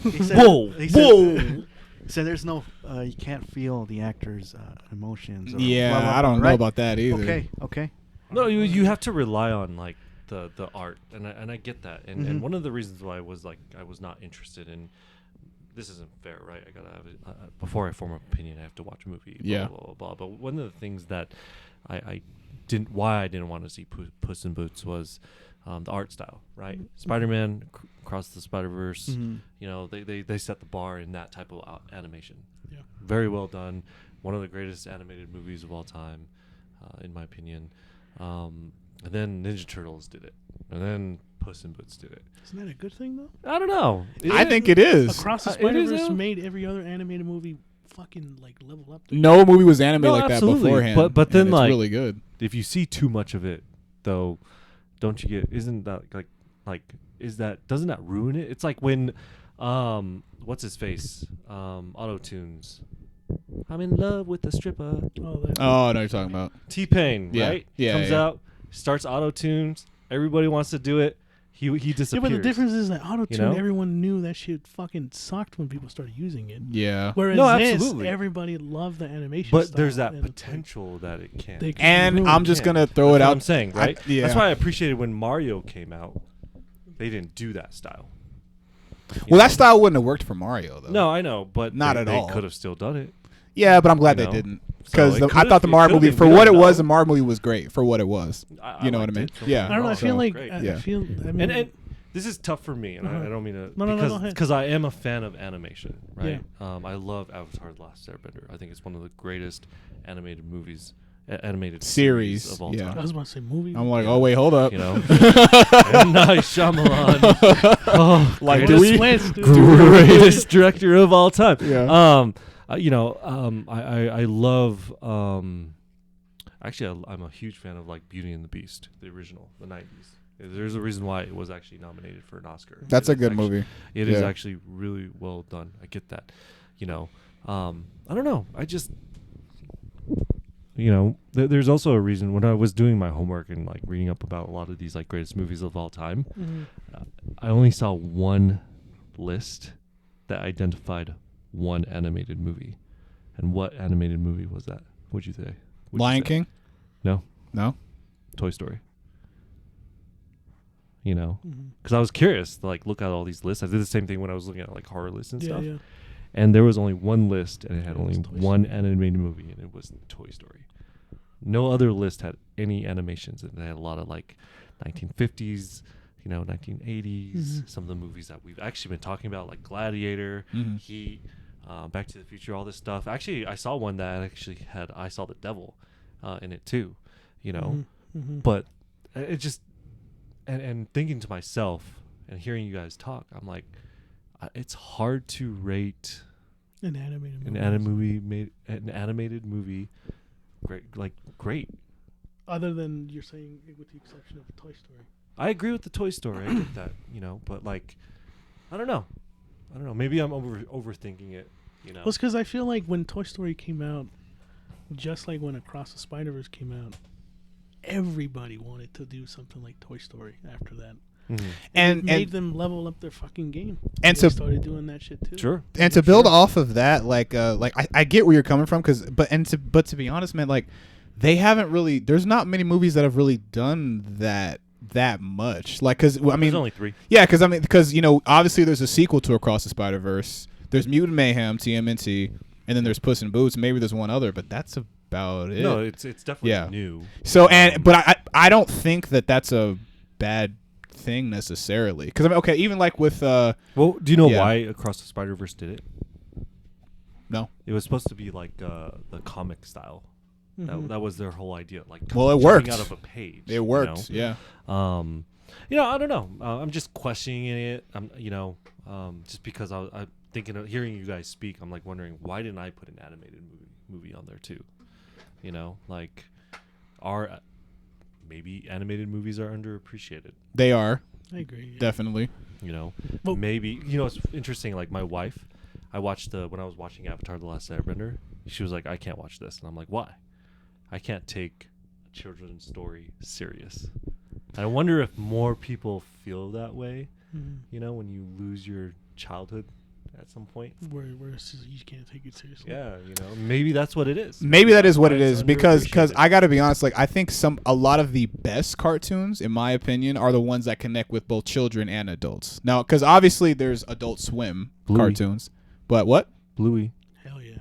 He said, Whoa, he said, whoa. He said there's no you can't feel the actor's emotions. Or Yeah, blah, blah, I don't blah, know right? about that either. Okay. No, you have to rely on like the art, and I get that, and Mhm. one of the reasons why I was not interested in. This isn't fair, right? I gotta have it before I form an opinion. I have to watch a movie. Blah, Yeah. Blah, blah, blah. But one of the things that I didn't want to see Puss in Boots was the art style, right? Spider-Man Across the Spider-Verse. Mhm. They set the bar in that type of animation. Yeah. Very well done. One of the greatest animated movies of all time, in my opinion. And then Ninja Turtles did it, and then Puss in Boots did it. Isn't that a good thing though? I don't know. I think it is. Across the It is, Spider-Verse yeah. made every other animated movie fucking like level up. Dude. No movie was animated No, like that absolutely. beforehand. But then, and it's like- really good. If you see too much of it, though, don't you get? Isn't that doesn't that ruin it? It's like when, what's his face, Auto Tunes. I'm in love with the stripper. Oh, that. Oh, no, you're talking about. T-Pain, Yeah. right? Yeah, Comes yeah. out, starts Auto Tunes. Everybody wants to do it. He disappears. Yeah, but the difference is that auto tune, know? everyone knew that shit fucking sucked when people started using it. Yeah. Whereas No, this, absolutely. everybody loved the animation. But style, there's that and it's like, potential that it can. they can And ruin I'm it. just can. going to throw That's it what out. I'm saying, right? yeah. That's why I appreciated when Mario came out. They didn't do that style. You Well, know? that style wouldn't have worked for Mario, though. No, I know, but Not they, at all. They could have still done it. Yeah, but I'm glad You they know? didn't. So Because it I could've- thought the it Mario could've movie, been for good, what it was, though. the Mario movie was great for what it was. I You know what I liked mean? it. Don't Yeah. get me I don't know. I wrong. feel So- like Great. I Yeah. feel. I mean, And this is tough for me, and Uh-huh. I don't mean to No, no, go ahead. because I am a fan of animation, right? I love Avatar: The Last Airbender. I think it's one of the greatest animated movies, animated series of all yeah. I time. was about to say movie. I'm like, oh, wait, hold up. You know, M. Night Shyamalan, Like, What do a we? twist, dude. greatest director of all time. Yeah. I love. Actually, I'm a huge fan of like Beauty and the Beast, the original, the '90s. There's a reason why it was actually nominated for an Oscar. That's It a is good actually- movie. It is Yeah. actually really well done. I get that. You know, I don't know. I just, you know, there's also a reason when I was doing my homework and like reading up about a lot of these like greatest movies of all time, I only saw one list that identified one animated movie. And what animated movie was that? What'd you say? What'd you Lion say? King? No, No. Toy Story. You know, because I was curious to like look at all these lists. I did the same thing when I was looking at like horror lists and stuff. Yeah. And there was only one list, and it had It only was Toy one Story. animated movie, and it was Toy Story. No other list had any animations, and they had a lot of like 1950s, you know, 1980s. Some of the movies that we've actually been talking about, like Gladiator, Heat, Back to the Future, all this stuff. Actually, I saw one that actually had I Saw the Devil in it too, you know. But it just and thinking to myself and hearing you guys talk, I'm like, it's hard to rate An animated an animated movie great. Other than you're saying, with the exception of Toy Story. I agree with the Toy Story. I get that, you know, but like, I don't know. Maybe I'm overthinking it, you know. Well, it's because I feel like when Toy Story came out, just like when Across the Spider-Verse came out, everybody wanted to do something like Toy Story after that. And It made them level up their fucking game. And They so- started doing that shit too. Sure. And to build off of that, like I get where you're coming from, but to be honest, man, like they haven't really. There's not many movies that have really done that much. Like, because I mean, there's only 3. Yeah, because you know, obviously there's a sequel to Across the Spider-Verse. There's Mutant Mayhem, TMNT, and then there's Puss in Boots. Maybe there's one other, but that's about it. No, it's definitely new. So but I don't think that that's a bad thing necessarily, because I mean, okay, even like with Well, do you know yeah. why Across the Spider-Verse did it? No. It was supposed to be like the comic style. That was their whole idea. Like, Well, it jumping worked. out of a page. It worked, you know? yeah. You know, I don't know. I'm just questioning it. You know, just because I'm thinking of hearing you guys speak, I'm like wondering why didn't I put an animated movie on there too? You know, like maybe animated movies are underappreciated. They are. I agree. Yeah. Definitely. You know, Well- maybe it's interesting. Like my wife, I watched when I was watching Avatar: The Last Airbender. She was like, "I can't watch this," and I'm like, "Why? I can't take a children's story serious." And I wonder if more people feel that way. You know, when you lose your childhood at some point. Where it's just, you can't take it seriously. Yeah, you know, maybe that's what it is. Maybe that is what it It's is, because underappreciated. I got to be honest, like I think a lot of the best cartoons, in my opinion, are the ones that connect with both children and adults. Now, because obviously there's Adult Swim Bluey. cartoons, but what? Bluey. Hell yeah.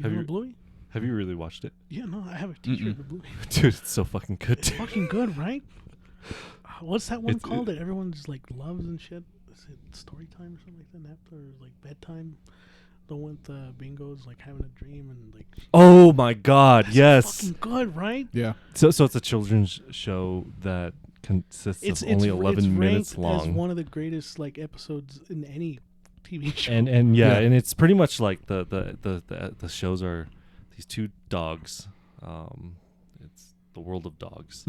Have know you- Bluey? Have you really watched it? Yeah, no, I have a T-shirt of Bluey. Dude, it's so fucking good. It's Dude. fucking good, right? What's that one It's- called that everyone just like loves and shit? Is it story time or something like that? After like bedtime, the one with bingos like having a dream and like. Oh my God! That's Yes. fucking good, right? Yeah. So it's a children's show that consists of only 11 minutes As long. one of the greatest like episodes in any TV show. And Yeah. and it's pretty much like the shows are these 2 dogs. It's the world of dogs.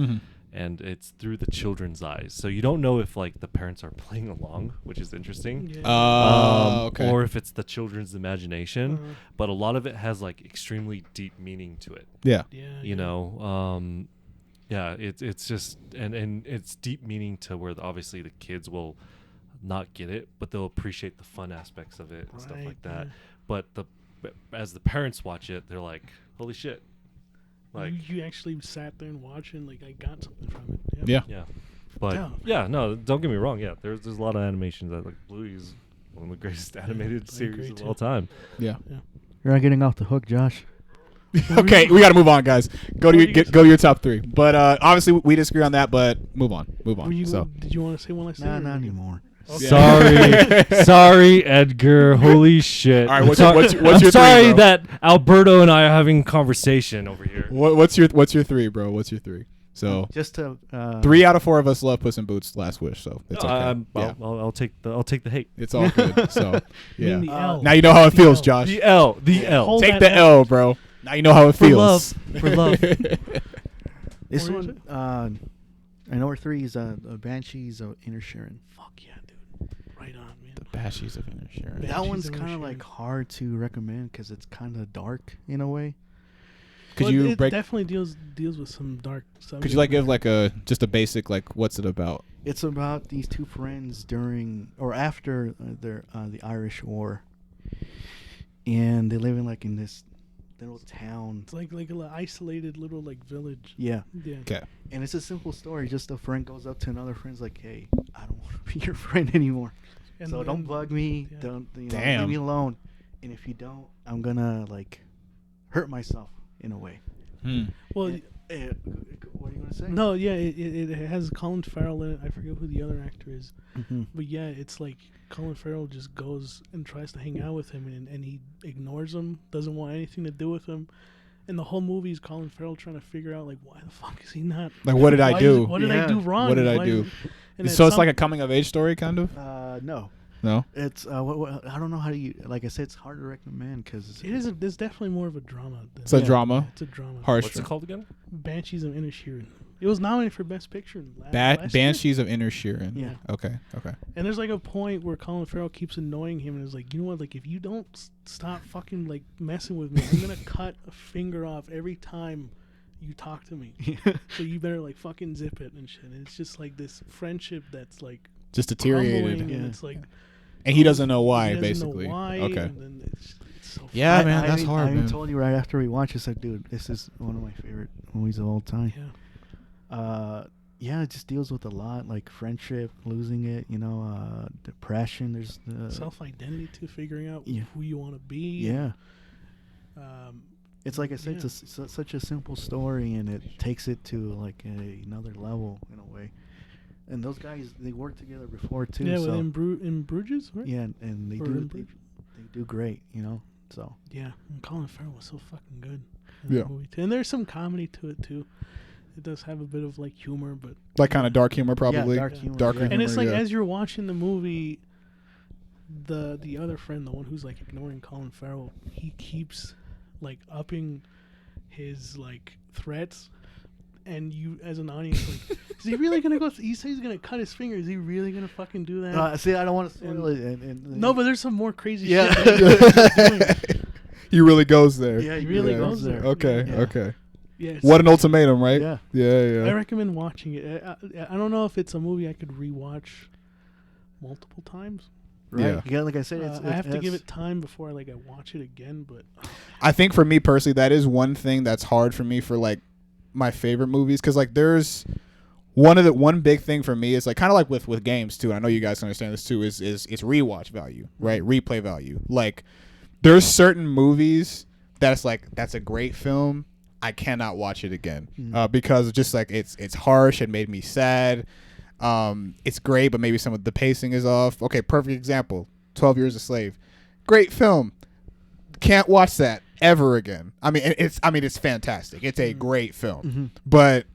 And it's through the children's eyes, so you don't know if like the parents are playing along, which is interesting. Yeah. Okay. Or if it's the children's imagination, but a lot of it has like extremely deep meaning to it. Yeah. Yeah. You know, yeah, it's just and it's deep meaning to where obviously the kids will not get it, but they'll appreciate the fun aspects of it and stuff Right, like that. yeah. But as the parents watch it, they're like, "Holy shit!" Like, you actually sat there and watched and like I got something from it. Yeah. yeah, but Yeah. yeah, no, don't get me wrong. Yeah, there's a lot of animations that like Bluey is one of the greatest animated I series agree of too. all time. Yeah. You're not getting off the hook, Josh. Okay, we got to move on, guys. Go to What your do you guys go to your top 3. But obviously we disagree on that. But move on. Were you, So did you want to say one last thing? Nah, or- not anymore. Sorry, Edgar. Holy shit! All right, what's your I'm three, sorry bro? that Alberto and I are having conversation over here. what's your 3, bro? What's your 3? So Just to 3 out of 4 of us love Puss in Boots. Last wish. So it's okay. Yeah. I'll take the hate. It's all good. So You mean yeah. the L. Now you know how it The feels, L. Josh. The L. The L. Hold Take that the L, bro. Now you know how it For feels. love. For love. this What is one, And number 3 is Banshees of Inisherin. Fuck yeah, dude. Right on, man. The Banshees of Inisherin. Banshees That one's of kind of Inisherin. like hard to recommend because it's kind of dark in a way. Could Well, you it break? definitely deals with some dark subject. Could you like give like a just a basic like what's it about? It's about these two friends during or after the Irish War, and they live in this little town. It's like an isolated little like village. Yeah, Yeah. Okay. and it's a simple story. Just a friend goes up to another friend's like, "Hey, I don't want to be your friend anymore. And So don't then- bug me. yeah. Don't leave Damn. me alone. And if you don't, I'm gonna like hurt myself in a way." Well, What are you gonna say? no, yeah, it has Colin Farrell in it. I forget who the other actor is, but yeah, it's like Colin Farrell just goes and tries to hang out with him, and he ignores him, doesn't want anything to do with him. And the whole movie is Colin Farrell trying to figure out like why the fuck is he not? Like what did I why do? What did I Yeah. do wrong? What did I Why do? is- and So at it's some- like a coming of age story kind of? No. No. It's what I don't know how to like I said, it's hard to recommend because It isn't. There's definitely more of a drama. It's a Yeah. drama. It's a drama. Harsh. What's it called again? Banshees of Inisherin. It was nominated for Best Picture. Last year. Banshees of Inisherin. Yeah. Okay. Okay. And there's like a point where Colin Farrell keeps annoying him and is like, you know what? Like, if you don't stop fucking like messing with me, I'm gonna cut a finger off every time you talk to me. So you better like fucking zip it and shit. And it's just like this friendship that's like Just deteriorated. crumbling, and Yeah. it's like And he doesn't know why, he doesn't basically. know why, Okay. And then it's so Yeah, I- man, I that's even- hard, I even man. told you right after we watched. I said, "Dude, this is one of my favorite movies of all time." yeah. Yeah, it just deals with a lot like friendship, losing it, depression. There's Self-identity too, figuring out Yeah. who you want to be. yeah. Um, It's like I said, it's such a simple story, and it takes it to like another level in a way. And those guys, they worked together before too. yeah, so in Bruges, right? yeah, and they Or do in they, Bruges. they do great, So Yeah, and Colin Farrell was so fucking good in Yeah. that movie too. And there's some comedy to it too. It does have a bit of like humor, but Like kind of dark humor, probably. dark humor, Darker yeah. and it's humor, like yeah. as you're watching the movie, the other friend, the one who's like ignoring Colin Farrell, he keeps like upping his like threats, and you as an audience like, is he really gonna go? He says he's gonna cut his finger. Is he really gonna fucking do that? see, I don't want to spoil it. And No, but there's some more crazy Yeah. shit. that he's doing. He really goes there. yeah, he really Yeah. goes there. Okay. Yeah. Okay. Yeah, it's- What an ultimatum, right? Yeah. Yeah. I Yeah. recommend watching it. I don't know if it's a movie I could rewatch multiple times. right. Yeah. Like I said, I have to give it time before I watch it again. But I think for me personally, that is one thing that's hard for me for like my favorite movies, because like there's one big thing for me is like kind of like with games too. And I know you guys understand this too. Is it's rewatch value, right? Replay value. Like there's certain movies that's a great film. I cannot watch it again because just like it's harsh. It made me sad. It's great, but maybe some of the pacing is off. Okay, perfect example. 12 Years a Slave, great film. Can't watch that ever again. I mean, it's fantastic. It's a great film, but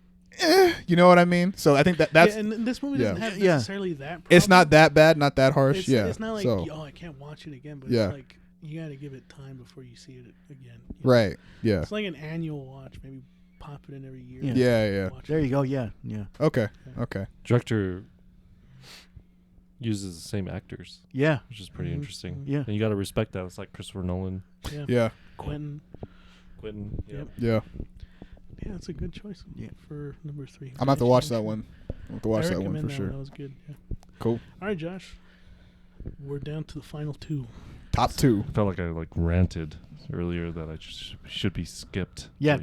you know what I mean. So I think that's yeah, and this movie doesn't have Yeah. necessarily that. Problem. it's not that bad, not that harsh. It's not like so, I can't watch it again. But Yeah. it's like you got to give it time before you see it again. right. Yeah. It's like an annual watch. Maybe pop it in every year. Yeah. Yeah. Watch There it. you go. Yeah. Okay. Okay. Director uses the same actors, Yeah. which is pretty interesting. Yeah. And you got to respect that. It's like Christopher Nolan, Yeah. Yeah. Quentin. Quentin. Yeah. Yep. Yeah. Yeah, it's a good choice. Yeah. For number 3. I'm gonna have to watch that one. I'm have to watch I that one recommend for sure. That was good. Yeah. Cool. All right, Josh. We're down to the final 2. Top 2. I felt like I ranted earlier that I should be skipped. Yeah.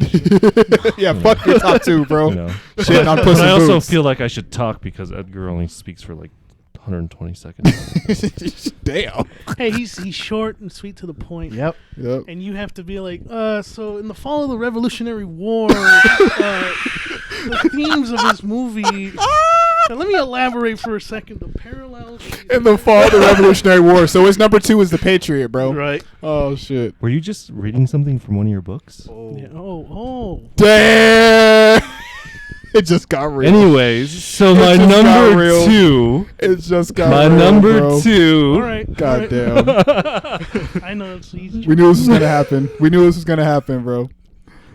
Yeah. Fuck your top 2, bro. You know. Shit on But Puss I in also Boots. feel like I should talk because Edgar only speaks for like 120 seconds. Damn. Hey, he's short and sweet to the point. Yep. Yep. And you have to be like, so in the fall of the Revolutionary War, the themes of this movie. Now let me elaborate for a second. The parallels. In the fall of the Revolutionary War. So his number 2 is The Patriot, bro. Right. Oh shit. Were you just reading something from one of your books? Yeah. Oh. Damn. It just got real. Anyways, so my just got number real. 2. It just got My real, number bro. 2. All right. God all right. damn. I know it's easy. We knew this was gonna happen. We knew this was gonna happen, bro.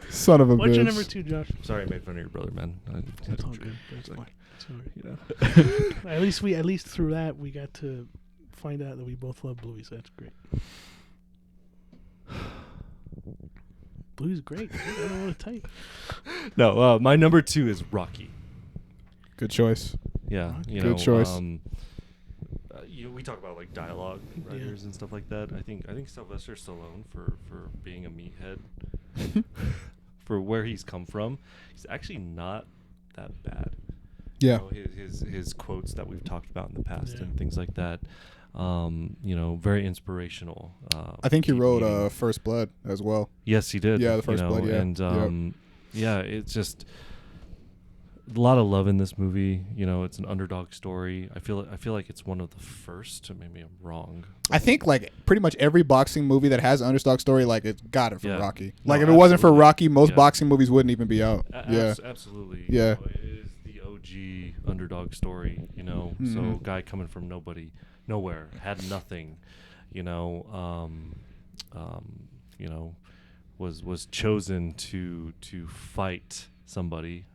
Son of a What's bitch. your number 2, Josh? Sorry, I made fun of your brother, man. That's all good. That's fine. Sorry. You know. At least through that we got to find out that we both love Bluey, so that's great. Bluey's great. I don't know what to tell you. No, my number 2 is Rocky. Good choice. Yeah, you Good know, choice. We talk about like dialogue writers and stuff like that. I think Sylvester Stallone for being a meathead, for where he's come from, he's actually not that bad. Yeah. You know, his quotes that we've talked about in the past and things like that. You know, very inspirational. I think he deep wrote meaning. First Blood as well. Yes, he did. Yeah, the First you know, Blood. Yeah, and yeah, it's just a lot of love in this movie. You know, it's an underdog story. I feel like it's one of the first. Maybe I'm wrong. I think like pretty much every boxing movie that has an underdog story, like it's got it from Yeah. Rocky. No, Like if it wasn't for absolutely. Rocky, most Yeah. boxing movies wouldn't even be out. Yeah. Absolutely. Yeah. You know, it is the OG underdog story. You know, so guy coming from nowhere, had nothing. You know, was chosen to fight somebody.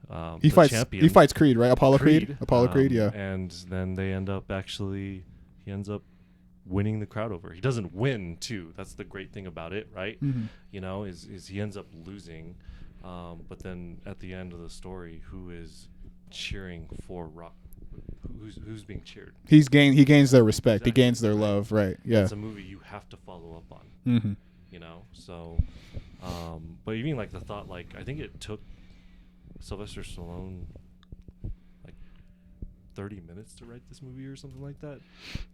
He the fights. champion. He fights Creed, right? Apollo Creed. Apollo Creed. Yeah. And then he ends up winning the crowd over. He doesn't win too. That's the great thing about it, right? Mm-hmm. You know, is he ends up losing, but then at the end of the story, who is cheering for Rock? Who's being cheered? He gains their respect. Exactly. He gains their love. Right. Yeah. It's a movie you have to follow up on. Mm-hmm. You know, so, but even like the thought, like I think it took Sylvester Stallone like 30 minutes to write this movie or something like that.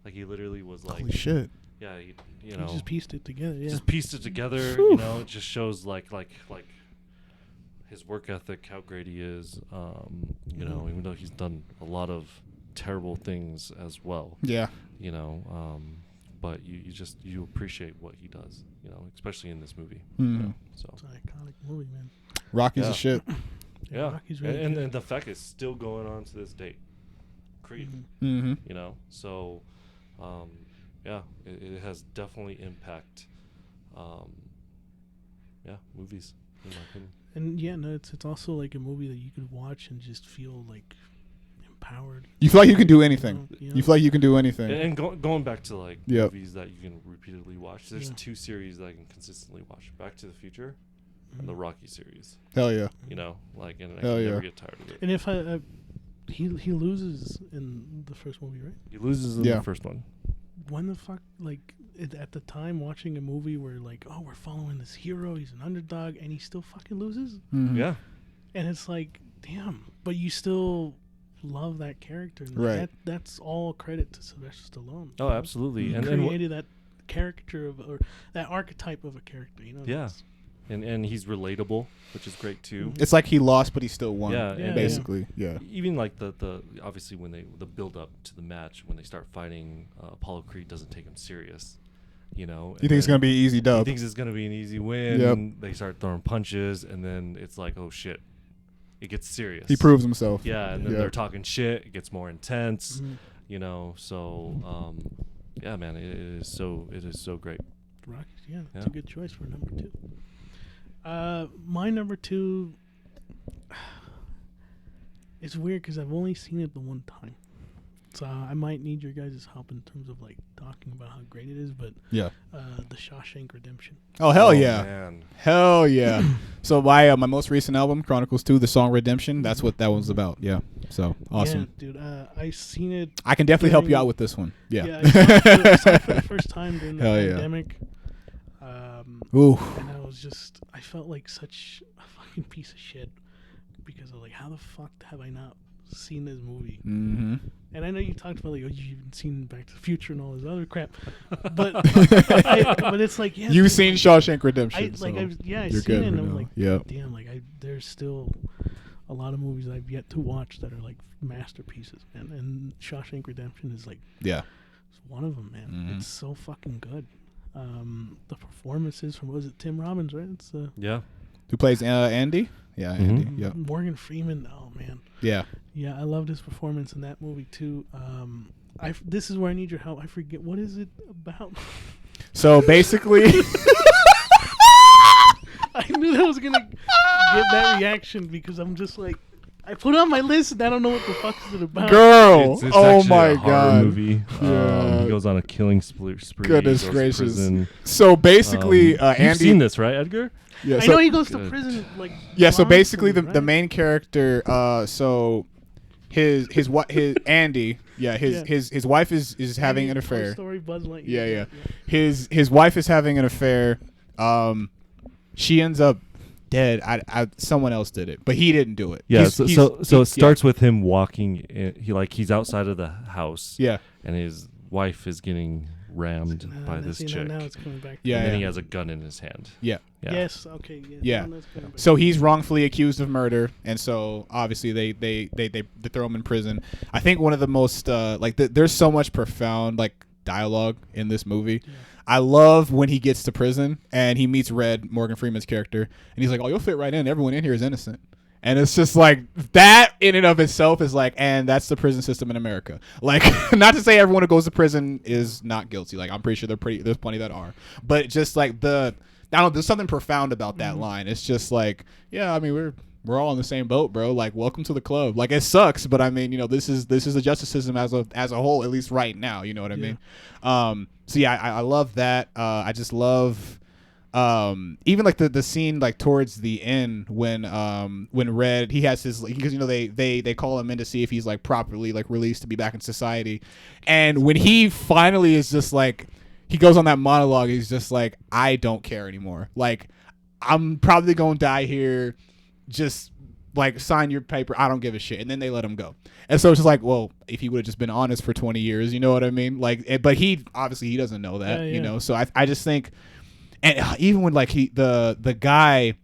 Like he literally was like, Holy shit. yeah, you He know, just pieced it together. Yeah. just pieced it together. You know, it just shows like his work ethic, how great he is. You know, even though he's done a lot of terrible things as well. Yeah. You know, but you appreciate what he does. You know, especially in this movie. You Mhm. know, so It's an iconic movie, man. Rocky's Yeah. a shit. yeah, Rocky's really and good. the fact it's still going on to this date. Creed. Mm-hmm. You know, so yeah, it has definitely impact. Yeah, movies in my opinion. And yeah, no, it's also like a movie that you could watch and just feel like empowered. You feel like you can do anything. You know? You feel like you can do anything. And going back to like Yep. movies that you can repeatedly watch, there's Yeah. 2 series that I can consistently watch: Back to the Future and the Rocky series. Hell yeah. You know, like, and I Hell can yeah. never get tired of it. And if he loses in the first movie, right? He loses in Yeah. the first one. When the fuck, like at the time watching a movie where like, oh, we're following this hero, he's an underdog, and he still fucking loses, Mhm. Yeah, and it's like, damn, but you still love that character, and Right. That's all credit to Sylvester Stallone. oh, absolutely. He And created that caricature or that archetype of a character, you know? Yeah. That's- and he's relatable, which is great too. It's like he lost, but he still won. Yeah, Yeah, Basically. Yeah. Even like the obviously when the build up to the match, when they start fighting, Apollo Creed doesn't take him serious. You know, You think it's gonna be an easy He dub? thinks it's gonna be an easy win. Yep. They start throwing punches, and then it's like, oh shit, it gets serious. He proves himself. Yeah, and then Yep. they're talking shit. It gets more intense. Mhm. You know, so yeah, man, it is so great. Rockies, yeah, that's Yeah. a good choice for number 2. My number 2, it's weird because I've only seen it the one time, so I might need your guys' help in terms of like talking about how great it is. But Yeah. the Shawshank Redemption. Oh hell Oh, yeah. man. Hell yeah. So my most recent album, Chronicles 2, the song Redemption, that's what that one's about. Yeah. So awesome. Yeah, dude. I seen it. I can definitely help you during- out with this one. Yeah. I saw it for the first time during the Hell yeah. pandemic. Ooh. And I felt like such a fucking piece of shit because I was like, how the fuck have I not seen this movie? Mm-hmm. And I know you talked about like, oh, you've seen Back to the Future and all this other crap, but but it's like, yeah, You've dude, seen like, Shawshank Redemption. I like, so I've you're seen good, it, and I'm Bruno. like, Yep. damn, like there's still a lot of movies I've yet to watch that are like masterpieces, man. And Shawshank Redemption is like Yeah. it's one of them, man. Mhm. It's so fucking good. The performances from, was it Tim Robbins, right? It's Yeah. Who plays Andy? Yeah, Mhm. Andy. Yep. Morgan Freeman. Oh man, Yeah. yeah, I loved his performance in that movie too. This is where I need your help. I forget, what is it about? So basically, I knew that was gonna get that reaction because I'm just like, I put it on my list and I don't know what the fuck is it about. Girl, It's oh actually my a horror god, movie. Yeah. He goes on a killing spree. Goodness goes to gracious. prison. So basically, You've Andy. seen this, right, Edgar? Yeah, I so, know he goes to Good. prison like. yeah. So basically, the wrongfully, right? main character. So his Andy. Yeah, his wife is having an Toy affair. Story, Buzz Lightyear. Yeah. His wife is having an affair. She ends up dead. Someone else did it, but he didn't do it. Yeah. He's- So it starts with him walking. He's outside of the house. Yeah. And his wife is getting rammed by this chick. Now it's coming back. Yeah. And then yeah. he has a gun in his hand. Yeah. Yeah. Yes. Okay. Yes, Yeah. now it's coming back. So he's wrongfully accused of murder, and so obviously they throw him in prison. I think one of the most there's so much profound dialogue in this movie. Yeah. I love when he gets to prison and he meets Red, Morgan Freeman's character, and he's like, "Oh, you'll fit right in. Everyone in here is innocent." And it's just like that in and of itself is like, and that's the prison system in America. Like, not to say everyone who goes to prison is not guilty. Like, I'm pretty sure there's plenty that are, but just like I don't know, there's something profound about that line. It's just like, yeah, I mean, we're all in the same boat, bro. Like, welcome to the club. Like, it sucks, but I mean, this is the justice system as a whole, at least right now. You know what I mean? So yeah, I love that. I just love. Even like the scene like towards the end when Red, he has his, because they call him in to see if he's like properly like released to be back in society, and when he finally is just like, he goes on that monologue, he's just like, I don't care anymore, like I'm probably gonna die here, just like sign your paper, I don't give a shit. And then they let him go. And so it's just like, well, if he would have just been honest for 20 years, you know what I mean? Like, but he obviously doesn't know that, so I just think. And even when like the guy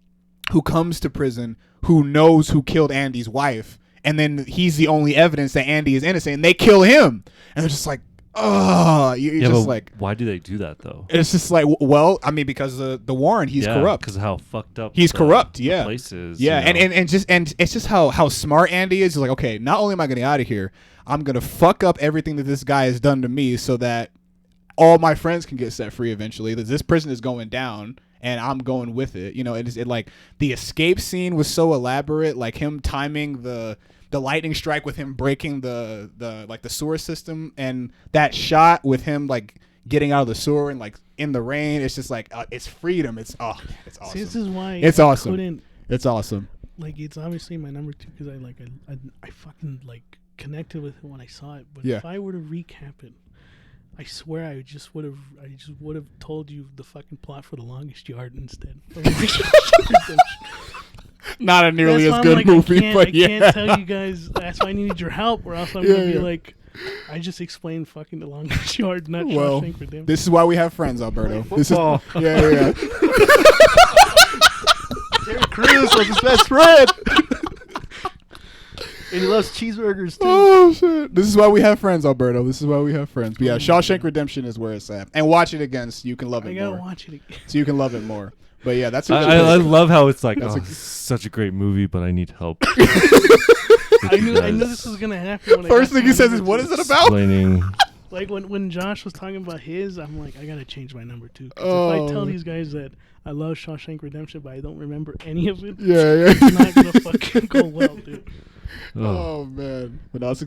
who comes to prison who knows who killed Andy's wife, and then he's the only evidence that Andy is innocent, and they kill him, and they're just like, oh, you're just like, why do they do that though? it's just like, well, I mean, because the Warren, he's corrupt. Because how fucked up He's corrupt. the Yeah. place is. Yeah, and it's just how smart Andy is. He's like, okay, not only am I getting out of here, I'm gonna fuck up everything that this guy has done to me, so that all my friends can get set free eventually. That this prison is going down, and I'm going with it. It like the escape scene was so elaborate, like him timing the lightning strike with him breaking the sewer system, and that shot with him like getting out of the sewer and like in the rain. It's just like it's freedom. It's awesome. See, this is why It's awesome. Couldn't, It's awesome. like, it's obviously my number 2 because I fucking like connected with it when I saw it. But Yeah. if I were to recap it, I swear I just would have told you the fucking plot for The Longest Yard instead. Not a nearly That's why as I'm good like, movie, but I yeah. can't tell you guys. That's why I need your help, or else I'm gonna be Yeah. like, I just explained fucking The Longest Yard, not Well, Shawshank Redemption. this is why we have friends, Alberto. This is yeah. Terry Crews was his best friend. And he loves cheeseburgers too. Oh shit! This is why we have friends, Alberto. This is why we have friends. But yeah, Shawshank Redemption is where it's at, and watch it again so you can love I it gotta more. watch it again. So you can love it more. But yeah, that's. A good I pick. love how it's like, That's such a great movie, but I need help. I knew this was gonna happen. When First I got thing to he my says is, number "What two. is it about?" Explaining. Like when Josh was talking about his, I'm like, I gotta change my number 2. 'Cause Oh. if I tell these guys that I love Shawshank Redemption, but I don't remember any of it, Yeah. it's not gonna fucking go well, dude. Oh man, but that's a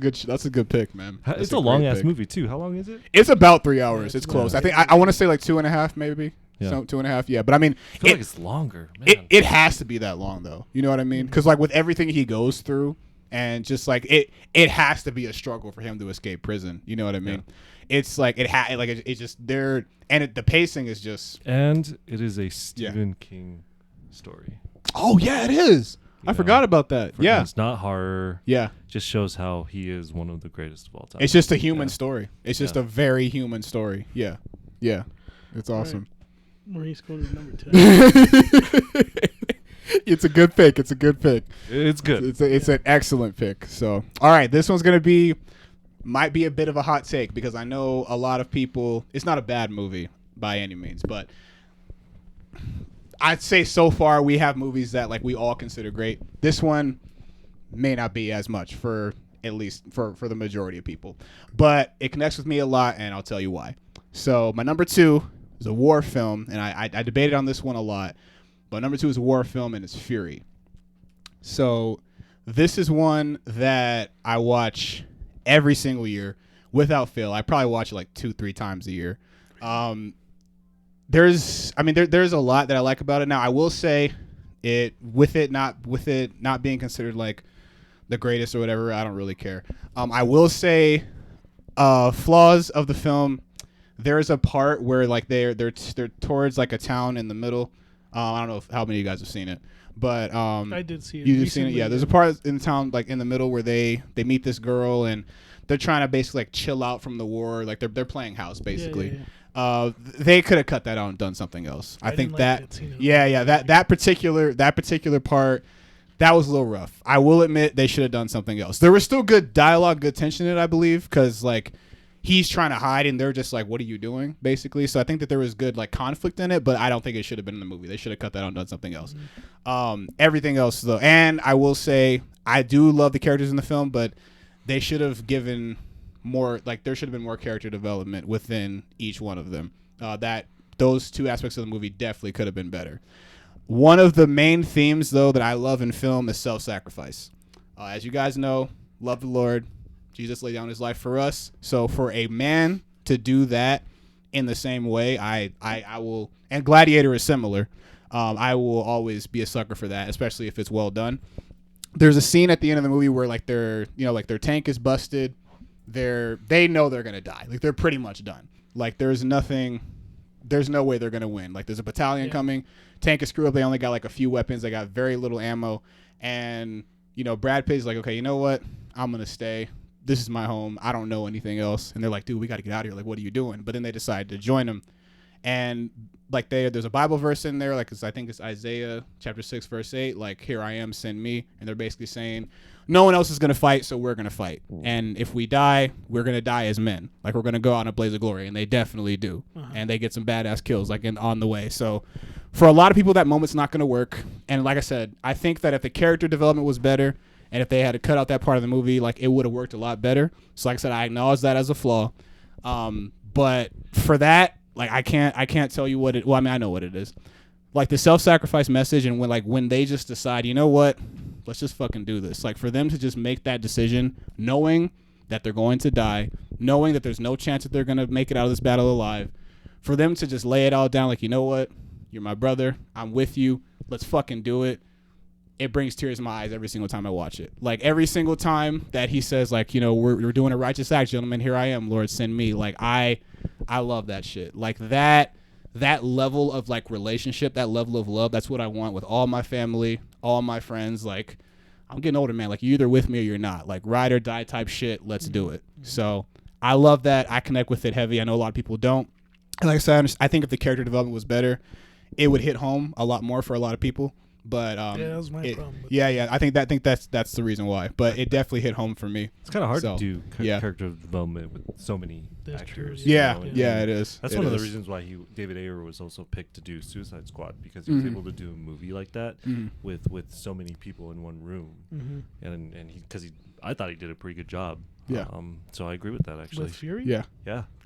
good pick, man. That's It's a a long great ass pick. movie too. How long is it? It's about 3 hours. Yeah, It's close. yeah. I think I want to say like 2.5, maybe. Yeah. So 2.5. Yeah, but I mean, I feel like it's longer. Man. it has to be that long though. You know what I mean? Because like with everything he goes through, and just like it has to be a struggle for him to escape prison. You know what I mean? It's like it's just there, and the pacing is just. And it is a Stephen King story. Oh yeah, it is. I know, forgot about that. Yeah, It's not horror. yeah. Just shows how he is one of the greatest of all time. It's just a human story. It's just Yeah. a very human story. Yeah, yeah. It's awesome. Maurice, go to number 10. It's a good pick. It's a good pick. It's good. It's an excellent pick. So, all right, this one's gonna might be a bit of a hot take because I know a lot of people. It's not a bad movie by any means, but I'd say so far we have movies that like we all consider great. This one may not be as much for at least for the majority of people, but it connects with me a lot, and I'll tell you why. So my number 2 is a war film, and I debated on this one a lot, but number 2 is a war film, and it's Fury. So This is one that I watch every single year without fail. I probably watch it like 2-3 times a year. There's a lot that I like about it. Now I will say with it not being considered like the greatest or whatever, I don't really care. I will say flaws of the film. There's a part where like they're towards like a town in the middle. I don't know how many of you guys have seen it, but I did see it. You've seen it, yeah. There's a part in the town like in the middle where they meet this girl and they're trying to basically like chill out from the war. Like they're playing house basically. Yeah. They could have cut that out and done something else. I think that that particular part. That was a little rough. I will admit they should have done something else. There was still good dialogue, good tension in it, I believe, because like he's trying to hide and they're just like, "What are you doing?" basically. So I think that there was good like conflict in it, but I don't think it should have been in the movie. They should have cut that out and done something else. Everything else though, and I will say I do love the characters in the film, but they should have given more. Like there should have been more character development within each one of them. Those two aspects of the movie definitely could have been better. One of the main themes, though, that I love in film is self-sacrifice. As you guys know, love the Lord. Jesus laid down his life for us. So for a man to do that in the same way, I will. And Gladiator is similar. I will always be a sucker for that, especially if it's well done. There's a scene at the end of the movie where like their tank is busted. They know they're gonna die. Like they're pretty much done. Like there's no way they're gonna win. Like there's a battalion coming. Tank is screwed up. They only got like a few weapons. They got very little ammo. And, Brad Pitt's like, okay, you know what? I'm going to stay. This is my home. I don't know anything else. And they're like, dude, we got to get out of here. Like, what are you doing? But then they decide to join him. And like there's a Bible verse in there. Like, I think it's Isaiah chapter 6, verse 8. Like, here I am, send me. And they're basically saying, no one else is going to fight, so we're going to fight. And if we die, we're going to die as men. Like, we're going to go out in a blaze of glory. And they definitely do. And they get some badass kills, like, on the way. So for a lot of people, that moment's not going to work. And like I said, I think that if the character development was better and if they had to cut out that part of the movie, like, it would have worked a lot better. So like I said, I acknowledge that as a flaw. But for that, like, I can't tell you what it, well, I mean, I know what it is. Like the self-sacrifice message, and when they just decide, you know what, let's just fucking do this. Like for them to just make that decision, knowing that they're going to die, knowing that there's no chance that they're going to make it out of this battle alive, for them to just lay it all down like, you know what, you're my brother, I'm with you, let's fucking do it. It brings tears to my eyes every single time I watch it. Like every single time that he says, like, we're doing a righteous act, gentlemen, here I am, Lord, send me. Like I love that shit. Like that level of like relationship, that level of love, that's what I want with all my family, all my friends. Like I'm getting older, man. Like you're either with me or you're not. Like ride or die type shit. Let's do it. So I love that. I connect with it heavy. I know a lot of people don't. And like I said, I think if the character development was better, it would hit home a lot more for a lot of people. But that was my problem. I think that's the reason why. But it definitely hit home for me. It's kind of hard to do character development with so many actors. Yeah, it is. That's one of the reasons why David Ayer was also picked to do Suicide Squad, because he was able to do a movie like that with so many people in one room, and I thought he did a pretty good job. Yeah. So I agree with that actually. With Fury? Yeah.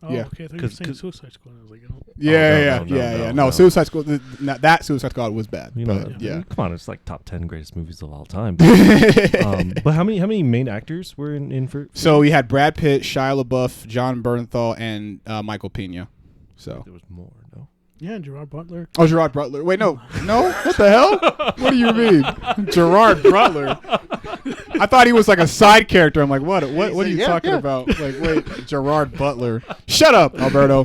Oh, okay. I thought you were saying Suicide Squad. I was like, No, Suicide Squad. That Suicide Squad was bad. Come on, it's like top 10 greatest movies of all time. But how many main actors were in for? So we had Brad Pitt, Shia LaBeouf, John Bernthal, and Michael Pena. So there was more. No. Yeah, Gerard Butler. Oh, Gerard Butler. Wait, no. What the hell? What do you mean, Gerard Butler? I thought he was like a side character. I'm like, what are you talking about? Like, wait, Gerard Butler. Shut up, Alberto.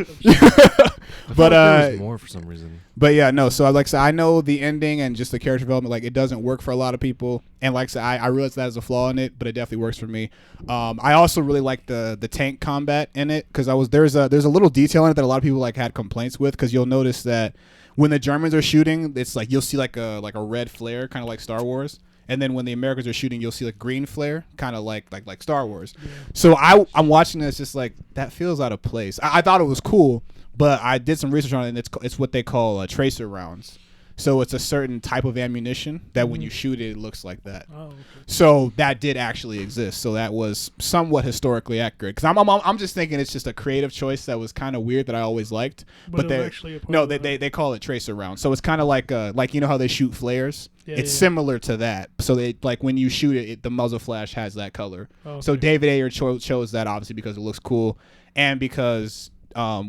But there was more for some reason. But yeah, no. So like I said, I know the ending and just the character development, like it doesn't work for a lot of people. And like I said, I realize that is a flaw in it, but it definitely works for me. I also really like the tank combat in it, because there's a little detail in it that a lot of people like had complaints with, because you'll notice that when the Germans are shooting, it's like you'll see like a red flare, kind of like Star Wars. And then when the Americans are shooting, you'll see like green flare, kind of like Star Wars. Yeah. So I'm watching this, just like that feels out of place. I thought it was cool, but I did some research on it, and it's what they call tracer rounds. So it's a certain type of ammunition that when you shoot it, it looks like that. Oh, okay. So that did actually exist. So that was somewhat historically accurate. Because I'm just thinking it's just a creative choice that was kind of weird that I always liked. But it was they actually a part no, of they call it tracer round. So it's kind of like you know how they shoot flares. Yeah, It's yeah. similar to that. So they like when you shoot it, the muzzle flash has that color. Oh, So okay. David Ayer chose that obviously because it looks cool, and because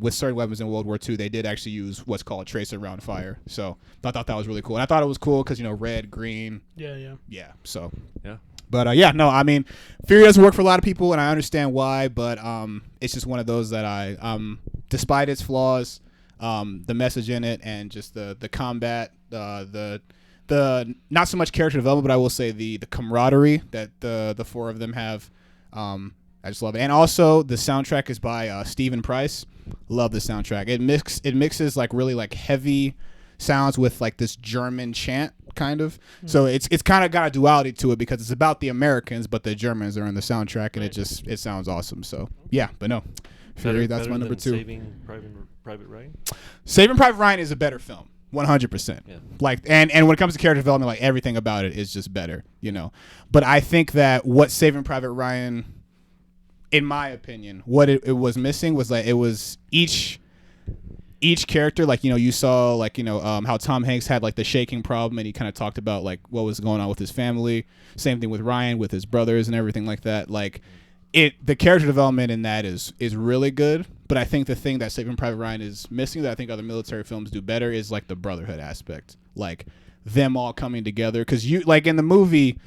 with certain weapons in World War II, they did actually use what's called tracer round fire. So I thought that was really cool. And I thought it was cool because, you know, red, green. Yeah. So. Yeah. But, yeah, no, I mean, Fury doesn't work for a lot of people, and I understand why. But it's just one of those that despite its flaws, the message in it and just the combat, the not so much character development, but I will say the camaraderie that the four of them have. I just love it. And also the soundtrack is by Stephen Price. Love the soundtrack. It mixes like really like heavy sounds with like this German chant kind of. So it's kind of got a duality to it because it's about the Americans, but the Germans are in the soundtrack, and it sounds awesome. So yeah, but no, Fury, that's my number 2. Saving Private Ryan. Saving Private Ryan is a better film. 100%. Yeah. Like and when it comes to character development, like everything about it is just better, you know. But I think that what Saving Private Ryan, in my opinion, what it was missing was like it was each character, like, you know, you saw like, you know, how Tom Hanks had like the shaking problem, and he kind of talked about like what was going on with his family. Same thing with Ryan, with his brothers and everything like that. Like the character development in that is really good. But I think the thing that Saving Private Ryan is missing that I think other military films do better is like the brotherhood aspect, like them all coming together. Because you like in the movie,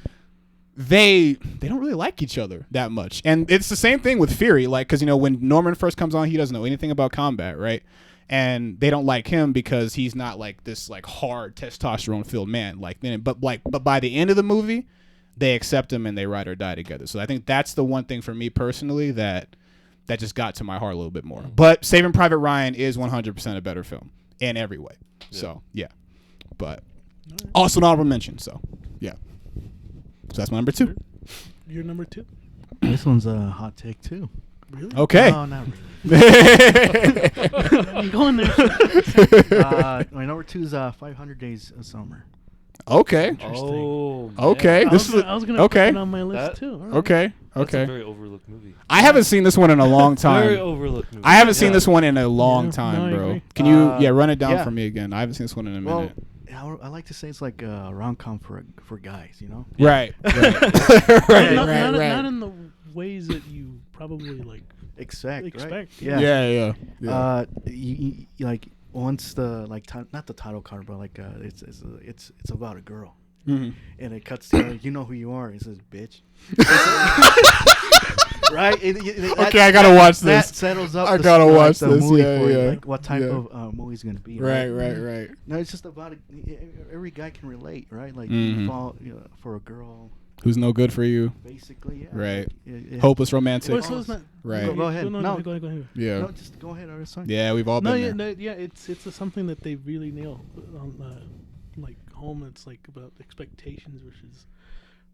they don't really like each other that much. And it's the same thing with Fury, like, because, you know, when Norman first comes on, he doesn't know anything about combat, right? And they don't like him because he's not like this like hard testosterone filled man, like, but by the end of the movie, they accept him and they ride or die together. So I think that's the one thing for me personally that just got to my heart a little bit more. But Saving Private Ryan is 100% a better film in every way. Yeah. So yeah, but also an honorable mention. So yeah. So that's my number 2. Your number 2? This one's a hot take too. Really? Okay. No, not really. I'm going there. My number 2 is 500 Days of Summer. Okay. Oh. Okay. I was gonna okay. put it on my list too. All right. Okay. That's Okay. a very overlooked movie. I haven't seen this one in a long time. Very overlooked movie. I haven't seen this one in a long Yeah, time, no, I bro. agree. Can you run it down yeah. for me again? I haven't seen this one in a minute. I like to say it's like a rom-com for guys, you know? Right. Right. Not in the ways that you probably like Expect. Right? Yeah. Yeah. You like once the like not the title card, but like it's about a girl, and it cuts to you know who you are. It says bitch. Right? Okay, I gotta watch this. That settles up. I gotta watch the this. movie Yeah, for you, yeah. like what type Yeah. of movie is gonna be. Right. No, it's just about every guy can relate, right? Like Mhm. you fall for a girl. Who's no good for you? Basically, yeah. Right. It Hopeless romantic. Well, so it's not, Right. Go ahead. No, No. go ahead. Yeah. No, just go ahead. Sorry. Yeah, we've all No, been there. it's something that they really nail on like home. It's like about expectations versus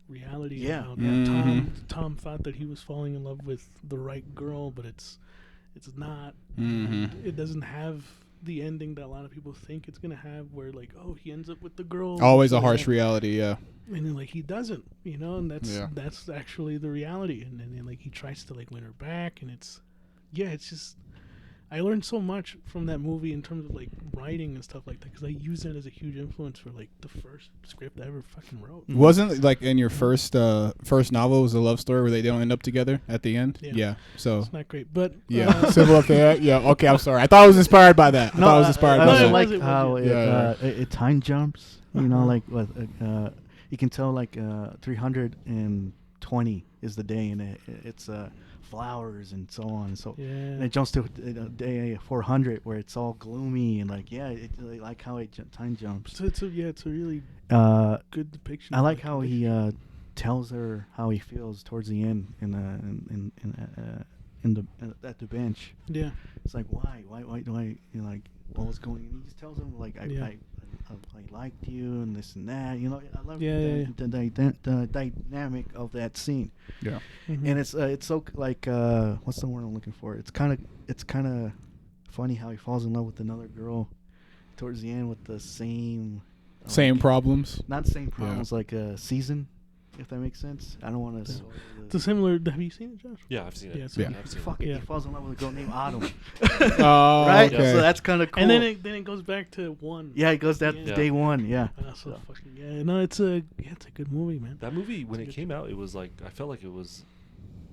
reality. Yeah. And how Mhm. Tom thought that he was falling in love with the right girl, but it's not. Mhm. It doesn't have the ending that a lot of people think it's gonna have, where like, oh, he ends up with the girl. Always a and harsh then- reality. Yeah. And then like he doesn't, you know, and Yeah. that's actually the reality. And then like he tries to like win her back, and it's just. I learned so much from that movie in terms of like writing and stuff like that, because I use it as a huge influence for like the first script I ever fucking wrote. Wasn't like in your first novel was a love story where they don't end up together at the end? Yeah. So It's not great, but yeah, civil up there. Yeah. Okay, I'm sorry. I thought I was inspired by that. I thought I was inspired I by also that. like It was, how yeah. it time jumps. You know, Uh-huh. like what you can tell like 320 is the day, and it's flowers and so on. So yeah, and it jumps to day 400 where it's all gloomy and like I like how it time jumps. so it's a really good depiction. I of, like how he tells her how he feels towards the end at the bench. Yeah, It's like why do I like what was going on? He just tells him like Yeah. I liked you and this and that. You know, I love Yeah. the dynamic of that scene. Yeah. Mhm. And it's so like what's the word I'm looking for? It's kind of funny how he falls in love with another girl towards the end with the same Same problems. Not same problems like season, if that makes sense. I don't want to. It's a similar. Have you seen it, Josh? Yeah, I've seen it. Yeah, it's Yeah. I've seen Fuck it, Yeah. he falls in love with a girl named Autumn. Oh, Right? okay. So that's kind of cool. And then it goes back to one. yeah, it goes that Yeah. day one. Yeah. So fucking no, it's a good movie, man. That movie, when it came out, it was like, I felt like it was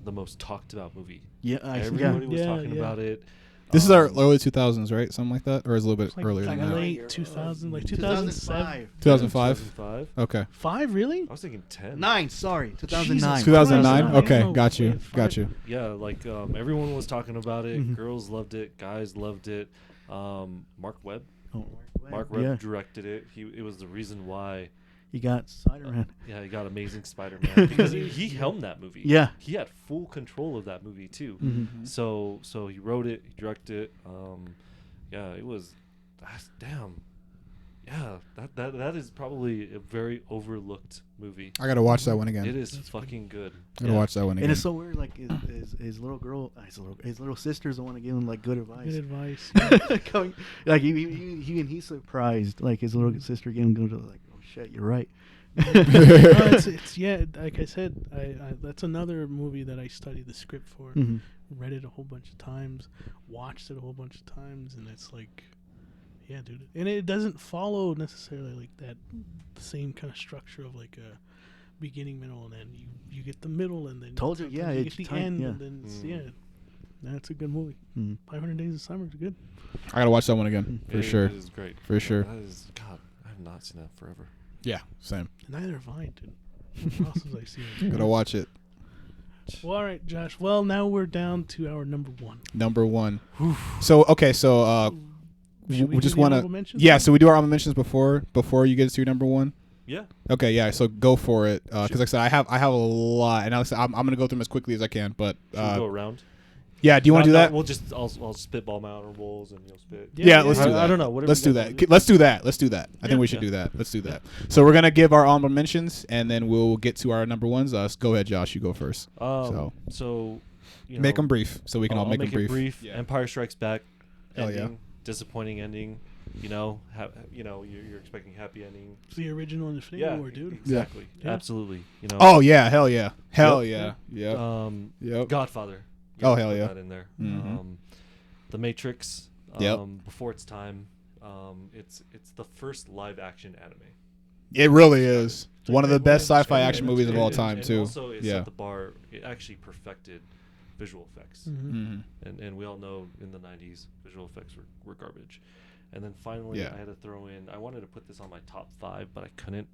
the most talked about movie. Yeah. Everybody was Yeah, talking yeah. about it. This is our early 2000s, right? Something like that, or is it a little bit It's like, earlier like than that? late 2000, like 2007. 2005. 2005. Okay. 5 really? I was thinking 10. 9. Sorry, 2009. Jesus 2009. Christ, Okay, no, got you. wait, Got you. Yeah, like everyone was talking about it. Mhm. Girls loved it. Guys loved it. Mark Webb. Oh, Mark Webb yeah. directed it. It was the reason why. You got Spider-Man. Yeah, he got Amazing Spider-Man because he helmed that movie. Yeah. He had full control of that movie too. Mhm. So he wrote it, he directed it. Yeah, it was. Damn. Yeah, that is probably a very overlooked movie. I gotta watch that one again. It is fucking good. I gotta watch that one again. And it's so weird. Like his little girl, his little sister's the one to give him like good advice. Good advice. Coming, like he's surprised. Like his little sister gave him good. Like, oh shit, you're right. No, it's yeah. Like I said, I that's another movie that I studied the script for. Mhm. Read it a whole bunch of times, watched it a whole bunch of times, and it's like, yeah, dude. And it doesn't follow necessarily like that the same kind of structure of like a beginning, middle, and then you get the middle, and then Told you, sometimes yeah, you it's get the tight, end, yeah. and then it's, yeah. That's a good movie. 500 Days of Summer is good. I gotta watch that one again for sure. It is great. For sure. That is, God, I have not seen that forever. Yeah, same. Neither have I, dude. What else have I seen? Gotta watch it. Well, all right, Josh. Well, now we're down to our number one. Number one. So okay, so Should we do just the want honorable to. mentions? Yeah, so we do our honorable mentions before you get to your number one. Yeah. Okay, yeah. So go for it, because like I said, I have a lot, and I'm gonna go through them as quickly as I can. But Should we go around? yeah, do you want to do that? We'll just I'll spitball my honorables and you'll spit. Yeah, let's do that. I don't know. Whatever Let's you do guys that. wanna Let's do that. Let's do that. I think Yeah. we should do that. Let's do that. So we're gonna give our honorable mentions, and then we'll get to our number ones. Go ahead, Josh. You go first. So you know, Make them brief, so we can all I'll make them it brief. brief. Yeah. Empire Strikes Back. Hell Ending, yeah. Disappointing ending. You know, you're expecting happy ending. It's the original Infinity Yeah, War, dude. exactly. Yeah. Absolutely. You know. Oh yeah, hell yeah, hell Yep. yeah, yeah. Yep. Godfather. Oh, gotta hell put yeah. That in there. Mhm. The Matrix. Yep. Before its time. It's the first live action anime. It really is one of the Like best Williams, sci-fi yeah, action that's movies of good. all time and too. Also, it Yeah. set the bar. It actually perfected visual effects. And we all know in the 90s visual effects were garbage. And then finally Yeah. I had to throw in, I wanted to put this on my top 5 but I couldn't,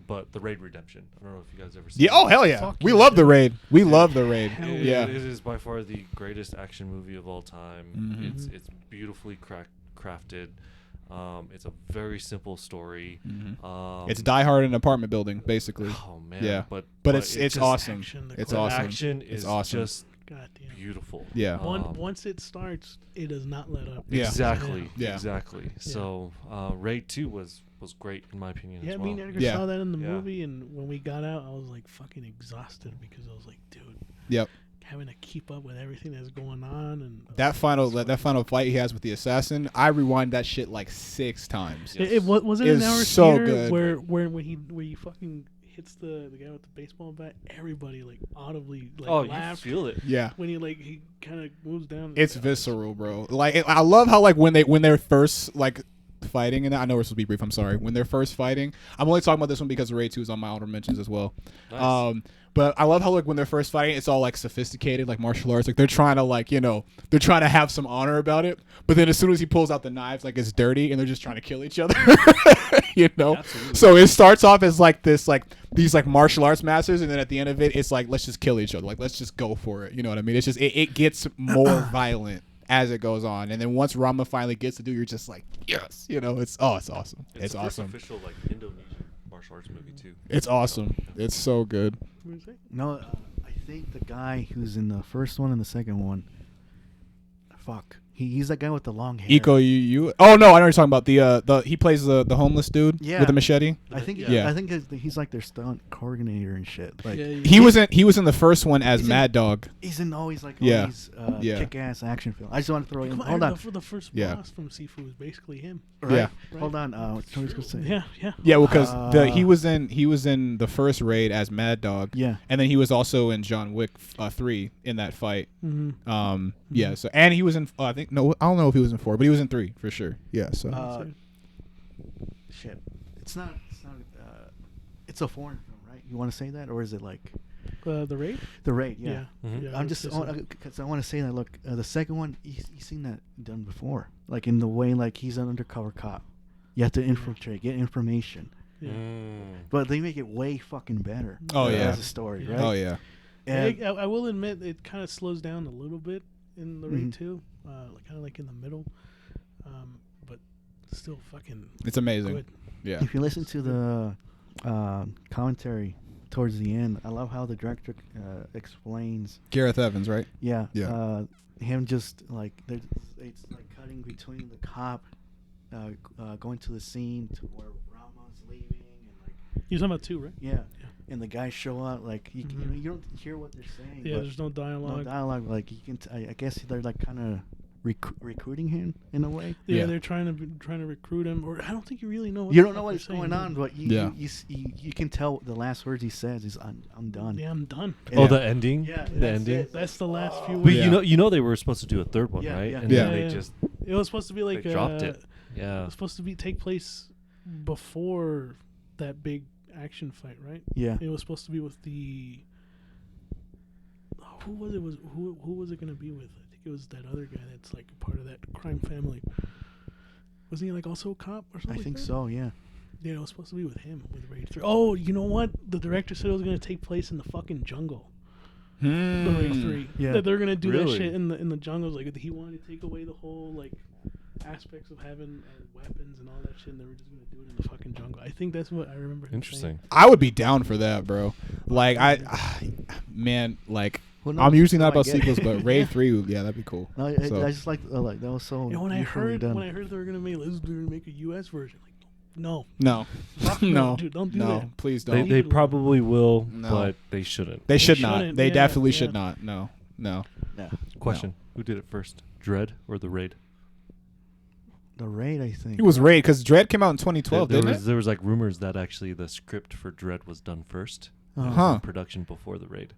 but the Raid Redemption. I don't know if you guys ever seen Yeah. Oh it. hell yeah. Fuck We yeah, love the dude. raid. We love the raid. Yeah. It is by far the greatest action movie of all time. Mhm. It's beautifully crafted. It's a very simple story. It's Die Hard in an apartment building, basically. Oh man. Yeah. But it's just awesome. action, the It's the awesome. action It's is awesome. just Goddamn. beautiful. Yeah. Once it starts, it does not let up. Yeah. Exactly. Yeah. Exactly. So Raid 2 was great in my opinion Yeah, as me well. and Edgar Yeah. saw that in the Yeah. movie, and when we got out, I was like fucking exhausted because I was like, dude, Yep. having to keep up with everything that's going on, and That final fight he has with the assassin, I rewind that shit like 6 times. Yeah. Was it It an was hour so theater good. where he fucking hits the guy with the baseball bat? Everybody like audibly like Oh, you laughed feel it. Yeah. when he kind of moves down. It's visceral, bro. Like I love how like when they're first like fighting, and I know we're supposed to be brief. I'm sorry. When they're first fighting, I'm only talking about this one because Raid 2 is on my honorable mentions as well. Nice. But I love how like when they're first fighting, it's all like sophisticated, like martial arts. Like they're trying to like they're trying to have some honor about it. But then as soon as he pulls out the knives, like it's dirty, and they're just trying to kill each other. Absolutely. So it starts off as like this like these like martial arts masters, and then at the end of it, it's like let's just kill each other. Like let's just go for it. You know what I mean? It's just it gets more violent as it goes on, and then once Rama finally gets to do, you're just like yes, it's awesome. It's the awesome. First official like Indonesian martial arts movie too. It's awesome. It's so good. What was it? No, I think the guy who's in the first one and the second one. Fuck. He's that guy with the long hair. Iko, you. Oh no, I know what you're talking about. The he plays the homeless dude with the machete. I think. Yeah. I think he's like their stunt coordinator and shit. Like He was in the first one as Mad Dog. he's in always like Yeah. all these Yeah. kick-ass action films. I just want to throw in. Come Hold on. The first Yeah. boss from Sifu was basically him. Right? Yeah. Hold on. What was gonna say? Yeah, yeah. Yeah, well, because he was in the first raid as Mad Dog. Yeah. And then he was also in John Wick 3 in that fight. Mm-hmm. Yeah. So and he was in I think no, I don't know if he was in 4, but he was in 3 for sure. Yeah. So Shit. It's not. It's a foreign film, right? You want to say that, or is it like The Raid? The Raid? Yeah. Yeah, I'm just because I want to say that. Look, the second one, you've seen that done before, like in the way like he's an undercover cop. You have to infiltrate, get information. Yeah. But they make it way fucking better. Oh, yeah. As a story, right? Oh yeah. And I will admit it kind of slows down a little bit in the Raid 2, kind of like in the middle, but still fucking. It's amazing. Good. Yeah. if you listen to the commentary towards the end, I love how the director explains. Gareth Evans, right? Yeah. Yeah. Him just like it's like cutting between the cop going to the scene to where Rama's leaving and like. You're talking about 2, right? Yeah. And the guys show up like you know, you don't hear what they're saying. Yeah, but there's no dialogue. No dialogue. Like you can. I guess they're like kind of recruiting him in a way. Yeah, they're trying to recruit him, or I don't think you really know. What You the don't know fuck what's they're going saying. on, but you can tell the last words he says is I'm done. Yeah, I'm done. Oh, the ending. Yeah, the that's ending. it. That's the last few. But words. you know they were supposed to do a third one, Yeah, right? yeah. And Yeah. then they Yeah. just It was supposed to be like they dropped it. It Yeah. was supposed to take place before that big action fight, right? Yeah. It was supposed to be with the. Who was it? Who was it going to be with? I think it was that other guy that's like a part of that crime family. Wasn't he like also a cop or something? I think like that? so. Yeah. Yeah, it was supposed to be with him with Raid 3. Oh, you know what? The director said it was going to take place in the fucking jungle. The Raid 3. Yeah. That they're going to do that Really? shit in the jungles. Like he wanted to take away the whole like aspects of having weapons and all that shit, and they were just going to do it in the fucking jungle. I think that's what I remember. him Interesting. I would be down for that, bro. Like man, like Who I'm knows? usually not I about get sequels, it. but Raid 3, yeah, that'd be cool. No, I just like that was so. saying. When I beautifully heard done. they were going to make a US version, like no, No, Fuck no, dude, don't do no, that. please They don't. they probably will, No. but they shouldn't. They should shouldn't, not. They yeah, definitely yeah. should not. No, no. Yeah. Question: Who did it first, Dread or the Raid? The Raid, I think. It was Raid because Dread came out in 2012, there didn't was there was like rumors that actually the script for Dread was done first. It was Huh. in production before the Raid.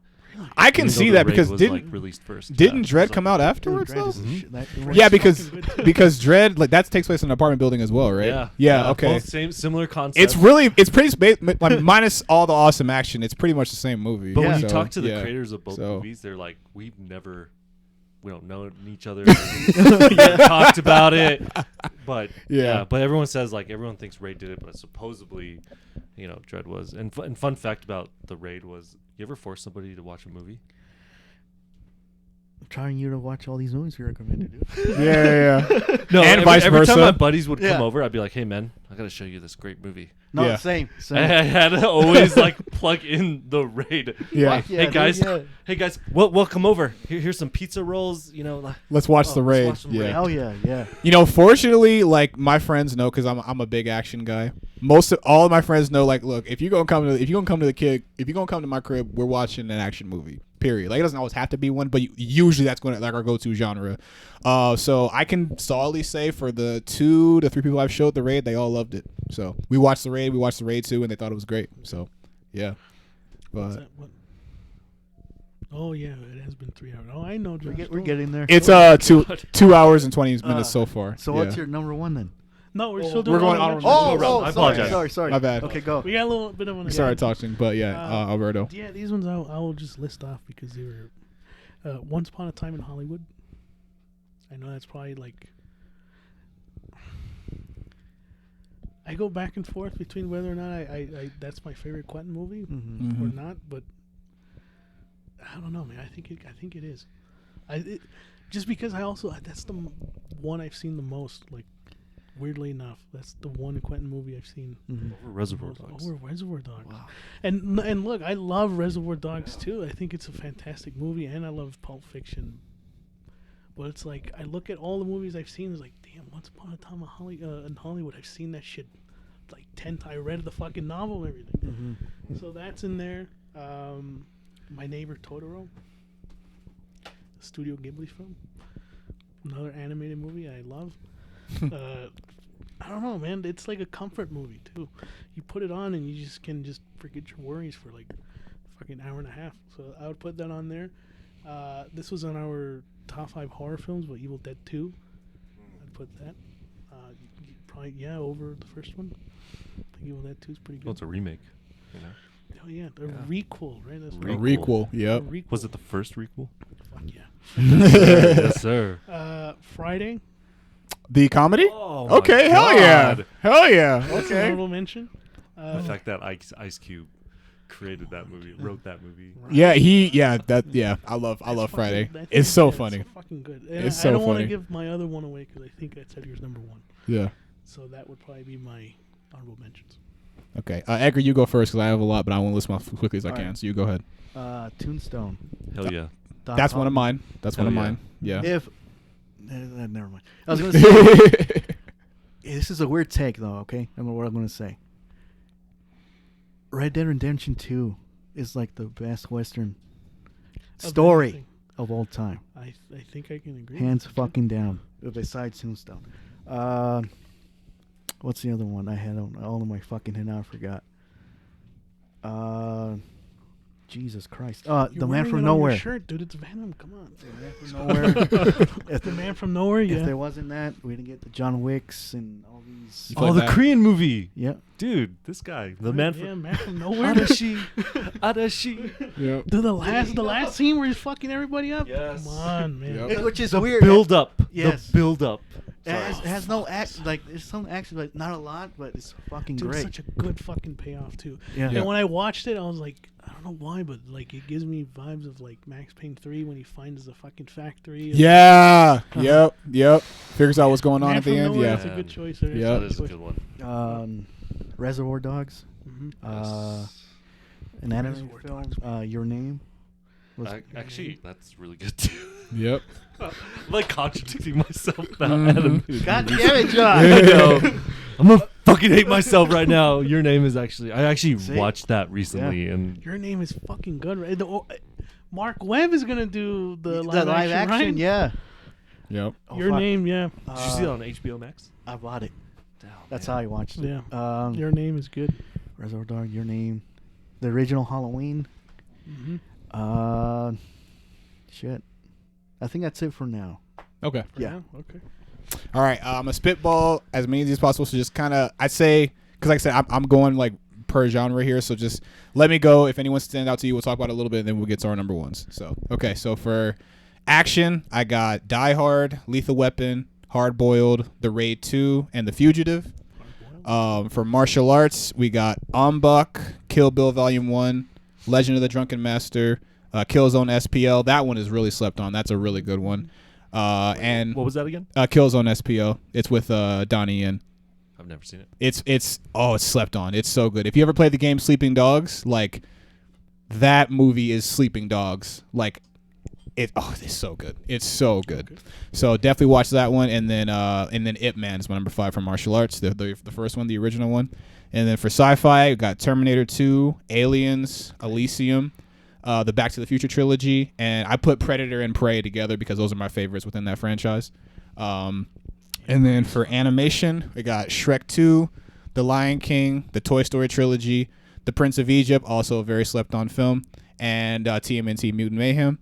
I can Even though see the that Raid because was, didn't like, released first. didn't Yeah. Dread So- come out Dude, afterwards Dread though? is the shit. Yeah, It's because fucking good, too. because Dread like that takes place in an apartment building as well, right? Yeah. Yeah. Okay. Both similar concept. It's pretty like, minus all the awesome action. It's pretty much the same movie. But when So, you talk to the yeah. creators of both So- movies, they're like, we don't know each other. We talked about it, but Yeah. But everyone says like everyone thinks Raid did it, but supposedly, Dread was. And fun fact about the Raid was, you ever force somebody to watch a movie? I'm trying you to watch all these movies we recommended, dude. Yeah. No, And vice every time versa. my buddies would Yeah. come over, I'd be like, "Hey man, I gotta show you this great movie." No, Yeah. same. I had to always like plug in the Raid. Yeah. Like, Yeah, hey dude, guys, yeah. we'll come over. Here's some pizza rolls. Let's watch the let's Raid. watch some Yeah. Raid. Hell yeah. Fortunately, like my friends know because I'm a big action guy. All of my friends know. Like, look, if you're gonna come to my crib, we're watching an action movie. Period. Like, it doesn't always have to be one, but usually that's going to like our go-to genre. So I can solidly say for the 2 to 3 people I've showed the Raid, they all loved it. So we watched the Raid, we watched the Raid 2, and they thought it was great. So, yeah. What's But that? What? Oh yeah, it has been 3 hours. Oh, I know. We're getting there. it's 2 hours and 20 minutes so far. So yeah. what's your number one then? No, we're still doing. We're going honorable honorable mentions. I apologize. Sorry. My bad. Okay, go. We got a little bit of an. Sorry talking, but yeah, Alberto. Yeah, these ones I will just list off because they were Once Upon a Time in Hollywood. I know that's probably like. I go back and forth between whether or not I that's my favorite Quentin movie or not, but I don't know, man. I think it is. Just because that's the one I've seen the most. Like, weirdly enough, that's the one Quentin movie I've seen. Over Reservoir Dogs. Over Reservoir Dogs. Wow. And look, I love Reservoir Dogs too. I think it's a fantastic movie, and I love Pulp Fiction. But it's like I look at all the movies I've seen. It's like, damn, Once Upon a Time in Hollywood. I've seen that shit like 10 times. I read the fucking novel and everything. So that's in there. My Neighbor Totoro, Studio Ghibli film. Another animated movie I love. I don't know, man. It's like a comfort movie too. You put it on and you just can forget your worries for like fucking hour and a half. So I would put that on there. This was on our top 5 horror films, but Evil Dead 2. I'd put that. Probably over the first one. I think Evil Dead 2 is pretty good. Well, it's a remake. You know? Oh yeah, a requel, right? That's A requel. Yep. Was it the first requel? Fuck yeah. Yes, sir. Friday. The comedy? Oh, my okay, hell yeah. God. Hell yeah. That's an Okay. honorable mention. The fact that Ice Cube created that movie, wrote that movie. Yeah, I love Friday. It's so funny. It's so fucking good. And It's I so don't want to funny. give my other one away because I think I said yours number 1. Yeah. So that would probably be my honorable mentions. Okay. Edgar, you go first because I have a lot, but I want to list them off as quickly as I All can. right. So you go ahead. Tombstone. Hell yeah. That's one of mine. That's one of Hell yeah. mine. Yeah. If never mind. I was gonna say this is a weird take though. Okay, I don't know what I'm gonna say. Red Dead Redemption 2 is like the best Western story anything. of all time. I think I can agree. Hands with that, too. fucking down. Besides Tombstone. What's the other one I had on all of my fucking head now? I forgot. Jesus Christ. You're The Man wearing from it on Nowhere. your shirt, dude. It's Venom. Come on. Nowhere. The Man from Nowhere. Yeah. If there wasn't that, we didn't get the John Wicks and all these. You Oh, played the that? Korean movie. Yeah. Dude, this guy. The man Yeah, from... Man from Nowhere. Adachi. Adachi. Yep. Dude, the last scene where he's fucking everybody up. Yes. Come on, man. Yep. Which is The weird. build up. Yes. The build up. It has no act. Like there's some action, like not a lot, but it's fucking Dude, great. such a good fucking payoff too. Yeah. And when I watched it, I was like, I don't know why, but like it gives me vibes of like Max Payne 3 when he finds the fucking factory. and- Yeah. Yep. Figures out what's going on Man at the from end. Nowhere, Yeah. That's a good choice. There. Yeah. That is a good one. Reservoir Dogs. Mhm. An anime Reservoir film. Dogs. Your Name. Actually, that's really good too. Yep. I'm like contradicting myself about animated God movies. damn it, John! I know. I'm gonna fucking hate myself right now. Your Name is actually... I actually See? watched that recently, and Your Name is fucking good, right? Mark Webb is gonna do the The live action, right? yeah. Yep. Oh, Your fuck. Name, yeah, did you see it on HBO Max? I bought it. Damn, That's man. how I watched it. yeah. Your Name is good. Reservoir Dog, Your Name. The original Halloween. Mm-hmm. Shit. I think that's it for now. Okay. Yeah. Okay. All right. I'm gonna spitball as many as possible. So just kind of, I'd say, because like I said, I'm going like per genre here. So just let me go. If anyone stands out to you, we'll talk about it a little bit, and then we'll get to our number ones. So okay. So for action, I got Die Hard, Lethal Weapon, Hard Boiled, The Raid 2, and The Fugitive. For martial arts, we got Ombak, Kill Bill Volume 1, Legend of the Drunken Master, Killzone SPL. That one is really slept on. That's a really good one. And What was that again? Killzone SPL. It's with Donnie Yen. I've never seen it. It's slept on. It's so good. If you ever played the game Sleeping Dogs, like that movie is Sleeping Dogs. Like it's so good. It's so good. So definitely watch that one, and then Ip Man is my number 5 for martial arts. The first one, the original one, and then for sci-fi, we got Terminator 2, Aliens, Elysium, the Back to the Future trilogy, and I put Predator and Prey together because those are my favorites within that franchise. And then for animation, we got Shrek 2, The Lion King, the Toy Story trilogy, The Prince of Egypt, also a very slept-on film, and TMNT Mutant Mayhem.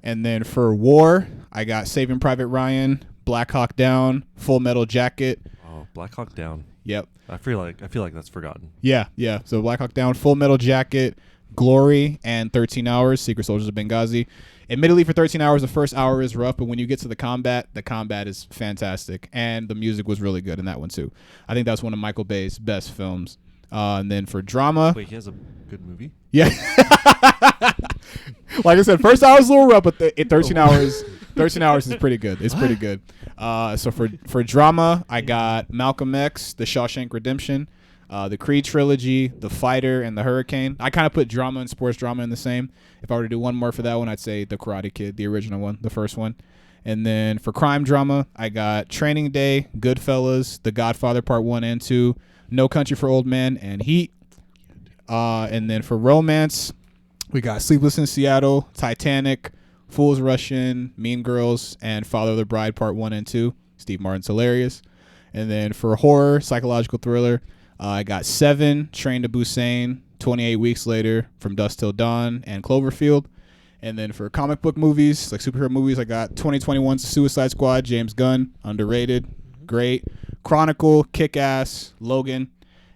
And then for war, I got Saving Private Ryan, Black Hawk Down, Full Metal Jacket. Oh, Black Hawk Down. Yep. I feel like that's forgotten. Yeah. So Black Hawk Down, Full Metal Jacket, Glory, and 13 Hours, Secret Soldiers of Benghazi. Admittedly, for 13 hours, the first hour is rough, but when you get to the combat is fantastic. And the music was really good in that one, too. I think that's one of Michael Bay's best films. And then for drama... Wait, he has a good movie? Yeah. Like I said, first hour is a little rough, but 13 hours is pretty good. It's pretty good. So for drama, I got Malcolm X, The Shawshank Redemption, the Creed trilogy, The Fighter, and The Hurricane. I kind of put drama and sports drama in the same. If I were to do one more for that one, I'd say The Karate Kid, the original one, the first one. And then for crime drama, I got Training Day, Goodfellas, The Godfather Part 1 and 2, No Country for Old Men, and Heat. And then for romance, we got Sleepless in Seattle, Titanic, Fools Russian, Mean Girls, and Father of the Bride Part 1 and 2. Steve Martin's hilarious. And then for horror, psychological thriller, I got Seven, Train to Busan, 28 Weeks Later, From Dusk Till Dawn, and Cloverfield. And then for comic book movies, like superhero movies, I got 2021's Suicide Squad, James Gunn, underrated, great. Chronicle, Kick-Ass, Logan,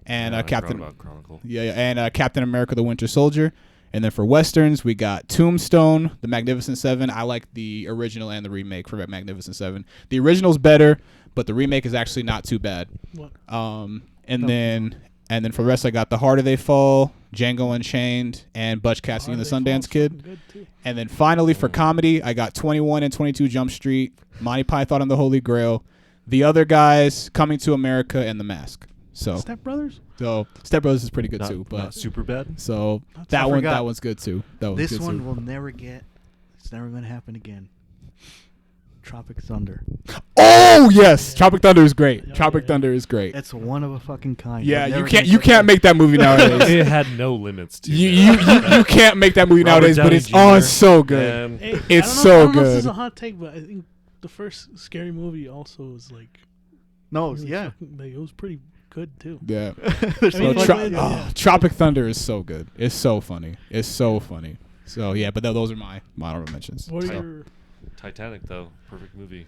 and Captain Chronicle. and Captain America: The Winter Soldier. And then for westerns, we got Tombstone, The Magnificent Seven. I like the original and the remake for Magnificent Seven. The original's better, but the remake is actually not too bad. What? And then for the rest, I got The Harder They Fall, Django Unchained, and Butch Cassidy and the Sundance Kid. And then finally for comedy, I got 21 and 22 Jump Street, Monty Python and the Holy Grail, The Other Guys, Coming to America, and The Mask. So Step Brothers. So Step Brothers is pretty good Not, too, but not super bad. so I forgot. that one's good too. That one's This good one too. will never get. It's never gonna happen again. Tropic Thunder. Oh yes, Tropic Thunder is great. Yeah, Tropic yeah. Thunder is great. It's one of a fucking kind. Yeah, You'll you never can't get you that can't make that movie nowadays. It had no limits to you can't make that movie Robert nowadays, but Downey it's Jr. so good. Man. Hey, It's I so don't know if this is good. a hot take, but I think the first scary movie also was like. No, really yeah. fucking- like, it was pretty good too. Yeah. There's I mean, So like, yeah. Tropic Thunder is so good. It's so funny. It's so funny. So yeah, but those are my honorable mentions. What are So. your? Titanic though, perfect movie.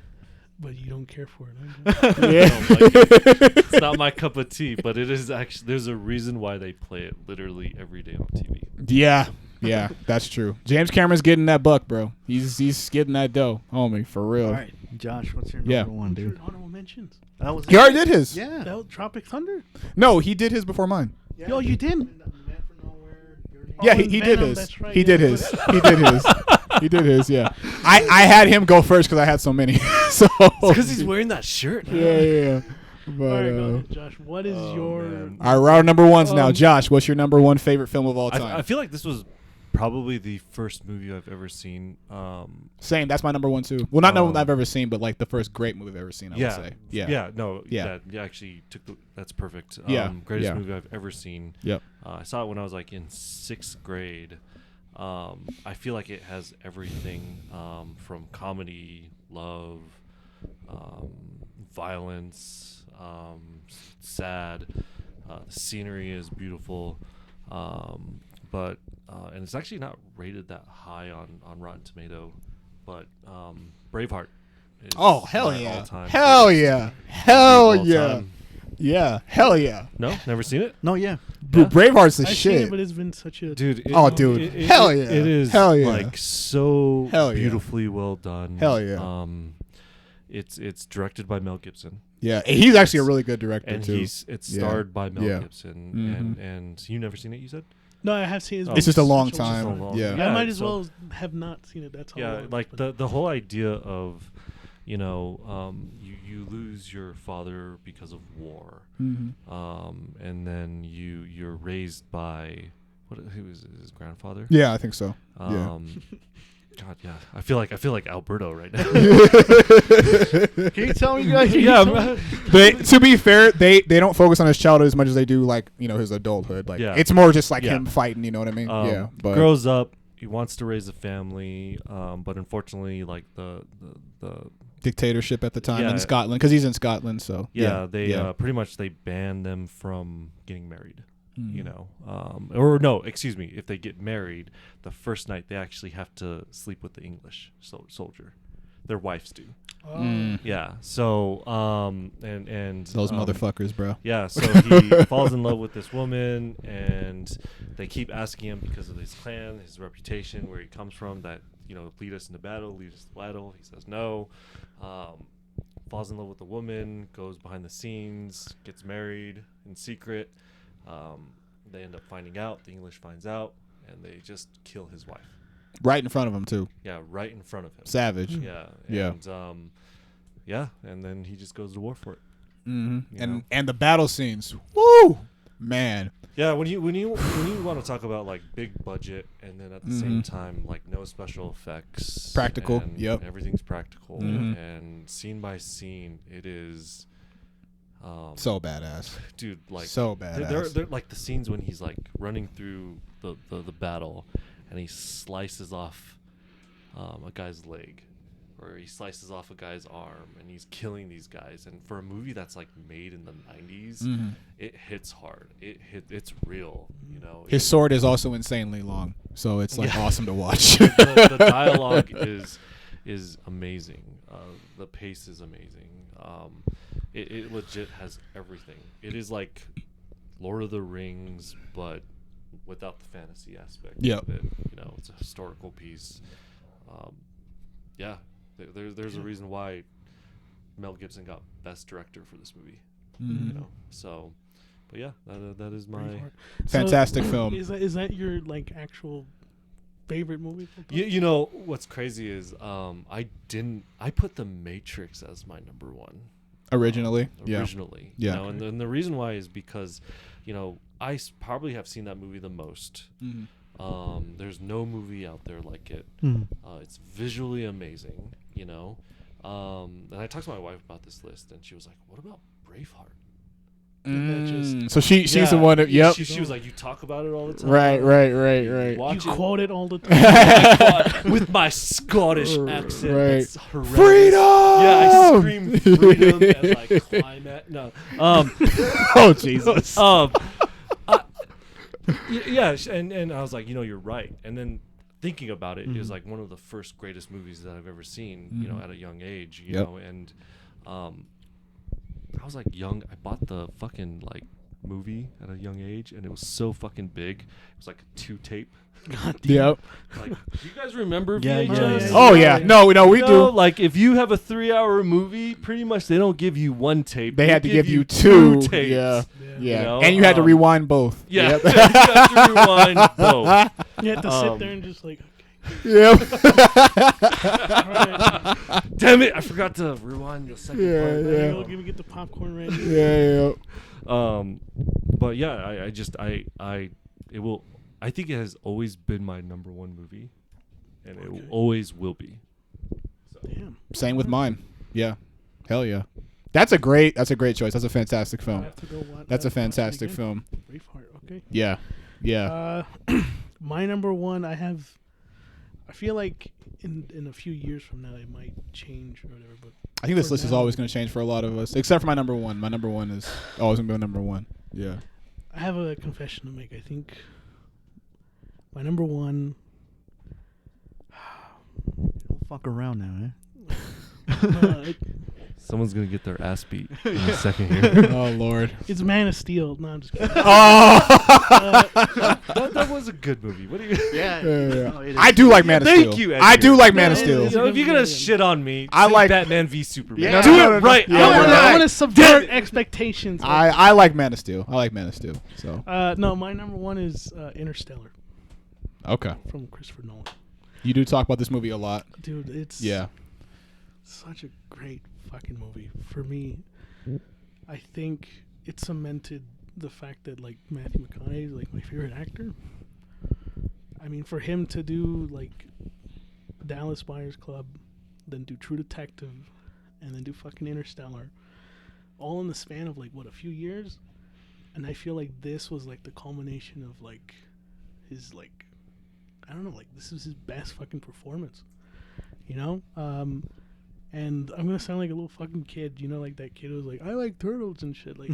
But you don't care for it. Huh? Yeah. I don't like it. It's not my cup of tea, but it is actually. There's a reason why they play it literally every day on TV. Yeah, that's true. James Cameron's getting that buck, bro. He's getting that dough, homie, for real. All right, Josh, what's your Yeah. number one, What's your dude? honorable mentions? That was He already did his. Yeah. That was Tropic Thunder. No, he did his before mine. Yo, you did. Yeah, Oh, he and did Venom, his. that's right, He yeah. did his. He did his. He did his. Yeah. I had him go first because I had so many. So Because he's wearing that shirt. yeah. But All right, go ahead, Josh. What is your? man. all right, we're on number ones now. Um, Josh, what's your number one favorite film of all time? I feel like this was probably the first movie I've ever seen. Same. That's my number one too. Well, not number one Um, I've ever seen, but like the first great movie I've ever seen. I would say. Yeah. No. Yeah. Yeah. Actually, that's perfect. Yeah, Greatest yeah. movie I've ever seen. Yep. I saw it when I was like in 6th grade. I feel like it has everything from comedy, love, violence, sad. The scenery is beautiful, but and it's actually not rated that high on Rotten Tomato. But Braveheart. Is Oh hell my yeah! all-time Hell favorite yeah! Hell movie of all yeah! time. Yeah! Hell yeah! No, never seen it. No, yeah. Dude, Braveheart's the I've seen it, shit. but it's been such a. Dude, Oh, dude. Hell yeah. It is Hell yeah. like so Hell yeah. beautifully well done. Hell yeah. It's directed by Mel Gibson. Yeah, he's actually a really good director And too. it's Yeah. starred by Mel Yeah. Gibson. Mhm. And you never seen it, you said? No, I have seen it. It's just a long Such time. long- Yeah. Yeah. I might as so- well have not seen it. That's all. Yeah, like the whole idea of, you lose your father because of war. Mhm. And then you're raised by who was his grandfather? Yeah, I think so. Yeah. God, yeah. I feel like Alberto right now. Can you tell me, guys? Yeah, man. To be fair, they don't focus on his childhood as much as they do like his adulthood. Like Yeah. it's more just like Yeah. him fighting. You know what I mean? Yeah. But grows up, he wants to raise a family, but unfortunately, like the dictatorship at the time Yeah. in Scotland because he's in Scotland. So they pretty much they ban them from getting married. Or no, excuse me, if they get married, the first night they actually have to sleep with the English soldier. Their wives do. Yeah. So and those motherfuckers, bro. Yeah, so he falls in love with this woman, and they keep asking him because of his clan, his reputation, where he comes from, that lead us into battle, lead us to battle. He says no. Falls in love with the woman, goes behind the scenes, gets married in secret. They end up finding out. The English finds out, and they just kill his wife. Right in front of him too. Yeah, right in front of him. Savage. Yeah. Yeah. And and then he just goes to war for it. Mm-hmm. You know? And the battle scenes. Woo, man. Yeah, when you want to talk about like big budget and then at the same time like no special effects, Practical, and yep. everything's practical and scene by scene, it is so badass, dude. Like so badass. They're like the scenes when he's like running through the battle and he slices off a guy's leg, or he slices off a guy's arm, and he's killing these guys. And for a movie that's like made in the 90s, it hits hard. It's real, you know. His sword is also insanely long, so it's like awesome to watch. The dialogue is amazing. The pace is amazing. It legit has everything. It is like Lord of the Rings, but without the fantasy aspect of it. You know, it's a historical piece. There's a reason why Mel Gibson got Best Director for this movie. You know, so, but yeah, that is my fantastic film. Is that your like actual favorite movie? You know what's crazy is I put The Matrix as my number one. Originally. You know, and the reason why is because, you know, I probably have seen that movie the most. There's no movie out there like it. It's visually amazing, you know. And I talked to my wife about this list, and she was like, "What about Braveheart?" So she's the one that She was like, "You talk about it all the time." Right. You quote it all the time. With my Scottish accent. Right. It's horrendous. Freedom! Yeah, I scream freedom and like climate. No. Oh Jesus. And I was like, you know, you're right. And then thinking about it, it was like one of the first greatest movies that I've ever seen, you know, at a young age, you know, and I was like young. I bought the fucking like movie at a young age, and it was so fucking big. It was like a 2-tape. Yep. Like, do you guys remember Yeah, VHS? yeah. Oh yeah. No, we do. Like if you have a 3-hour movie, pretty much they don't give you one tape. They had to give you two tapes. Yeah. You know? And you had to rewind both. Yeah. Yep. You have to rewind both. You have to sit there and just like, Yep. Damn it! I forgot to rewind the second part. okay, let me get the popcorn ready. Yeah. But yeah, I think it has always been my number one movie, and it always will be. So. Damn. Same with mine. Yeah. Hell yeah. That's a great choice. That's a fantastic film. I have to go watch. That's a fantastic film. Braveheart. Okay. Yeah. My number one, I feel like in a few years from now it might change or whatever, but I think this for list is now- always going to change for a lot of us, except for my number one. My number one is always going to be my number one. Yeah. I have a confession to make. I think my number one. Don't fuck around now, Someone's gonna get their ass beat in a second here. Oh Lord. It's Man of Steel. No, I'm just kidding. That was a good movie. What do you? Yeah. No, I do like Man of Steel. Thank you, I do like Man of Yeah, Steel. yeah, You know, if you're gonna shit on me, I say like- Batman v Superman. Yeah. Do No, it right. Yeah, I want right. to subvert expectations. I like Man of Steel. So No, my number one is Interstellar okay. from Christopher Nolan. You do talk about this movie a lot. Dude, it's such a great fucking movie. For me, I think it cemented the fact that like Matthew McConaughey is like my favorite actor. I mean, for him to do like Dallas Buyers Club, then do True Detective, and then do fucking Interstellar, all in the span of like what, a few years, and I feel like this was like the culmination of like his like, I don't know, like this is his best fucking performance, you know. And I'm gonna sound like a little fucking kid, you know, like that kid who was like, I like turtles and shit. Like,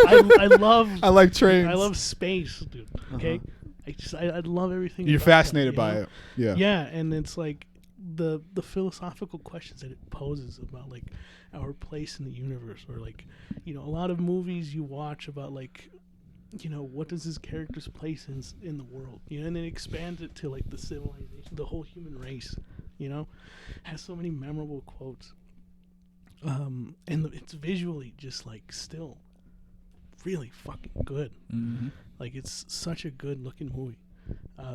I love, I like trains. I love space, dude. Okay, I love everything. You're about fascinated that, by you know? it. Yeah. Yeah, and it's like the philosophical questions that it poses about like our place in the universe, or like, you know, a lot of movies you watch about like, you know, what does this character's place in the world, you know, and it expands it to like the civilization, the whole human race, you know, has so many memorable quotes, and it's visually just like still really fucking good. Like it's such a good looking movie.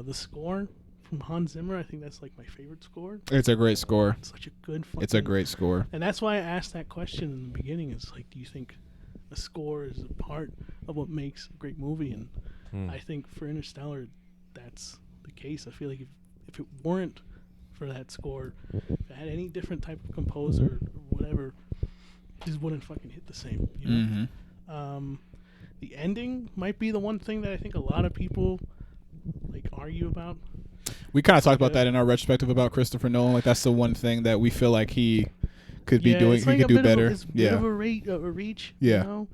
The score from Hans Zimmer, I think that's like my favorite score. It's a great score. It's such a good fucking, It's a great score. and that's why I asked that question in the beginning. Is like, do you think a score is a part of what makes a great movie? And I think for Interstellar, that's the case. I feel like if it weren't for that score, if it had any different type of composer or whatever, it just wouldn't fucking hit the same. You know? The ending might be the one thing that I think a lot of people like argue about. We kind of talked about that in our retrospective about Christopher Nolan. Like that's the one thing that we feel like he could be doing. He could do better. It's a bit of a reach. Yeah. You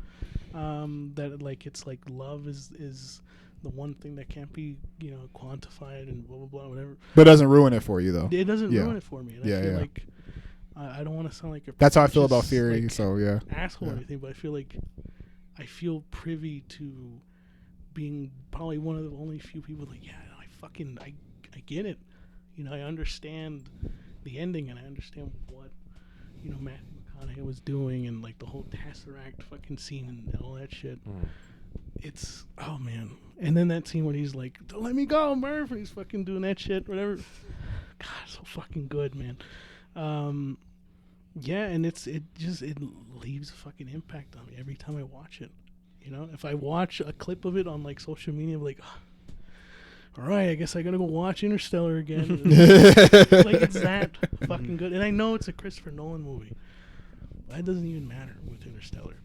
know? That like it's like love is the one thing that can't be quantified and blah blah blah whatever. But it doesn't ruin it for you though. It doesn't ruin it for me. And I feel yeah. like I don't want to sound like a that's how I feel about Fury. Like, so yeah, asshole or anything, but I feel like I feel privy to being probably one of the only few people like I get it. I understand the ending and I understand what Matthew McConaughey was doing and like the whole Tesseract fucking scene and all that shit. It's oh man. And then that scene when he's like, "Don't let me go, Murph," and he's fucking doing that shit, whatever. God, so fucking good, man. Yeah, and it leaves a fucking impact on me every time I watch it. If I watch a clip of it on like social media, I'm like, all right, I guess I gotta go watch Interstellar again. Like it's that fucking good, and I know it's a Christopher Nolan movie. That doesn't even matter with Interstellar.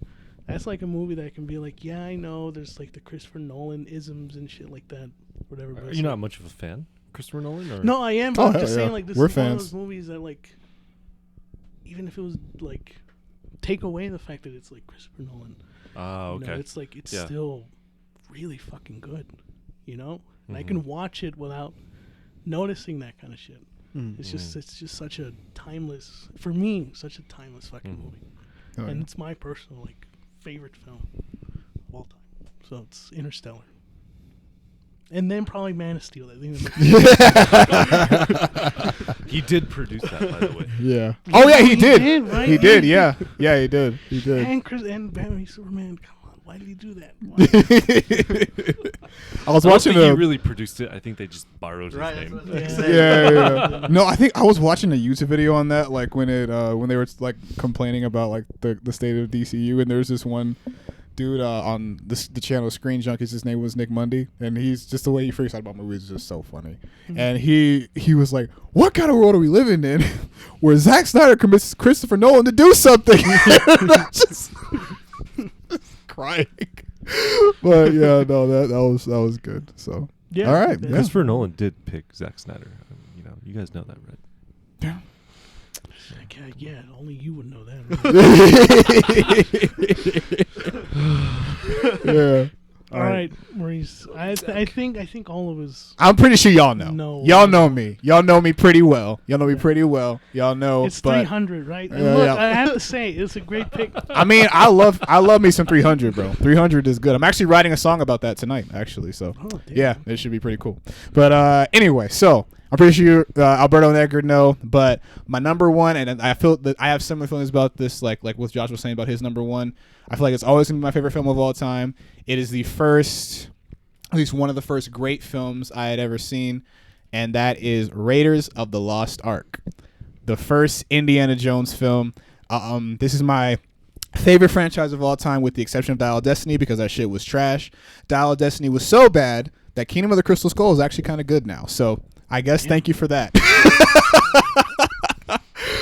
That's like a movie that can be like, yeah, I know there's like the Christopher Nolan isms and shit like that, whatever. Are you not much of a fan, Christopher Nolan? Or? No, I am. But I'm just saying, yeah. like, this We're is one of fans. those movies that, like, even if it was like, take away the fact that it's like Christopher Nolan. Okay. It's like it's still really fucking good. And I can watch it without noticing that kind of shit. It's just such a timeless, for me, such a timeless fucking movie. Oh, And yeah. it's my personal like favorite film of all time. So it's Interstellar. And then probably Man of Steel. I think He did produce that, by the way. Yeah. Oh yeah, he did. Right? He did. Yeah. Yeah, he did. He did. And Batman v Superman. Come on, why did he do that? I was I don't watching think the. he really produced it. I think they just borrowed his name. Yeah. No, I think I was watching a YouTube video on that, like when they were like complaining about like the state of DCU, and there's this one dude on the channel Screen Junkies. His name was Nick Mundy, and he's just the way he freaks out about movies is just so funny. And he was like, "What kind of world are we living in, where Zack Snyder commits Christopher Nolan to do something?" And I'm just crying. But yeah, no, that was good. So Yeah. all right, yeah. Christopher Nolan did pick Zack Snyder. You guys know that, right? Yeah. Yeah, only you would know that. Right? Yeah. All right, Maurice. I think all of us. I'm pretty sure y'all know. No. Y'all know me. Y'all know me pretty well. Y'all know me pretty well. Y'all know. It's but 300, right? And Yeah, look, yeah. I have to say, it's a great pick. I mean, I love me some 300, bro. 300 is good. I'm actually writing a song about that tonight, actually. So Oh, damn. yeah, it should be pretty cool. But anyway, so I'm pretty sure Alberto and Edgar know. But my number one, and I feel that I have similar feelings about this, like what Josh was saying about his number one. I feel like it's always gonna be my favorite film of all time. It is the first, at least one of the first great films I had ever seen, and that is Raiders of the Lost Ark, the first Indiana Jones film. This is my favorite franchise of all time, with the exception of Dial of Destiny, because that shit was trash. Dial of Destiny was so bad that Kingdom of the Crystal Skull is actually kind of good now. So I guess thank you for that.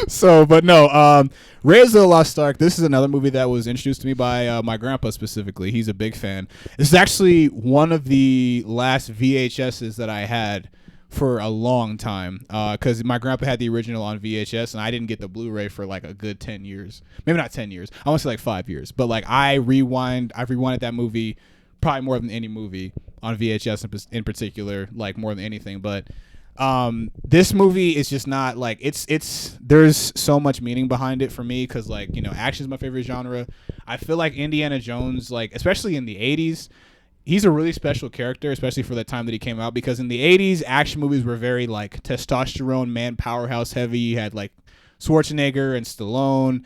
So, but no, Raiders of the Lost Ark, this is another movie that was introduced to me by my grandpa specifically. He's a big fan. This is actually one of the last VHSs that I had for a long time, because my grandpa had the original on VHS, and I didn't get the Blu-ray for like a good 10 years. Maybe not 10 years. I want to say like 5 years. But like I've rewinded that movie probably more than any movie on VHS in particular, like more than anything. But this movie is just not like it's there's so much meaning behind it for me, because like, action is my favorite genre. I feel like Indiana Jones, like especially in the 80s, he's a really special character, especially for the time that he came out, because in the 80s action movies were very like testosterone, man, powerhouse heavy. You had like Schwarzenegger and Stallone.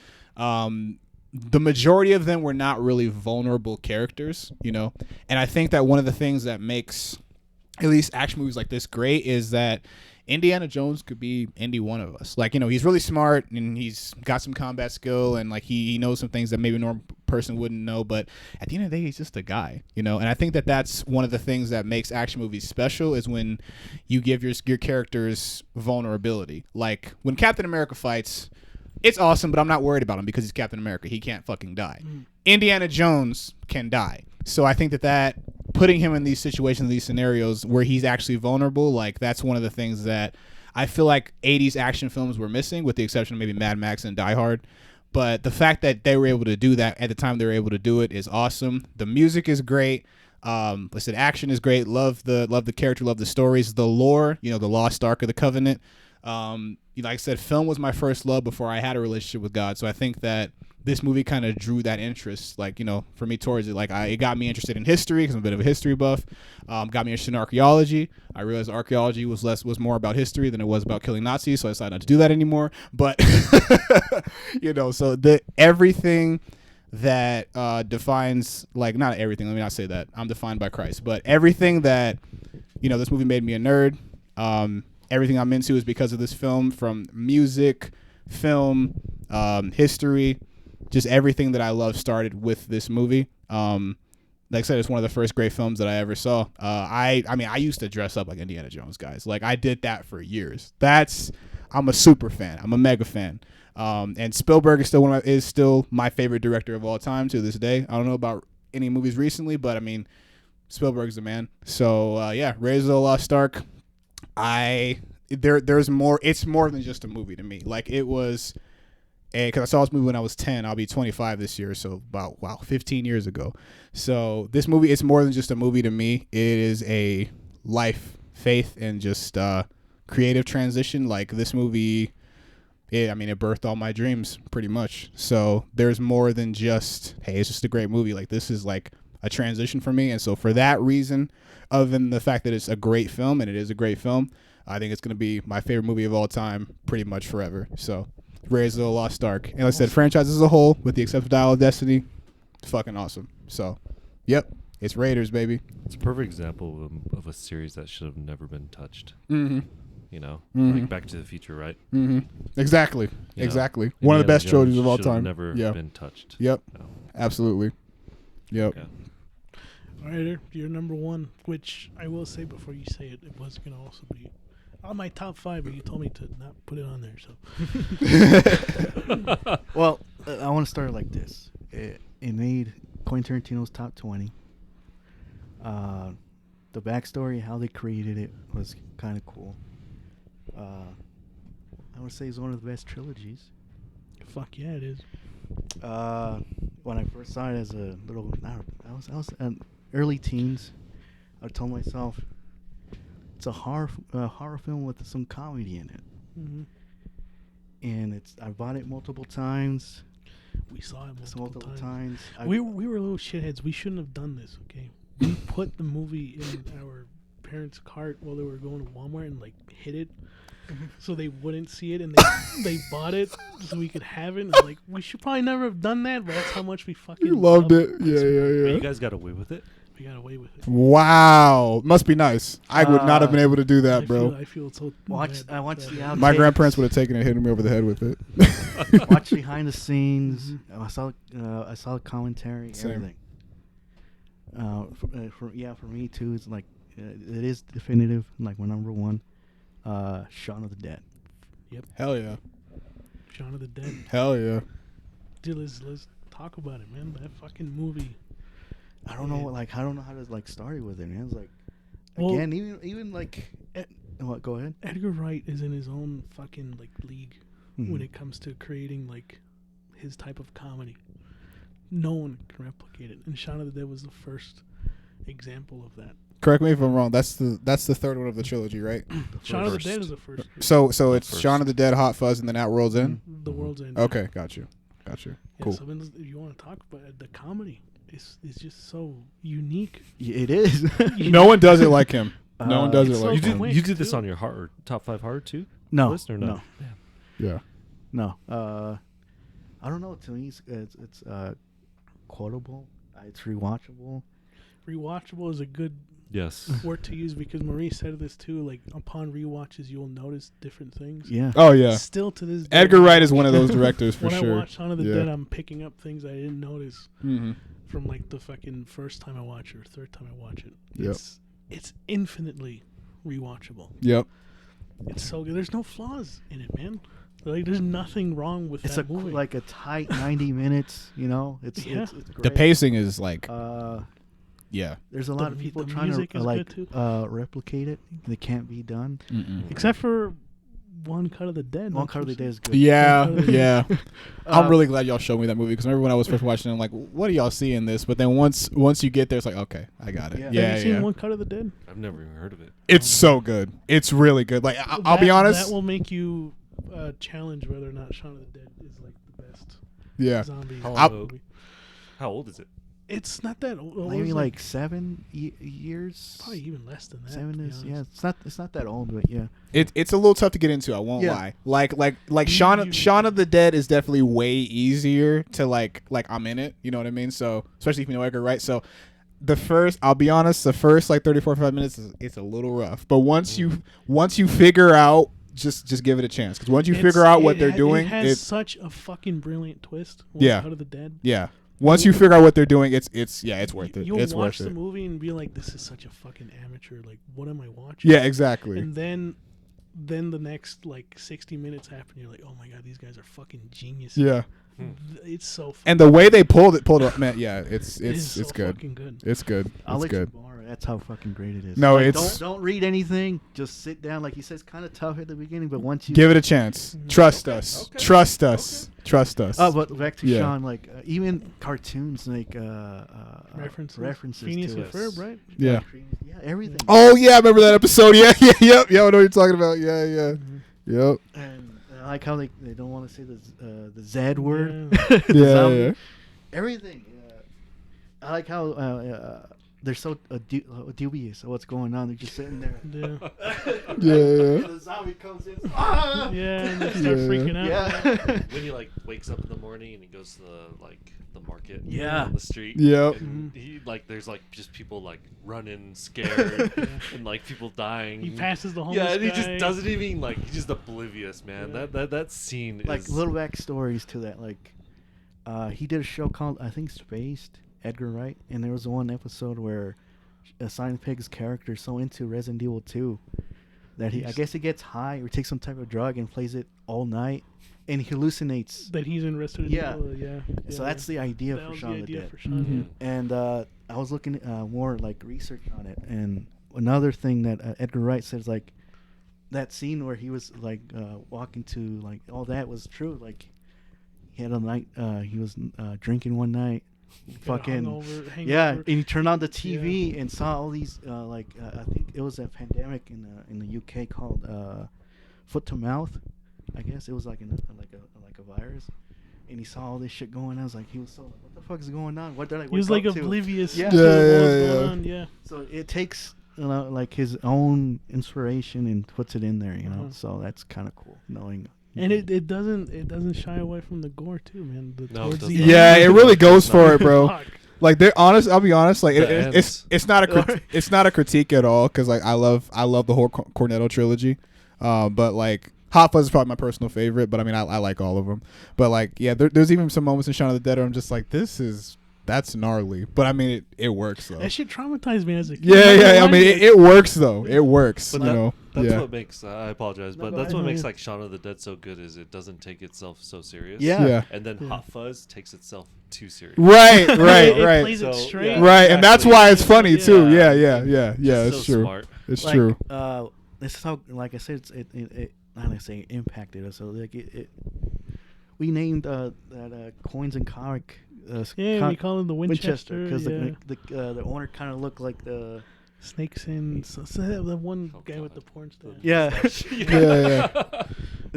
The majority of them were not really vulnerable characters, and I think that one of the things that makes at least action movies like this great is that Indiana Jones could be any one of us. Like, he's really smart, and he's got some combat skill, and like he knows some things that maybe normal person wouldn't know, but at the end of the day, he's just a guy, you know. And I think that that's one of the things that makes action movies special is when you give your characters vulnerability. Like when Captain America fights, it's awesome, but I'm not worried about him because he's Captain America. He can't fucking die. Indiana Jones can die. So I think that putting him in these situations, these scenarios where he's actually vulnerable, like that's one of the things that I feel like 80s action films were missing, with the exception of maybe Mad Max and Die Hard. But the fact that they were able to do that at the time they were able to do it is awesome. The music is great. I said action is great. Love the character, love the stories, the lore. You know, the Lost Ark of the Covenant. Like I said, film was my first love before I had a relationship with God. So I think that this movie kind of drew that interest, like, you know, for me towards it. Like it got me interested in history because I'm a bit of a history buff. Got me interested in archaeology. I realized archaeology was more about history than it was about killing Nazis. So I decided not to do that anymore. But you know, so everything that defines, like, not everything. Let me not say that. I'm defined by Christ, but everything that, you know, this movie made me a nerd. Everything I'm into is because of this film, from music, film, history. Just everything that I love started with this movie. Like I said, it's one of the first great films that I ever saw. I mean, I used to dress up like Indiana Jones, guys. Like, I did that for years. I'm a super fan. I'm a mega fan. And Spielberg is still my favorite director of all time to this day. I don't know about any movies recently, but I mean, Spielberg's the man. So yeah, Raiders of the Lost Ark. There's more. It's more than just a movie to me. Like, it was. Because I saw this movie when I was 10. I'll be 25 this year, so about 15 years ago. So this movie, it's more than just a movie to me. It is a life, faith, and just creative transition. Like, this movie, it birthed all my dreams pretty much. So there's more than just, hey, it's just a great movie. Like, this is like a transition for me. And so for that reason, other than the fact that it's a great film, and it is a great film, I think it's going to be my favorite movie of all time pretty much forever. So Raiders of the Lost Ark. And like I said, franchise as a whole, with the exception of Dial of Destiny, it's fucking awesome. So, yep, it's Raiders, baby. It's a perfect example of a series that should have never been touched. Mm-hmm. You know, Mm-hmm. like Back to the Future, right? Mm-hmm. Exactly. You Exactly. know, One of the Indiana best trilogies Jones of all should have time. Never Yeah. been touched. Yep. No. Absolutely. Yep. Okay. All right, your number one, which I will say before you say it, it was going to also be on my top 5, but you told me to not put it on there. So, Well, I want to start like this. It made Quentin Tarantino's top 20. The backstory, how they created it, was kind of cool. I would say it's one of the best trilogies. fuck yeah, it is. When I first saw it as a little, I was early teens. I told myself it's a horror film with some comedy in it, Mm-hmm. and I bought it multiple times. We saw it multiple times. times. We were little shitheads. We shouldn't have done this. Okay, we put the movie in our parents' cart while they were going to Walmart and like hid it, so they wouldn't see it, and they bought it so we could have it. And, like, we should probably never have done that, but that's how much we fucking You loved it. But Yeah. you guys got away with it. We got away with it. Wow. Must be nice. I would not have been able to do that, bro. I feel so Watch. bad I watched that- the outtakes. My grandparents would have taken it and hit me over the head with it. Watch behind the scenes. I saw the commentary. Same. Everything. For me too, it's like it is definitive. Like my number one, Shaun of the Dead. Hell yeah. Shaun of the Dead. Hell yeah. Dude, let's talk about it, man. That fucking movie. I don't know, I don't know how to start it with it, man. It's like, Well- again, even like, what? Go ahead. Edgar Wright is in his own fucking like league Mhm. when it comes to creating like his type of comedy. No one can replicate it, and Shaun of the Dead was the first example of that. Correct me if I'm wrong. That's the third one of the trilogy, right? Shaun of the first. Dead is the first. So it's First. Shaun of the Dead, Hot Fuzz, and then Outworld's End. The World's End. Okay, got you. Yeah, Cool. so if you want to talk about it, the comedy, it's just so unique. It is. No one does it like him. No one does it it's like so him. quick, You did this too. on your top 5 hard too? no, List or no? Yeah. no. I don't know. To me, it's quotable. It's rewatchable. Rewatchable is a good Yes. word to use because Marie said this too. Like upon rewatches, you'll notice different things. Yeah. Oh yeah. Still to this day, Edgar when I Wright is one of watch- those directors for when sure. I watch Shaun of the Yeah. Dead, I'm picking up things I didn't notice Mm-hmm. from like the fucking first time I watch it or third time I watch it. Yep. It's infinitely rewatchable. Yep. It's so good. There's no flaws in it, man. Like there's nothing wrong with It's that movie. like a tight 90 minutes. You know, it's Yeah. it's great. The pacing is like, yeah. There's a lot of mu- people the trying music to is like good, too. replicate it. They can't be done. Except for One Cut of the Dead. One Cut of the Dead is good. Yeah, yeah. I'm Uh, really glad y'all showed me that movie because remember when I was first watching it, I'm like, what do y'all see in this? But then once you get there, it's like, okay, I got it. Yeah. Yeah, Have you seen yeah. One Cut of the Dead? I've never even heard of it. It's so good. It's really good. Like I'll be That- honest. That will make you challenge whether or not Shaun of the Dead is like the best Yeah. zombie How movie. How old is it? It's not that old. Maybe It's like 7 years. probably even less than that. 7 to be is honest. yeah. It's not that old, but yeah. It's a little tough to get into. I won't Yeah. lie. Like Shaun you- Shaun of the Dead is definitely way easier to like I'm in it. You know what I mean? So especially if you know Edgar Wright. So I'll be honest, the first like 30, 45 minutes it's a little rough. But once you figure out, just give it a chance. Because once you figure out what they're doing, it has it's such a fucking brilliant twist. One Yeah. Cut of the Dead. yeah. Once you figure out what they're doing, it's worth it. You'll It's watch worth the it. movie and be like, "This is such a fucking amateur. Like, what am I watching?" Yeah, exactly. And then the next like 60 minutes happen. You're like, "Oh my god, these guys are fucking geniuses." Yeah. It's so. And the way they pulled it off, man. Yeah, it's It is so good. fucking good. It's good. I'll It's let good. you borrow it. That's how fucking great it is. No, Like, it's- don't read anything. Just sit down. Like you said, it's kind of tough at the beginning, but once you Give it a chance. Trust us. okay. Trust us. Trust us. Oh, but back to Yeah. Sean, like even cartoons, like references Phineas to and it. Ferb, right? Yeah. Yeah, everything. Oh yeah, I remember that episode. Yeah, yeah, yep. Yeah, I know what you're talking about. Yeah, yeah. Yep. And I like how they don't want to say the Z word. Yeah. The Yeah, zombie. yeah. Everything. I like how they're so dubious of what's going on. They're just sitting there. Yeah. Yeah, And the zombie comes in. Ah! Yeah, and they start Yeah. freaking out. Yeah. When he like wakes up in the morning and he goes to the market Yeah. on the street. Yep. And he there's like just people like running scared and like people dying. He passes the homeless Yeah, and he guy. just doesn't even he's just oblivious, man. Yeah. That scene Like is little backstories to that. Like, he did a show called I think Spaced, Edgar Wright, and there was one episode where Simon Pegg's character is so into Resident Evil 2 that I guess he gets high or takes some type of drug and plays it all night, and he hallucinates. That he's in Resident Yeah. Evil. Yeah. So that's the idea That for was Shaun the of the idea Dead. for Shaun. And I was looking more like research on it, and another thing that Edgar Wright says, like that scene where he was like walking to like all that was true. Like he had a night, he was drinking one night, fucking Hangover. yeah, and he turned on the TV and saw all these I think it was a pandemic in the UK called foot to mouth. I guess it was like a virus. And he saw all this shit going on. I was like, he was so like, what the fuck is going on? What they're like? He was wake like up to? oblivious. Yeah. to Yeah, what was yeah, going yeah. on, yeah. So it takes like his own inspiration and puts it in there, you know. Uh-huh. So that's kind of cool knowing. And it doesn't shy away from the gore too, man. No, it Towards doesn't. the Yeah, end- it really goes for it, bro. Fuck. Like they're honest. I'll be honest. Like The it's not it's not a critique at all because like I love the whole Cornetto trilogy, but like Hot Fuzz is probably my personal favorite. But I mean I like all of them. But like yeah, there's even some moments in Shaun of the Dead where I'm just like that's gnarly. But I mean it works though. That shit traumatized me as a kid. Yeah. I mean it works though. It works. But you know. that's Yeah. what makes I apologize, No, but go that's ahead. what makes Yeah. like Shaun of the Dead so good is it doesn't take itself so serious. Yeah. Yeah. And then Yeah. Hot Fuzz takes itself too serious. Right. It Right. plays it So, straight. yeah. Right. And that's Exactly. why it's funny too. Yeah. Yeah. Just It's so true. smart. It's Like, true. This is how, like I said, it not gonna say impacted us. So like we named that coins and comic. Yeah, we call it the Winchester. because yeah. the owner kind of looked like the Snakes in. So the one Oh, guy with God. the porn star. yeah. Yeah.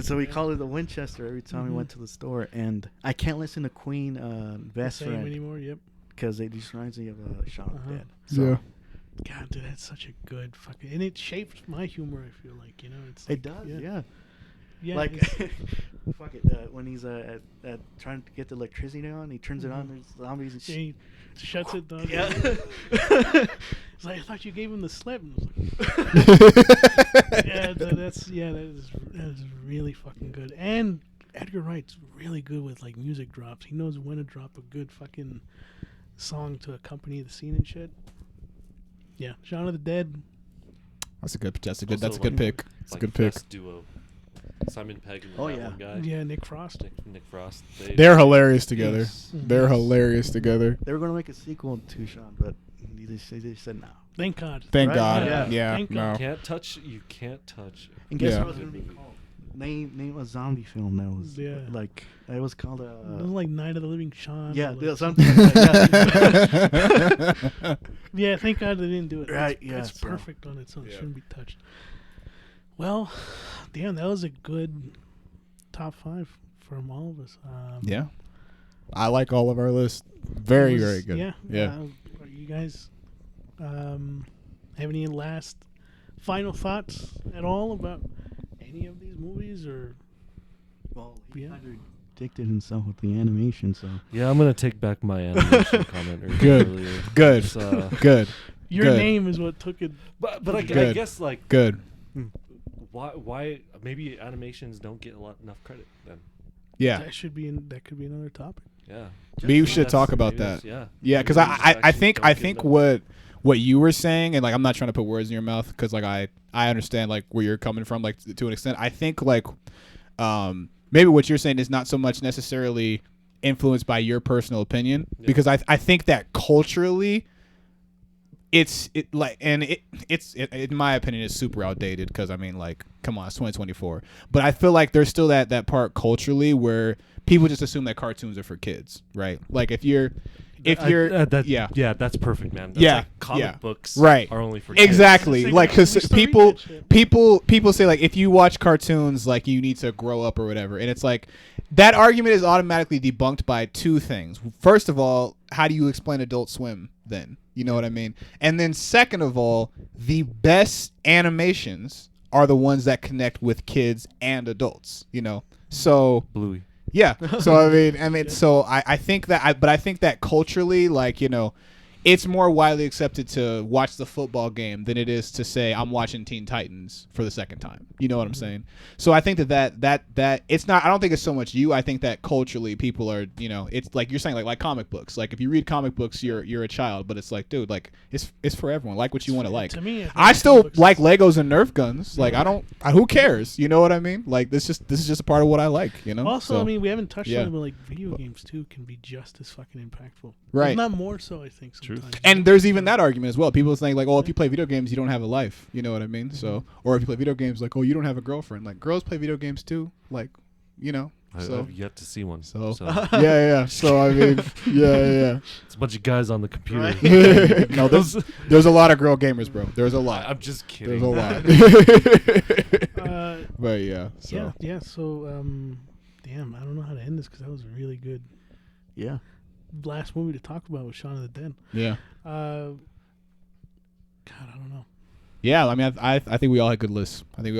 So we called it the Winchester every time we went to the store, and I can't listen to Queen Best Same Friend anymore. Yep. because it just reminds me of Shaun of the Uh-huh. Dead. So Yeah. God, dude, that's such a good fucking. And it shaped my humor. I feel like it's. it like, does, yeah. Yeah, like, it's- fuck it. When he's at trying to get the electricity on, he turns it on. There's zombies and yeah, shit. he shuts it down. Yeah. It's like, I thought you gave him the slip. And I was like, that is really fucking good. And Edgar Wright's really good with like music drops. He knows when to drop a good fucking song to accompany the scene and shit. Yeah, Shaun of the Dead. That's a good Also, pick. like, It's a like good pick. best duo. Simon Pegg and Oh, that yeah. one guy. Yeah, Nick Frost. Nick Frost. They're hilarious together. Yes. They're hilarious together. They were gonna make a sequel to Sean, but they said no. Thank God. Thank Right? God. Yeah. Yeah. Thank no. God. You can't touch. And guess Yeah. what it was gonna be called? Name a zombie film that was like it was called It was like Night of the Living Sean. yeah, or, like, yeah, something like that. Yeah. yeah, thank God they didn't do it. Right, It's, yeah, it's so- perfect on its own. It Yeah. shouldn't be touched. Well, damn, that was a good top 5 from all of us. Yeah. I like all of our lists. Very, it was- very good. Yeah. Yeah. You guys have any last final thoughts at all about any of these movies or? Well, he Yeah. kind of addicted himself with the animation, so Yeah, I'm gonna take back my animation comment Good. earlier. Good. It's, Good. Your Good. name is what took it. but I Good. guess like Good. why maybe animations don't get enough credit then. Yeah. That could be another topic. Yeah. Maybe we should That's- talk about maybe that's- that. Yeah. Yeah, because Maybe I actually think don't I get think enough- what you were saying, and like I'm not trying to put words in your mouth, because like I understand like where you're coming from, like to an extent. I think like maybe what you're saying is not so much necessarily influenced by your personal opinion, because I think that culturally it's in my opinion it's super outdated, because I mean like come on, it's 2024, but I feel like there's still that part culturally where people just assume that cartoons are for kids, right? Like if you're that's perfect, man. That's Yeah, like comic yeah. books Right. are only for kids. exactly It's like like, because we still read that shit. people say like if you watch cartoons like you need to grow up or whatever, and it's like that argument is automatically debunked by two things. First of all, how do you explain Adult Swim then? You know what I mean? And then second of all, the best animations are the ones that connect with kids and adults, you know? So Bluey. yeah. So I mean, so I think that, but I think that culturally, like, you know, it's more widely accepted to watch the football game than it is to say I'm watching Teen Titans for the second time. You know what I'm saying? So I think that it's not. I don't think it's so much you. I think that culturally people are, you know, it's like you're saying, like comic books. Like if you read comic books, you're a child, but it's like, dude, like it's for everyone. Like what you want to like. To me, I still comic books like is- Legos and Nerf guns. Like who cares? You know what I mean? Like this is just a part of what I like. You know. Also, So, I mean, we haven't touched yeah. on it, but like video games too can be just as fucking impactful. Right. If not more so, I think sometimes. and there's even that argument as well. People saying like, oh, if you play video games, you don't have a life. You know what I mean? So, or if you play video games, like, oh, you don't have a girlfriend. Like, girls play video games too. Like, you know. So, I've yet to see one. so yeah. So I mean, yeah. It's a bunch of guys on the computer. Right. No, there's a lot of girl gamers, bro. There's a lot. I'm just kidding. There's a lot. But yeah. So Yeah. So, damn, I don't know how to end this because that was a really good yeah. last movie to talk about with Shaun of the Dead. yeah. God, I don't know. Yeah, I mean, I think we all had good lists. They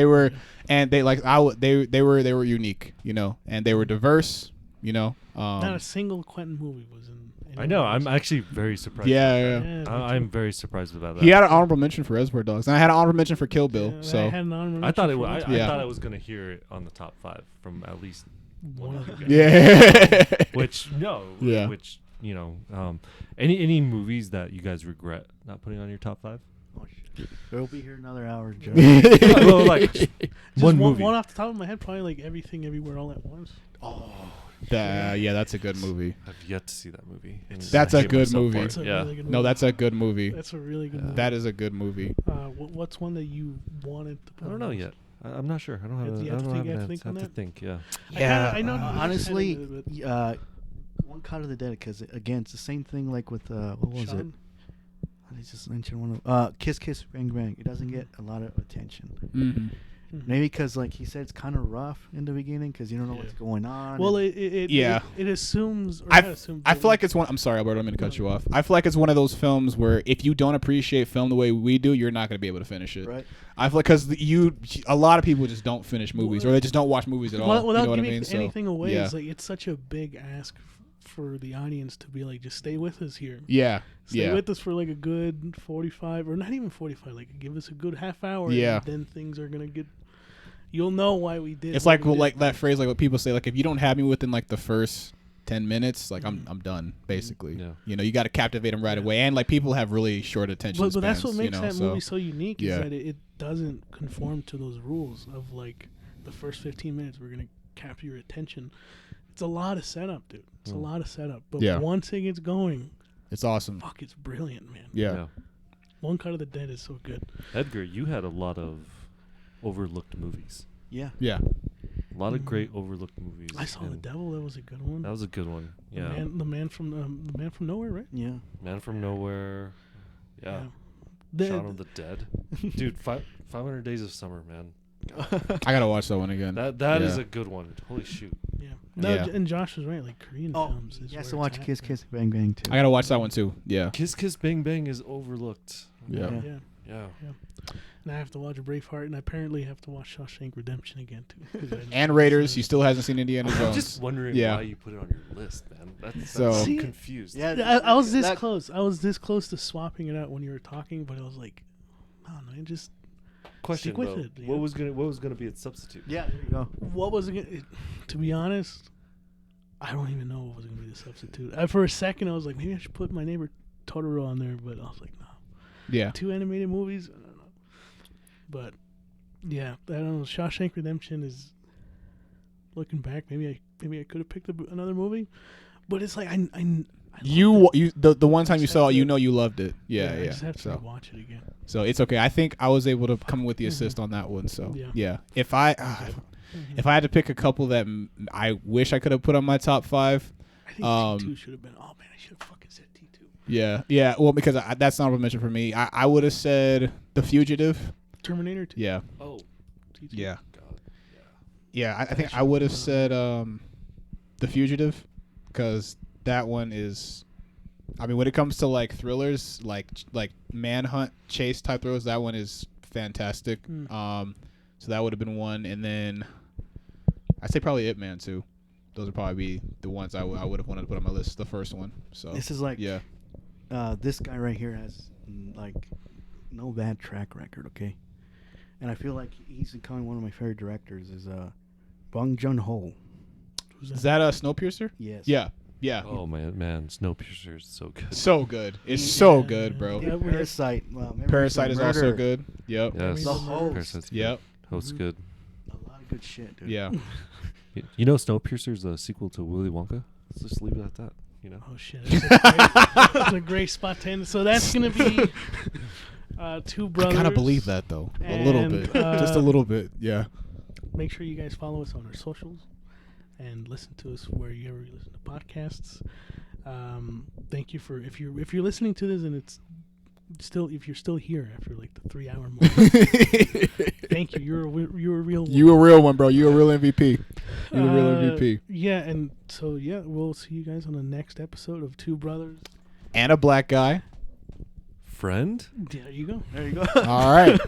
were, and they like they were unique, you know, and they were diverse, you know. Not a single Quentin movie was in. any I know. of I'm those. actually very surprised. Yeah, about yeah. that. Yeah, me I'm very surprised about that. He had an honorable mention for Reservoir Dogs, and I had an honorable mention for Kill Bill. Yeah, I So had an honorable I thought mention it. for I that. Yeah. thought I was gonna hear it on the top 5 from at least One of of the you guys. yeah, Which Yeah. Which you know, any movies that you guys regret not putting on your top 5? Oh, shit. We'll be here another hour, Joe. Well, like Just one movie. One off the top of my head, probably like Everything Everywhere All at Once. yeah, that's a good movie. I've yet to see that movie. and That's I a hate good myself movie. for That's it. a Yeah. really good movie. No, that's a good movie. That's a really good Yeah. movie. That is a good movie. What's one that you wanted to put I don't on know the yet. I'm not sure. I don't have. You I have to don't think- have you an have to answer. think on I have to that? think. Yeah. Yeah, I know you just said honestly, it, but- One Cut of the Dead, because again, it's the same thing like with what was it? Sean? I just mentioned one of Kiss Kiss Bang Bang. It doesn't get a lot of attention. Mm-hmm. Maybe because, like he said, it's kind of rough in the beginning because you don't know what's going on. Well, and- it assumes. Or I not assumes, I but feel like it's one. I'm sorry, Alberto. I'm going to cut you off. I feel like it's one of those films where if you don't appreciate film the way we do, you're not going to be able to finish it. Right. I feel like because a lot of people just don't finish movies, or they just don't watch movies at all. Without you know what I giving mean? anything away, yeah. it's like it's such a big ask for the audience to be like, just stay with us here. Yeah. Stay with us for like a good 45, or not even 45. Like, give us a good half hour. Yeah. And then things are gonna get. You'll know why we did. It's what like we did. like that phrase, like what people say, like if you don't have me within like the first 10 minutes, like I'm done basically. Yeah. You know, you got to captivate them right away, and like people have really short attention But spans. that's what makes you know, that movie so unique yeah. is that it doesn't conform to those rules of like the first 15 minutes we're gonna capture your attention. It's a lot of setup, dude. It's a lot of setup. But Yeah. once it gets going, it's awesome. fuck, it's brilliant, man. Yeah. One Cut of the Dead is so good. Edgar, you had a lot of overlooked movies. Yeah. Yeah. A lot of great overlooked movies. I saw The and Devil. That was a good one. That was a good one. Yeah. The man from Nowhere, right? Yeah. Man from Nowhere. Yeah. The- Shaun of the Dead. Dude, 500 Days of Summer, man. I gotta watch that one again. That is Yeah. a good one. Holy shoot. Yeah. No, Yeah. And Josh was right. Like Korean films. Is He has where to watch it's at, Kiss man. Kiss Bang Bang too. I gotta watch that one too. Yeah. Kiss Kiss Bang Bang is overlooked. Yeah. Yeah. Yeah. And I have to watch Braveheart, and I apparently have to watch Shawshank Redemption again too. 'Cause And Raiders. He still hasn't seen Indiana I'm Jones. just wondering Yeah. why you put it on your list, man. That's So- I'm See, confused. Yeah. I was this that- close. I was this close to swapping it out when you were talking, but I was like, no, man, just Question stick with though. it, yeah. What was gonna be its substitute? Yeah. There you go. what was it? To be honest, I don't even know what was going to be the substitute. For a second, I was like, maybe I should put My Neighbor Totoro on there, but I was like, no. Yeah. 2 animated movies, I don't know. But yeah, I don't know. Shawshank Redemption is looking back. Maybe I could have picked another movie, but it's like I The one time you just saw have it, you to- know you loved it. Yeah. I Yeah. just have to So. watch it again. So it's okay. I think I was able to come with the assist on that one. So Yeah. If I had to pick a couple that I wish I could have put on my top 5. I think T2 should have been. Oh man, I should have fucking said T2. Yeah. Well, because that's not what I mentioned for me. I would have said The Fugitive. Terminator 2. Yeah. Oh, T2. Yeah. God. Yeah. I think I would have said The Fugitive, because that one is. I mean, when it comes to like thrillers, like manhunt chase type thrillers, that one is fantastic. So that would have been one, and then I'd say probably Ip Man too. Those would probably be the ones I would have wanted to put on my list. The first one. So This is like yeah. This guy right here has like no bad track record. Okay. And I feel like he's becoming one of my favorite directors. Is Bong Joon-ho. Is that Snowpiercer? Yes. Yeah. Yeah. Oh man, Snowpiercer is so good. So good. It's so good, bro. Yeah, Parasite. Well, Memories Parasite of is also Murder. good. Yep. Yes. The Host. Parasite's good. Yep. Host's good. A lot of good shit, dude. Yeah. You know, Snowpiercer is a sequel to Willy Wonka. Let's just leave it at that. You know. Oh shit! That's a great spot to end. So that's gonna be Two Brothers. I kind of believe that though. A little And, bit. Just a little bit. Yeah. Make sure you guys follow us on our socials and listen to us wherever you listen to podcasts. Thank you for if you're listening to this and it's still if you're still here after like the 3-hour mark. Thank you. You're a real one. You a real one, bro. You a real MVP. You a real MVP. Yeah, and so yeah, we'll see you guys on the next episode of Two Brothers. And a black guy. Friend. There you go. There you go. All right.